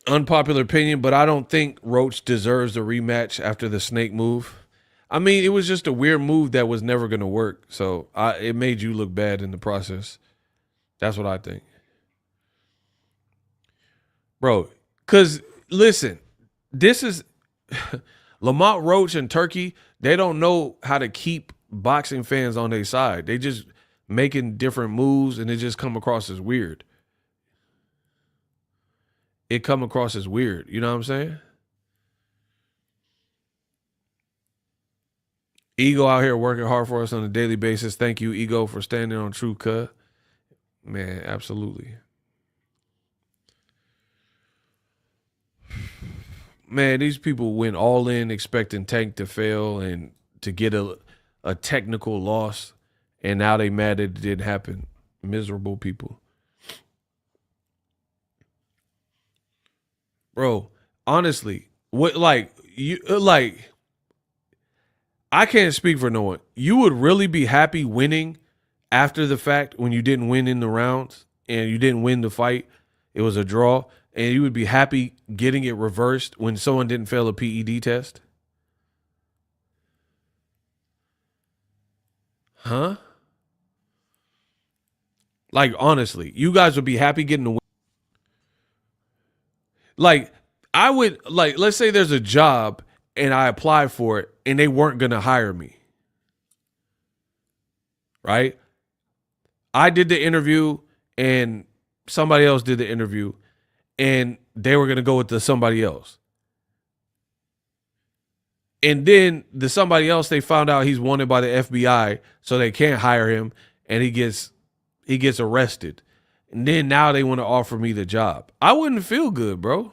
Unpopular opinion, but I don't think Roach deserves a rematch after the snake move. I mean, it was just a weird move that was never going to work. So it made you look bad in the process. That's what I think. Bro, because listen, this is Lamont Roach and Turkey. They don't know how to keep boxing fans on their side. They just making different moves and it just come across as weird. It come across as weird. You know what I'm saying? Ego out here working hard for us on a daily basis. Thank you, Ego, for standing on true cut. Man, absolutely. Man, these people went all in expecting Tank to fail and to get a technical loss, and now they mad that it didn't happen. Miserable people. Bro, honestly, I can't speak for no one. You would really be happy winning after the fact when you didn't win in the rounds and you didn't win the fight. It was a draw. And you would be happy getting it reversed when someone didn't fail a PED test? Huh? Like, honestly, you guys would be happy getting the win. Like, I would, like, let's say there's a job and I apply for it and they weren't going to hire me. Right? I did the interview and somebody else did the interview and they were going to go with somebody else. And then the somebody else, they found out he's wanted by the FBI, so they can't hire him and he gets arrested. And then now they want to offer me the job. I wouldn't feel good, bro.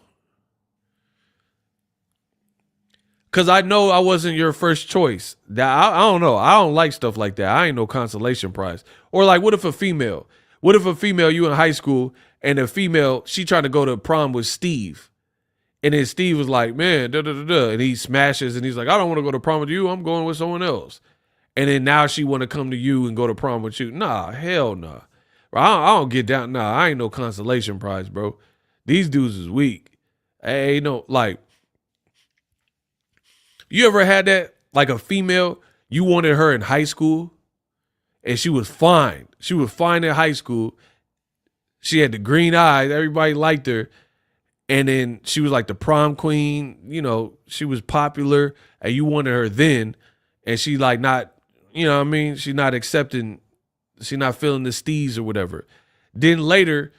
Cause I know I wasn't your first choice. That I don't know. I don't like stuff like that. I ain't no consolation prize. Or like, what if a female? What if a female, you in high school, and a female, she trying to go to prom with Steve. And then Steve was like, man, da da da da. And he smashes and he's like, I don't want to go to prom with you. I'm going with someone else. And then now she want to come to you and go to prom with you. Nah, hell nah. Bro, I don't get down. Nah, I ain't no consolation prize, bro. These dudes is weak. Ain't no, like, you ever had that? Like a female, you wanted her in high school and she was fine. She was fine in high school. She had the green eyes. Everybody liked her. And then she was like the prom queen. You know, she was popular and you wanted her then. And she like not, you know what I mean? She not accepting, she not feeling the steez or whatever. Then later,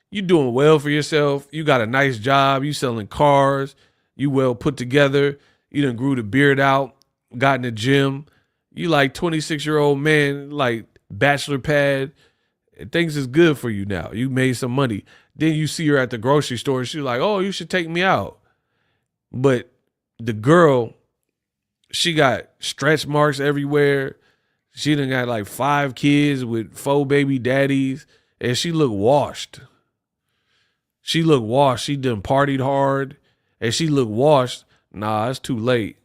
you doing well for yourself. You got a nice job. You selling cars. You well put together. You done grew the beard out, got in the gym. You like 26-year-old man, like bachelor pad. Things is good for you now. You made some money. Then you see her at the grocery store. She's like, oh, you should take me out. But the girl, she got stretch marks everywhere. She done got like 5 kids with 4 baby daddies. And she looked washed. She looked washed. She done partied hard. And she looked washed. Nah, it's too late.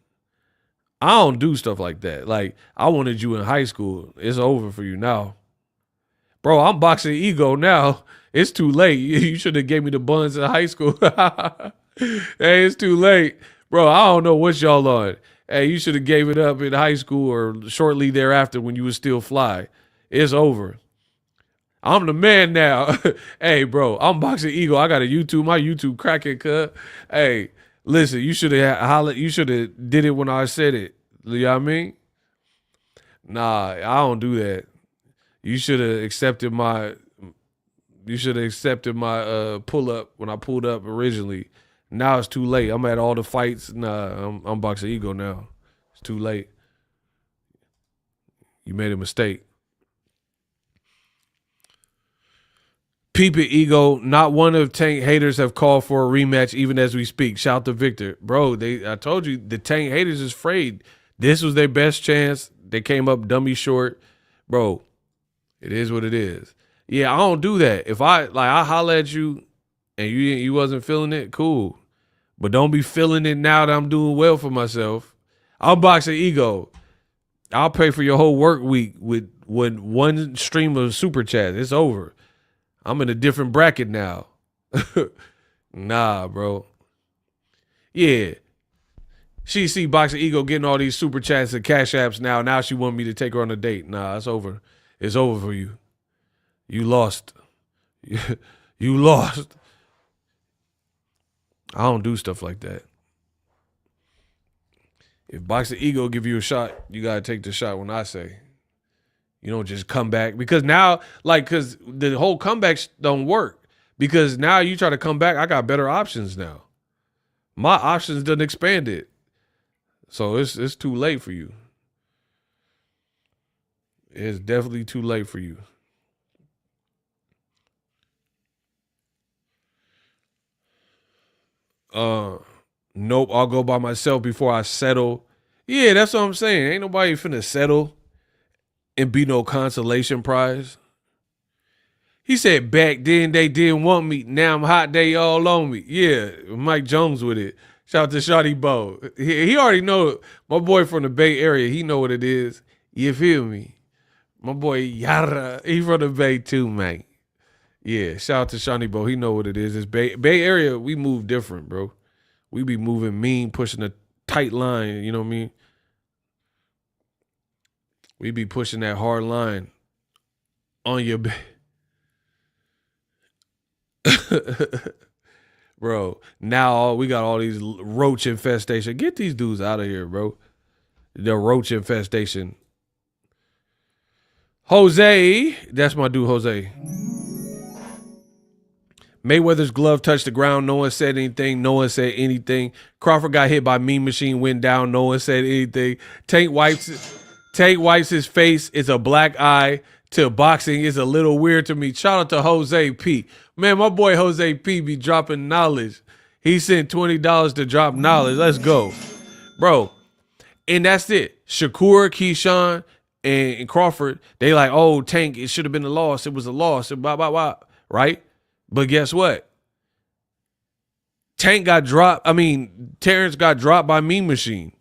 I don't do stuff like that. Like, I wanted you in high school. It's over for you now. Bro, I'm Boxingego now. It's too late. You should have gave me the buns in high school. Hey, it's too late. Bro, I don't know what y'all on. Hey, you should have gave it up in high school or shortly thereafter when you was still fly. It's over. I'm the man now. Hey, bro, I'm Boxingego. I got a YouTube. My YouTube cracking, cuz. Hey, listen, you should have hollered. You should have did it when I said it. You know what I mean? Nah, I don't do that. You should have accepted my. You should have accepted my pull up when I pulled up originally. Now it's too late. I'm at all the fights. Nah, I'm Boxingego now. It's too late. You made a mistake. Peep it, Ego. Not one of Tank haters have called for a rematch even as we speak. Shout to Victor. Bro, I told you, the Tank haters is afraid. This was their best chance. They came up dummy short. Bro, it is what it is. Yeah, I don't do that. If I holler at you and you wasn't feeling it, cool. But don't be feeling it now that I'm doing well for myself. I'm Boxingego. I'll pay for your whole work week with one stream of super chat. It's over. I'm in a different bracket now. Nah, bro. Yeah. She see Boxingego getting all these super chats and cash apps now. Now she want me to take her on a date. Nah, it's over. It's over for you. You lost. You lost. I don't do stuff like that. If Boxingego give you a shot, you got to take the shot when I say. You don't just come back. Because now, like, because the whole comebacks don't work. Because now you try to come back, I got better options now. My options done expanded. So it's too late for you. It's definitely too late for you. Nope, I'll go by myself before I settle. Yeah, that's what I'm saying. Ain't nobody finna settle and be no consolation prize. He said back then they didn't want me. Now I'm hot, they all on me. Yeah, Mike Jones with it. Shout out to Shawty Bo. He already know. My boy from the Bay Area, he know what it is. You feel me? My boy Yara, he from the Bay too, man. Yeah, shout out to Shawty Bo. He know what it is. It's Bay Area, we move different, bro. We be moving mean, pushing a tight line, you know what I mean? We be pushing that hard line on your bro. Now we got all these roach infestation. Get these dudes out of here, bro. The roach infestation. Jose, that's my dude, Jose. Mayweather's glove touched the ground. No one said anything. No one said anything. Crawford got hit by Mean Machine, went down. No one said anything. Tank wipes his face. It's a black eye to boxing. Is a little weird to me. Shout out to Jose P. Man, my boy Jose P be dropping knowledge. He sent $20 to drop knowledge. Let's go. Bro, and that's it. Shakur, Keyshawn, and Crawford, they like, oh, Tank, it should have been a loss. It was a loss. And blah, blah, blah. Right? But guess what? Tank got dropped. I mean, Terrence got dropped by Mean Machine.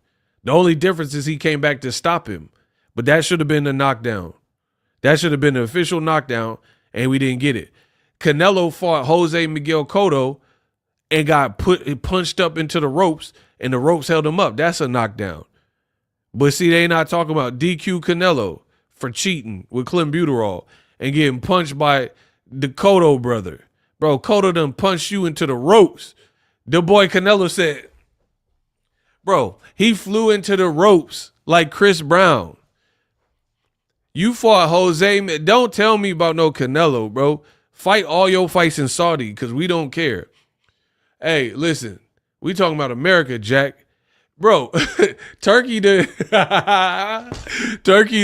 The only difference is he came back to stop him. But that should have been a knockdown. That should have been an official knockdown, and we didn't get it. Canelo fought Jose Miguel Cotto and got punched up into the ropes, and the ropes held him up. That's a knockdown. But see, they not talking about DQ Canelo for cheating with clenbuterol and getting punched by the Cotto brother. Bro, Cotto done punched you into the ropes. The boy Canelo said, bro, he flew into the ropes like Chris Brown. You fought Jose. Don't tell me about no Canelo, bro. Fight all your fights in Saudi because we don't care. Hey, listen, we talking about America, Jack. Bro, Turkey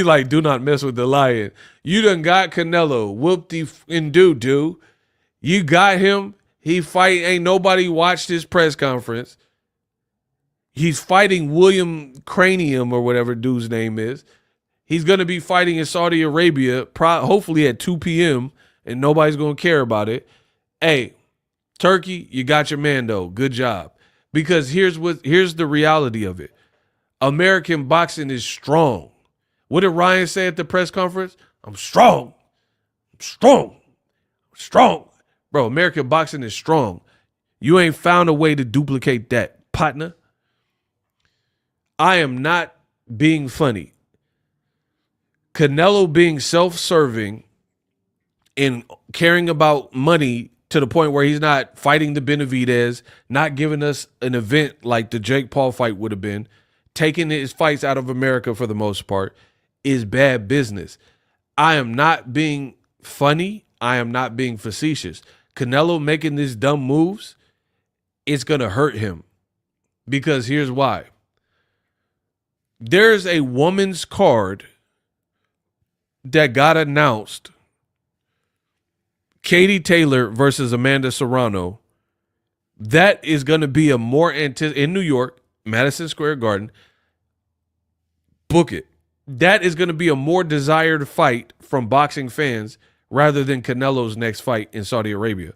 like, do not mess with the lion. You done got Canelo, whoop-de-and-do. You got him. He fight. Ain't nobody watched his press conference. He's fighting William Cranium or whatever dude's name is. He's going to be fighting in Saudi Arabia, hopefully at 2 p.m., and nobody's going to care about it. Hey, Turkey, you got your man, though. Good job. Because here's the reality of it. American boxing is strong. What did Ryan say at the press conference? I'm strong. I'm strong. I'm strong. Bro, American boxing is strong. You ain't found a way to duplicate that, partner. I am not being funny. Canelo being self-serving and caring about money to the point where he's not fighting the Benavidez, not giving us an event like the Jake Paul fight would have been, taking his fights out of America for the most part, is bad business. I am not being funny. I am not being facetious. Canelo making these dumb moves, it's going to hurt him. Because here's why. There's a woman's card that got announced. Katie Taylor versus Amanda Serrano. That is going to be a more in New York, Madison Square Garden. Book it. That is going to be a more desired fight from boxing fans rather than Canelo's next fight in Saudi Arabia.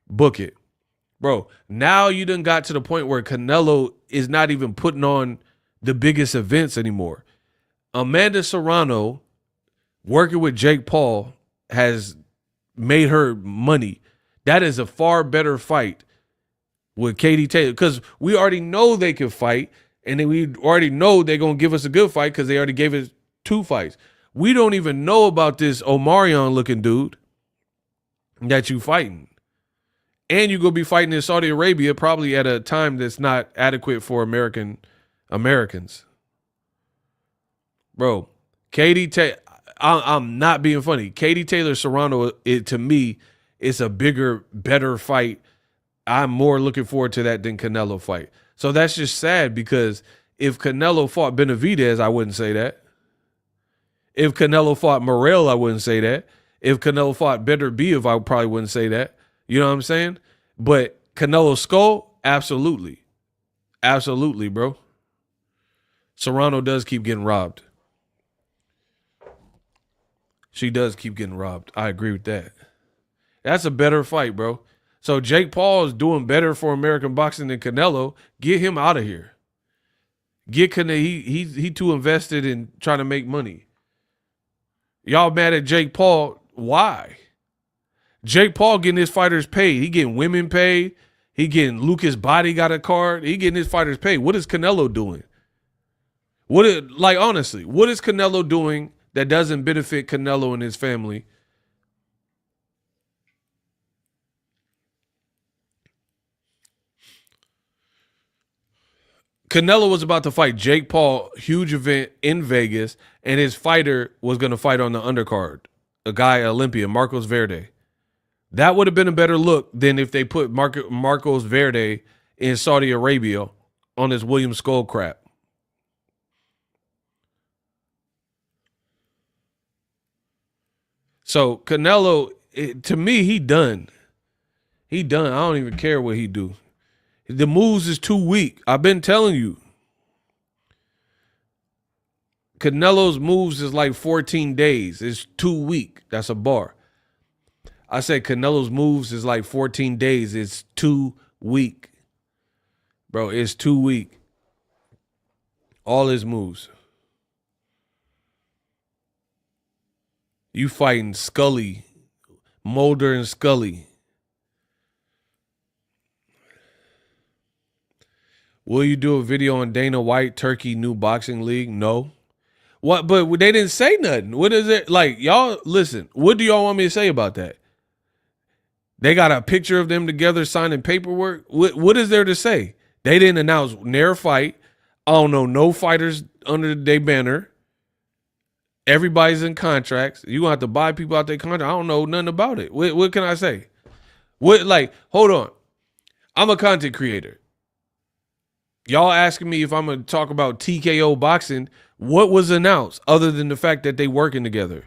Book it. Bro, now you done got to the point where Canelo is not even putting on the biggest events anymore. Amanda Serrano, working with Jake Paul, has made her money. That is a far better fight with Katie Taylor because we already know they can fight, and then we already know they're going to give us a good fight because they already gave us 2 fights. We don't even know about this Omarion-looking dude that you fighting. And you're going to be fighting in Saudi Arabia probably at a time that's not adequate for Americans. Bro, Katie Taylor, I'm not being funny. Katie Taylor Serrano, to me, it's a bigger, better fight. I'm more looking forward to that than Canelo fight. So that's just sad because if Canelo fought Benavidez, I wouldn't say that. If Canelo fought Morrell, I wouldn't say that. If Canelo fought Beterbiev, I probably wouldn't say that. You know what I'm saying? But Canelo Skull, absolutely. Absolutely, bro. Serrano does keep getting robbed. She does keep getting robbed. I agree with that. That's a better fight, bro. So Jake Paul is doing better for American boxing than Canelo. Get him out of here. Get Canelo. He too invested in trying to make money. Y'all mad at Jake Paul? Why? Jake Paul getting his fighters paid. He getting women paid. He getting Lucas Body got a card. He getting his fighters paid. What is Canelo doing? Honestly, what is Canelo doing that doesn't benefit Canelo and his family? Canelo was about to fight Jake Paul, huge event in Vegas, and his fighter was going to fight on the undercard, a guy, Olympian, Marcos Verde. That would have been a better look than if they put Marcos Verde in Saudi Arabia on this William Skull crap. So Canelo, to me, he done. He done. I don't even care what he do. The moves is too weak. I've been telling you. Canelo's moves is like 14 days. It's too weak. That's a bar. I said Canelo's moves is like 14 days. It's too weak. Bro, it's too weak. All his moves. You fighting Scully, Mulder and Scully. Will you do a video on Dana White, Turkey, new boxing league? No. What? But they didn't say nothing. What is it? Like, y'all, listen, what do y'all want me to say about that? They got a picture of them together signing paperwork. What is there to say? They didn't announce their fight. I don't know, no fighters under their banner. Everybody's in contracts. You gonna have to buy people out their contract. I don't know nothing about it. What can I say? Hold on. I'm a content creator. Y'all asking me if I'm gonna talk about TKO boxing. What was announced other than the fact that they working together?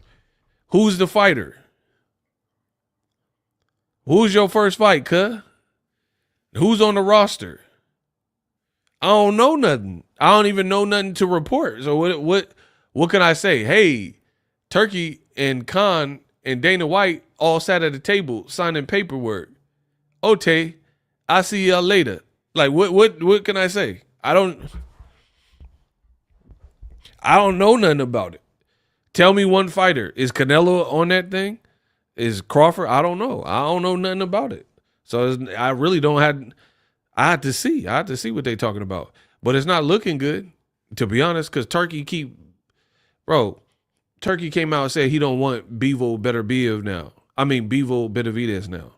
Who's the fighter? Who's your first fight, cuh? Who's on the roster? I don't know nothing. I don't even know nothing to report. So what can I say? Hey, Turkey and Khan and Dana White all sat at a table signing paperwork. Okay, I'll see y'all later. Like what can I say? I don't know nothing about it. Tell me one fighter. Is Canelo on that thing? Is Crawford? I don't know. I don't know nothing about it. So I really don't have. I have to see. I have to see what they're talking about. But it's not looking good, to be honest, because Turkey came out and said he don't want Bivol Beterbiev now. I mean Bivol Benavidez now.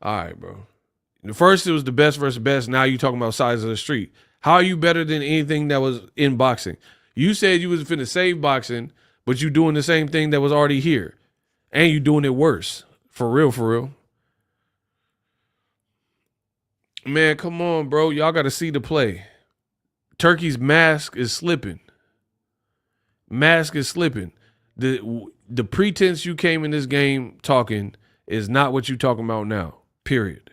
All right, bro. First it was the best versus best. Now you talking about size of the street. How are you better than anything that was in boxing? You said you was finna save boxing, but you doing the same thing that was already here. And you doing it worse. For real, for real. Man, come on, bro. Y'all got to see the play. Turkey's mask is slipping. Mask is slipping. The pretense you came in this game talking is not what you talking about now. Period.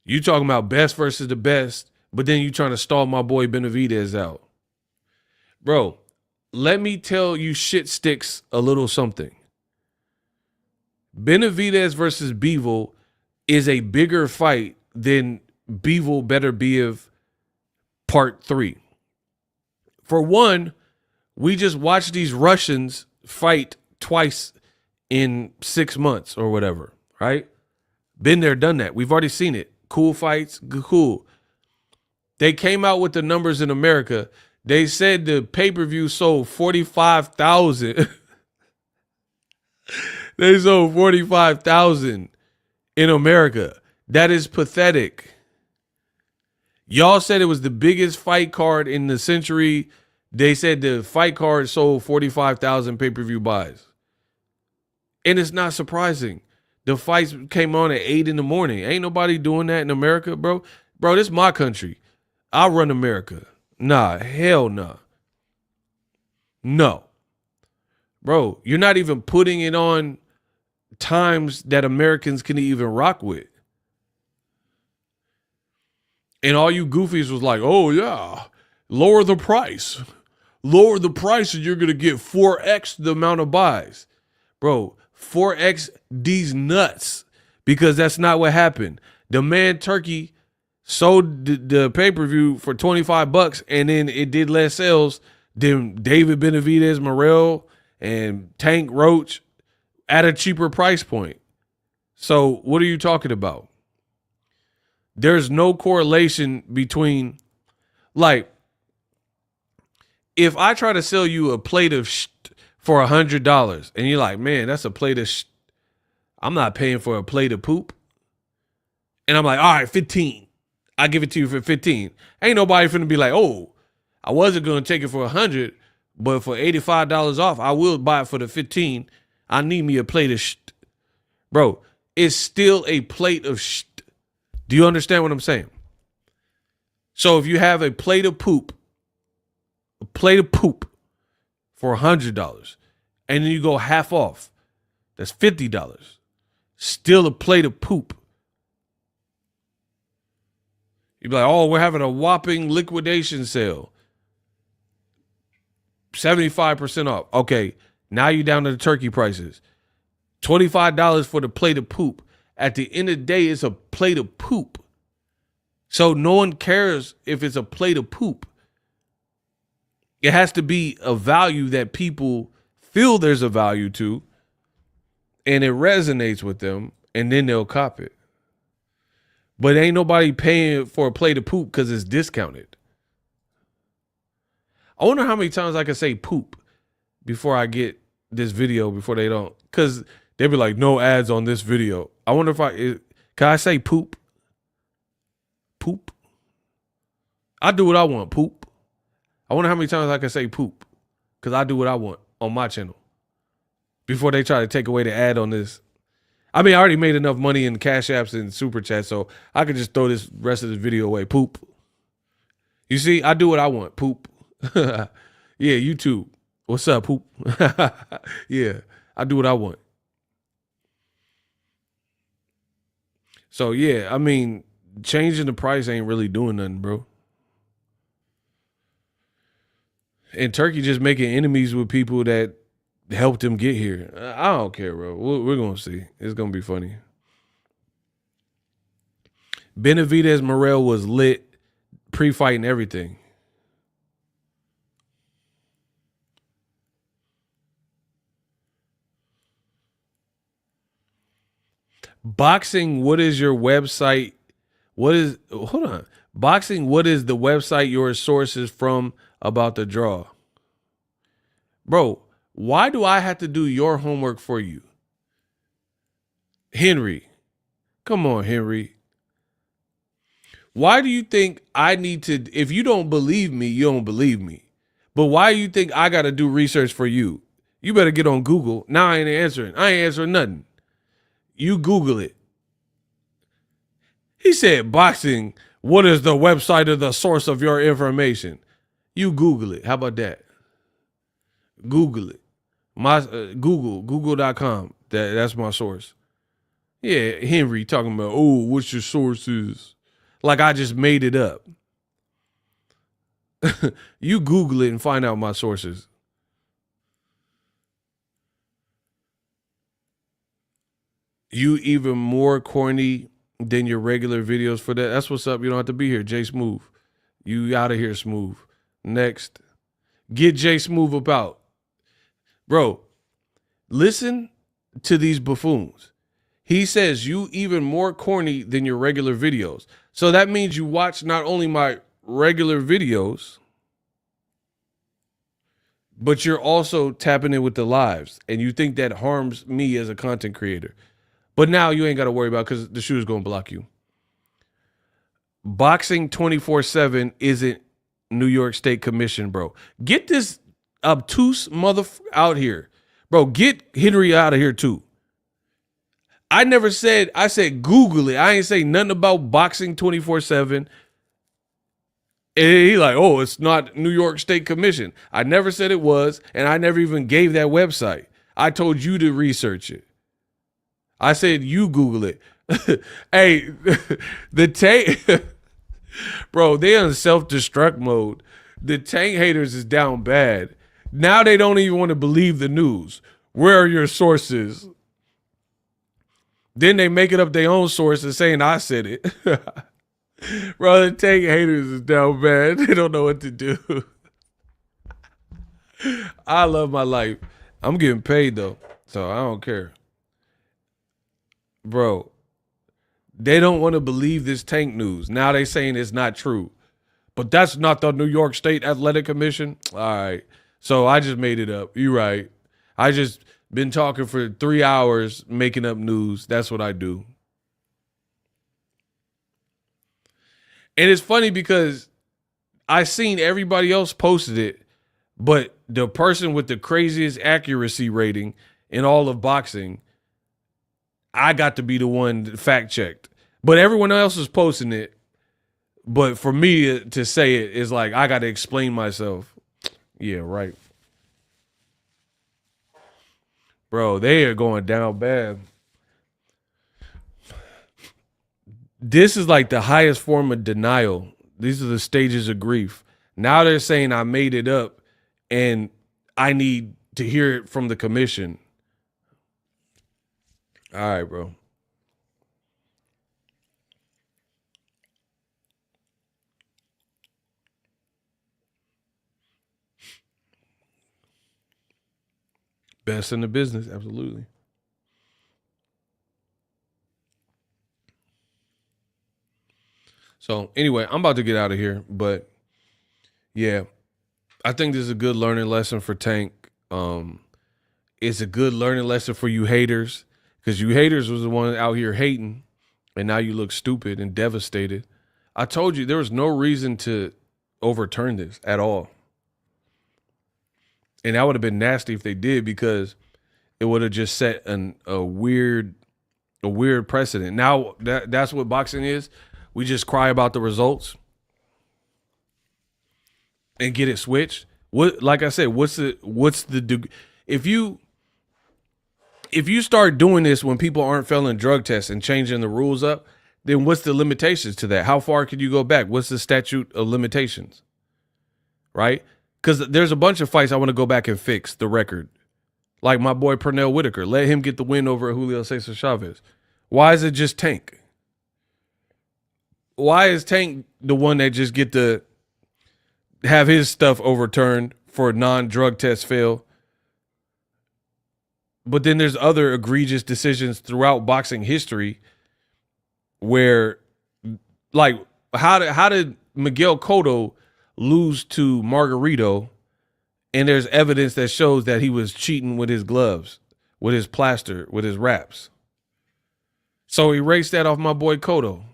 You talking about best versus the best, but then you trying to stall my boy Benavidez out. Bro, let me tell you shit sticks a little something. Benavidez versus Bivol is a bigger fight than Bivol Beterbiev Part 3. For one, we just watched these Russians fight twice in 6 months or whatever, right? Been there, done that. We've already seen it. Cool fights, cool. They came out with the numbers in America. They said the pay-per-view sold 45,000. They sold 45,000 in America. That is pathetic. Y'all said it was the biggest fight card in the century. They said the fight card sold 45,000 pay-per-view buys. And it's not surprising. The fights came on at 8 in the morning. Ain't nobody doing that in America, bro. Bro, this is my country. I run America. Nah, hell nah. No. Bro, you're not even putting it on times that Americans can even rock with. And all you goofies was like, oh, yeah, lower the price. Lower the price and you're going to get 4X the amount of buys. Bro, 4X these nuts, because that's not what happened. The man Turkey sold the pay-per-view for $25 and then it did less sales than David Benavidez, Morrell, and Tank Roach at a cheaper price point. So what are you talking about? There's no correlation between, like, if I try to sell you a plate of for $100 and you're like, man, that's a plate of I'm not paying for a plate of poop. And I'm like, all right, 15. I give it to you for 15. Ain't nobody finna be like, oh, I wasn't going to take it for 100, but for $85 off, I will buy it for the 15. I need me a plate of Bro, it's still a plate of Do you understand what I'm saying? So if you have a plate of poop for $100, and then you go half off, that's $50. Still a plate of poop. You'd be like, oh, we're having a whopping liquidation sale. 75% off. Okay, now you're down to the turkey prices. $25 for the plate of poop. At the end of the day, it's a plate of poop. So no one cares if it's a plate of poop. It has to be a value that people feel there's a value to, and it resonates with them, and then they'll cop it. But ain't nobody paying for a plate of poop because it's discounted. I wonder how many times I can say poop before I get this video, before they don't. Because they'll be like, no ads on this video. I wonder can I say poop? Poop? I do what I want, poop. I wonder how many times I can say poop. Because I do what I want on my channel. Before they try to take away the ad on this. I mean, I already made enough money in Cash Apps and Super Chat, so I could just throw this rest of this video away. Poop. You see, I do what I want. Poop. Yeah, YouTube. What's up, poop? Yeah, I do what I want. So, yeah, I mean, changing the price ain't really doing nothing, bro. And Turkey just making enemies with people that helped him get here. I don't care, bro. We're going to see. It's going to be funny. Benavidez Morrell was lit, pre-fight and everything. Boxing, what is your website? Hold on. Boxing, what is the website your sources from about the draw? Bro, why do I have to do your homework for you? Henry. Come on, Henry. Why do you think I need to, if you don't believe me, you don't believe me. But why do you think I got to do research for you? You better get on Google. Now I ain't answering. I ain't answering nothing. You Google it. He said, boxing, what is the website or the source of your information? You Google it. How about that? Google it. Google.com. That's my source. Yeah, Henry talking about, oh, what's your sources? Like I just made it up. You Google it and find out my sources. You even more corny than your regular videos for that. That's what's up. You don't have to be here. Jay Smooth. You out of here, Smooth. Next. Get Jay Smooth about. Bro, listen to these buffoons. He says you even more corny than your regular videos. So that means you watch not only my regular videos, but you're also tapping in with the lives. And you think that harms me as a content creator. But now you ain't got to worry about because the shoe is going to block you. Boxing 24/7 isn't New York State Commission, bro. Get this obtuse out here. Bro, get Henry out of here too. I said Google it. I ain't say nothing about Boxing 24/7. And he like, oh, it's not New York State Commission. I never said it was, and I never even gave that website. I told you to research it. I said, you Google it. Hey, the tank, bro, they in self-destruct mode. The tank haters is down bad. Now they don't even want to believe the news. Where are your sources? Then they make it up their own sources saying I said it. Bro, the tank haters is down bad. They don't know what to do. I love my life. I'm getting paid though, so I don't care. Bro, they don't want to believe this tank news. Now they saying it's not true. But that's not the New York State Athletic Commission. All right. So I just made it up. You right. I just been talking for 3 hours making up news. That's what I do. And it's funny because I seen everybody else posted it, but the person with the craziest accuracy rating in all of boxing, I got to be the one that fact checked. But everyone else is posting it. But for me to say it is like I got to explain myself. Yeah, right. Bro, they are going down bad. This is like the highest form of denial. These are the stages of grief. Now they're saying I made it up and I need to hear it from the commission. All right, bro. Best in the business, absolutely. So anyway, I'm about to get out of here, but yeah, I think this is a good learning lesson for Tank. It's a good learning lesson for you haters, because you haters was the one out here hating, and now you look stupid and devastated. I told you there was no reason to overturn this at all. And that would have been nasty if they did, because it would have just set a weird precedent. Now that's what boxing is. We just cry about the results and get it switched. What, like I said, what's the if you start doing this when people aren't failing drug tests and changing the rules up, then what's the limitations to that? How far could you go back? What's the statute of limitations? Right? Because there's a bunch of fights I want to go back and fix the record. Like my boy Pernell Whitaker. Let him get the win over Julio Cesar Chavez. Why is it just Tank? Why is Tank the one that just get to have his stuff overturned for non-drug test fail? But then there's other egregious decisions throughout boxing history where, like, how did Miguel Cotto lose to Margarito, and there's evidence that shows that he was cheating with his gloves, with his plaster, with his wraps? So erase that off my boy Cotto.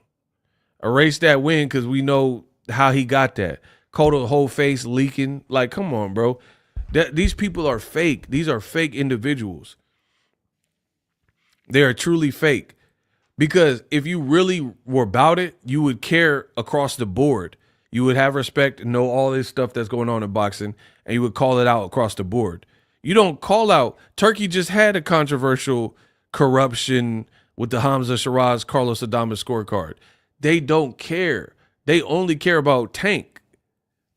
Erase that win, because we know how he got that. Cotto whole face leaking. Like, come on, bro. These people are fake. These are fake individuals. They are truly fake. Because if you really were about it, you would care across the board. You would have respect and know all this stuff that's going on in boxing, and you would call it out across the board. You don't call out. Turkey just had a controversial corruption with the Hamza Shiraz Carlos Adames scorecard. They don't care. They only care about Tank.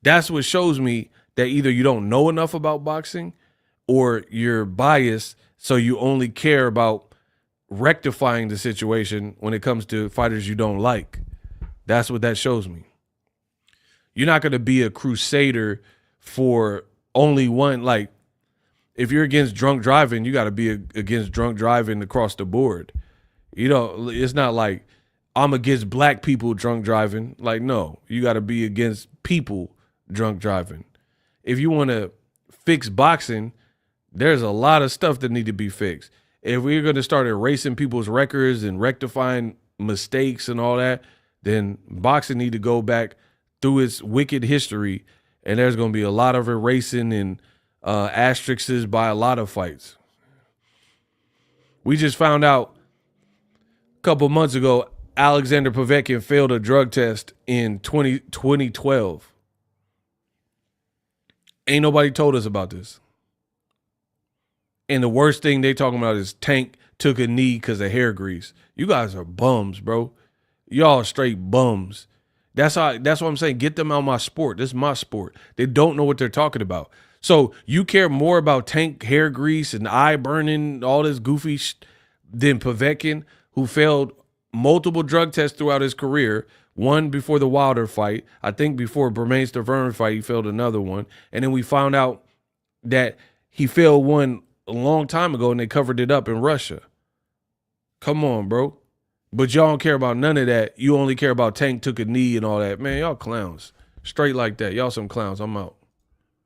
That's what shows me that either you don't know enough about boxing or you're biased, so you only care about rectifying the situation when it comes to fighters you don't like. That's what that shows me. You're not going to be a crusader for only one. Like, if you're against drunk driving, you got to be against drunk driving across the board. You know, it's not like I'm against black people drunk driving. Like, no, you got to be against people drunk driving. If you want to fix boxing, there's a lot of stuff that need to be fixed. If we're going to start erasing people's records and rectifying mistakes and all that, then boxing need to go back through its wicked history, and there's going to be a lot of erasing and asterisks by a lot of fights. We just found out a couple months ago, Alexander Povetkin failed a drug test in 2012. Ain't nobody told us about this. And the worst thing they talking about is Tank took a knee because of hair grease. You guys are bums, bro. Y'all straight bums. That's what I'm saying. Get them out of my sport. This is my sport. They don't know what they're talking about. So you care more about Tank hair grease and eye burning, all this goofy than Povetkin, who failed multiple drug tests throughout his career. One before the Wilder fight. I think before Bermane Stiverne fight, he failed another one. And then we found out that he failed one a long time ago, and they covered it up in Russia. Come on, bro. But y'all don't care about none of that. You only care about Tank took a knee and all that. Man, y'all clowns. Straight like that. Y'all some clowns. I'm out.